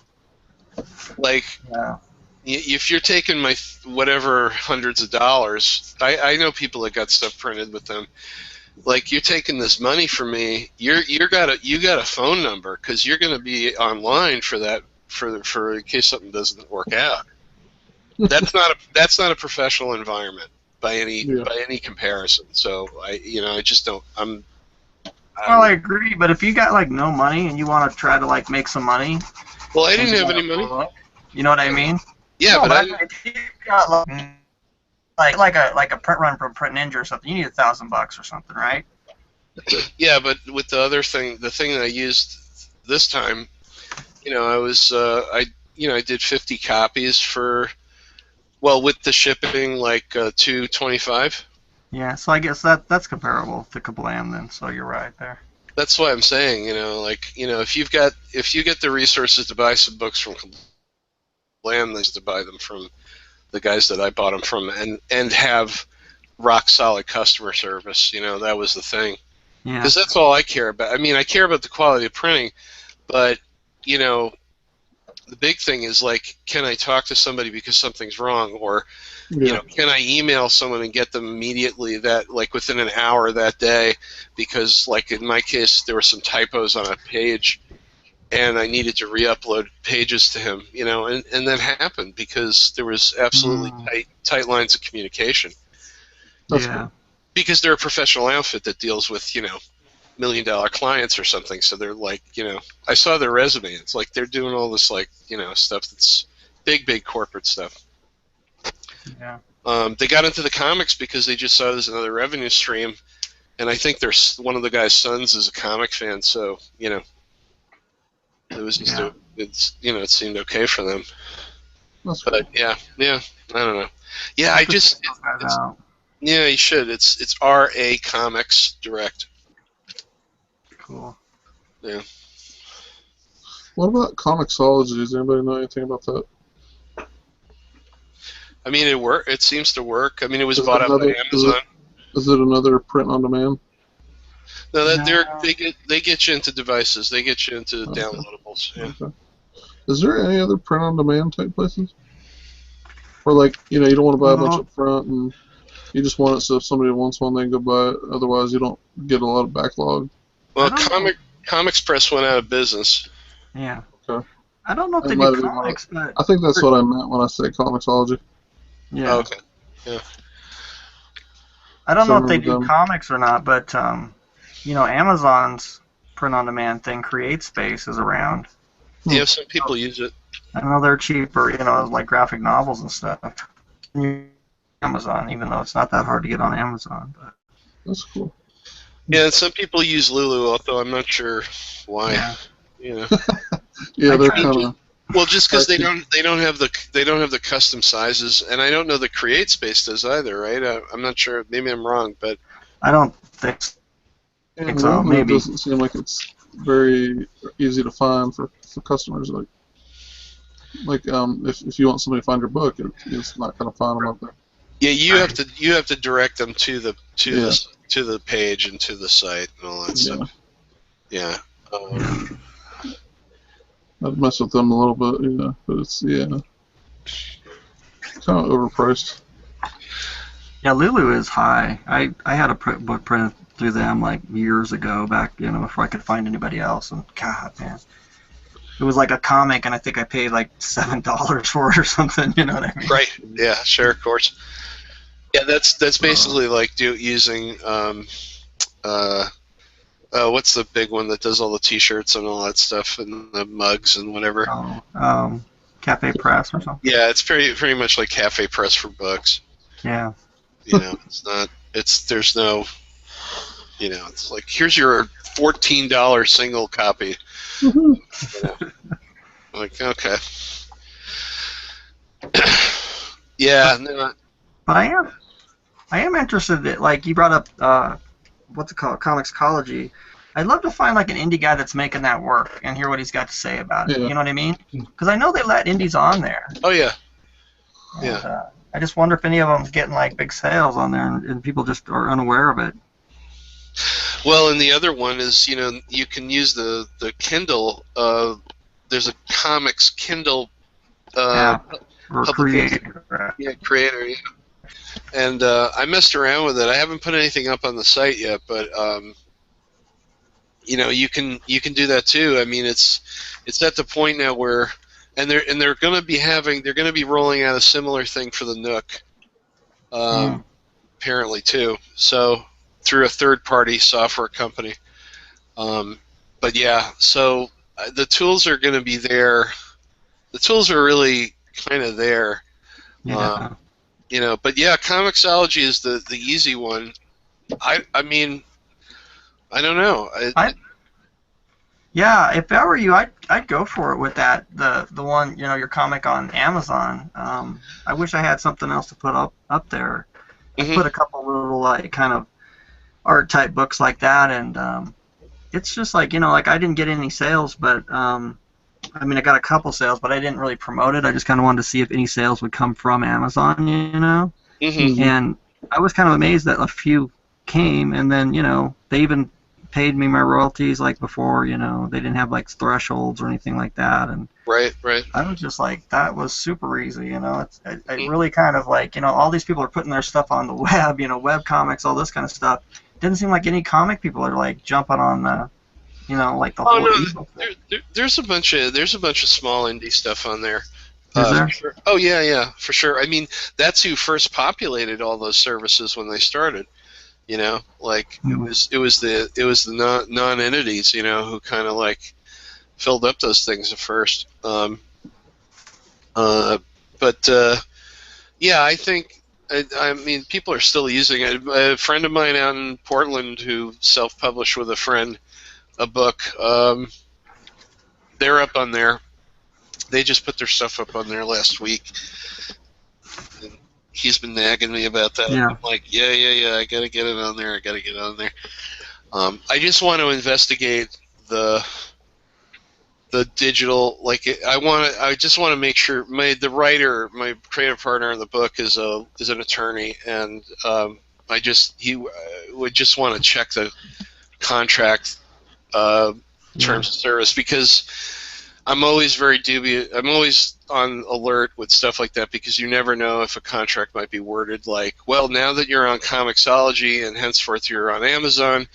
Speaker 6: Like,
Speaker 5: Yeah.
Speaker 6: if you're taking my whatever hundreds of dollars, I know people that got stuff printed with them. Like, you're taking this money from me, you got a phone number, because you're going to be online for that for in case something doesn't work out. That's not a professional environment by any comparison. So I just don't.
Speaker 5: Well, I agree, but if you got like no money and you want to try to like make some money,
Speaker 6: well, I didn't have any money.
Speaker 5: You know what I mean?
Speaker 6: Yeah,
Speaker 5: no,
Speaker 6: but
Speaker 5: if you got like a print run from Print Ninja or something, you need $1,000 or something, right?
Speaker 6: Yeah, but with the other thing, the thing that I used this time, I was I did 50 copies for, well, with the shipping, like $225.
Speaker 5: Yeah, so I guess that's comparable to Kablam then. So you're right there.
Speaker 6: That's what I'm saying. If you get the resources to buy some books from Kablam, then to buy them from the guys that I bought them from, and have rock solid customer service. That was the thing.
Speaker 5: Yeah.
Speaker 6: Because that's all I care about. I mean, I care about the quality of printing, but the big thing is, like, can I talk to somebody because something's wrong, or can I email someone and get them immediately, that, like, within an hour that day, because, like, in my case, there were some typos on a page, and I needed to re-upload pages to him, and that happened because there was absolutely tight lines of communication.
Speaker 2: That's
Speaker 5: yeah.
Speaker 2: cool.
Speaker 6: Because they're a professional outfit that deals with, $1 million clients or something, so they're like, I saw their resume. It's like they're doing all this, like, stuff that's big corporate stuff.
Speaker 5: Yeah.
Speaker 6: They got into the comics because they just saw it as another revenue stream, and I think one of the guy's sons is a comic fan, so it was just it seemed okay for them.
Speaker 2: That's
Speaker 6: but
Speaker 2: cool.
Speaker 6: yeah, I don't know. Yeah, I just yeah, you should. It's RA Comics Direct.
Speaker 5: Cool.
Speaker 6: Yeah.
Speaker 2: What about Comixology? Does anybody know anything about that?
Speaker 6: I mean, it seems to work. I mean, it was bought up by Amazon.
Speaker 2: Is it another print on demand?
Speaker 6: No, they get you into devices. They get you into downloadables. Yeah.
Speaker 2: Okay. Is there any other print on demand type places? Or, like, you don't want to buy a bunch up front and you just want it so if somebody wants one, they can go buy it. Otherwise, you don't get a lot of backlog.
Speaker 6: Well, Comics Press went out of business.
Speaker 5: Yeah.
Speaker 2: Okay.
Speaker 5: I don't know if they do comics, but
Speaker 2: I think that's what I meant when I say Comixology.
Speaker 5: yeah.
Speaker 6: Oh, okay. Yeah.
Speaker 5: I don't know if they do comics or not, but Amazon's print-on-demand thing, CreateSpace, is around.
Speaker 6: Yeah, some people use it.
Speaker 5: I know they're cheaper, like graphic novels and stuff. Amazon, even though it's not that hard to get on Amazon. But
Speaker 2: that's cool.
Speaker 6: Yeah, and some people use Lulu, although I'm not sure why.
Speaker 5: Yeah,
Speaker 2: yeah, they're kind of.
Speaker 6: Well, just because they don't have the custom sizes, and I don't know the CreateSpace does either, right? I'm not sure. Maybe I'm wrong, but
Speaker 5: I don't think so. Maybe
Speaker 2: it doesn't seem like it's very easy to find for customers. Like if you want somebody to find your book, it's not going to find them up there.
Speaker 6: Yeah, you have to direct them to the page and to the site and all that stuff. Yeah.
Speaker 2: I'd mess with them a little bit, but it's kind of overpriced.
Speaker 5: Yeah, Lulu is high. I had a book printed through them like years ago, back before I could find anybody else, and God, man, it was like a comic, and I think I paid like $7 for it or something. You know what I mean?
Speaker 6: Right. Yeah. Sure. Of course. Yeah. That's basically like using what's the big one that does all the T-shirts and all that stuff and the mugs and whatever?
Speaker 5: Cafe Press or something.
Speaker 6: Yeah, it's pretty much like Cafe Press for books.
Speaker 5: Yeah.
Speaker 6: It's not. There's no. It's like, here's your $14 single copy. Like, okay. Yeah. No,
Speaker 5: But I am interested in, like you brought up, what's it called, Comicsology. I'd love to find like an indie guy that's making that work and hear what he's got to say about it.
Speaker 2: Yeah.
Speaker 5: You know what I mean? Because I know they let indies on there.
Speaker 6: oh yeah.
Speaker 5: And,
Speaker 6: Yeah.
Speaker 5: I just wonder if any of them's getting like big sales on there, and people just are unaware of it.
Speaker 6: Well, and the other one is, you can use the Kindle. There's a comics Kindle
Speaker 5: App or
Speaker 6: publication.
Speaker 5: creator.
Speaker 6: Yeah, creator. Yeah. And I messed around with it. I haven't put anything up on the site yet, but you can do that too. I mean, it's at the point now where, and they're going to be rolling out a similar thing for the Nook, apparently too. So through a third-party software company. But yeah, so the tools are going to be there. The tools are really kind of there.
Speaker 5: Yeah.
Speaker 6: But yeah, Comicsology is the easy one. I mean, I don't know.
Speaker 5: Yeah, if I were you, I'd go for it with that. The one, your comic on Amazon. I wish I had something else to put up there. I put a couple little like kind of art type books like that, and it's just like like I didn't get any sales, but I mean I got a couple sales, but I didn't really promote it. I just kind of wanted to see if any sales would come from Amazon, And I was kind of amazed that a few came, and then they even paid me my royalties like before. They didn't have like thresholds or anything like that, and
Speaker 6: right.
Speaker 5: I was just like, that was super easy. It really kind of like all these people are putting their stuff on the web, web comics, all this kind of stuff. Didn't seem like any comic people are like jumping on the, like the whole.
Speaker 6: There's a bunch of small indie stuff on there.
Speaker 5: Is there?
Speaker 6: For sure. Oh yeah, for sure. I mean, that's who first populated all those services when they started. Like it was the non-entities, who kind of like filled up those things at first. Yeah, I think. I mean, people are still using it. A friend of mine out in Portland who self-published with a friend a book, they're up on there. They just put their stuff up on there last week. And he's been nagging me about that.
Speaker 5: Yeah.
Speaker 6: I'm like, yeah, I gotta get it on there. I just want to investigate the digital, like I just want to make sure my creative partner in the book is an attorney, and he would just want to check the contract terms of service, because I'm always very dubious. I'm always on alert with stuff like that, because you never know if a contract might be worded like, well, now that you're on Comicsology and henceforth you're on Amazon,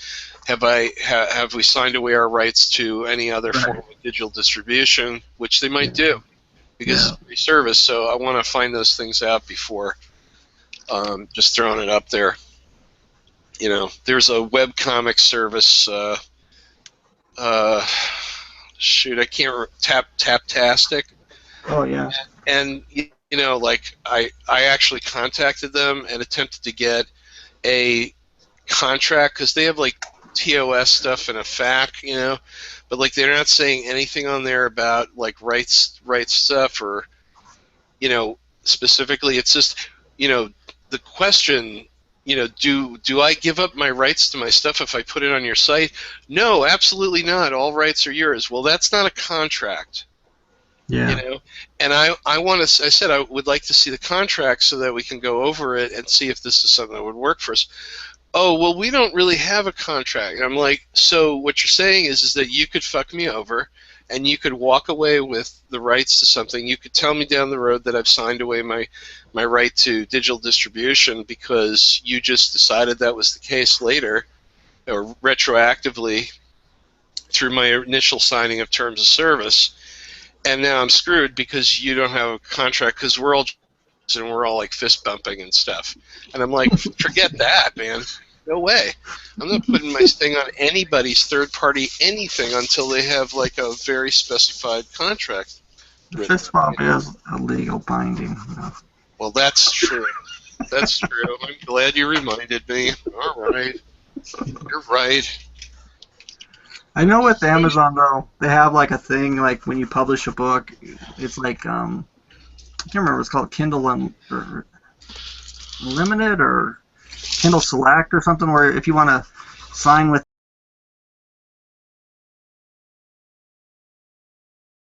Speaker 6: have we signed away our rights to any other form of digital distribution, which they might do, because it's a free service. So I want to find those things out before just throwing it up there. There's a webcomic service. Shoot, I can't Taptastic.
Speaker 5: Oh yeah.
Speaker 6: And like I actually contacted them and attempted to get a contract, because they have like TOS stuff and a FAQ, but like they're not saying anything on there about like rights stuff, or specifically. It's just the question. Do I give up my rights to my stuff if I put it on your site? No, absolutely not. All rights are yours. Well, that's not a contract.
Speaker 5: Yeah.
Speaker 6: And I said I would like to see the contract so that we can go over it and see if this is something that would work for us. Oh, well, we don't really have a contract. And I'm like, so what you're saying is that you could fuck me over, and you could walk away with the rights to something. You could tell me down the road that I've signed away my right to digital distribution because you just decided that was the case later, or retroactively through my initial signing of terms of service, and now I'm screwed because you don't have a contract, because we're all like fist bumping and stuff. And I'm like, forget that, man. No way. I'm not putting my thing on anybody's third party anything until they have like a very specified contract.
Speaker 5: Fist bump is a legal binding.
Speaker 6: Well, that's true. That's true. I'm glad you reminded me. All right. You're right.
Speaker 5: I know with Amazon though, they have like a thing like when you publish a book, it's like I can't remember what it's called, Kindle or Unlimited or Kindle Select or something, where if you want to sign with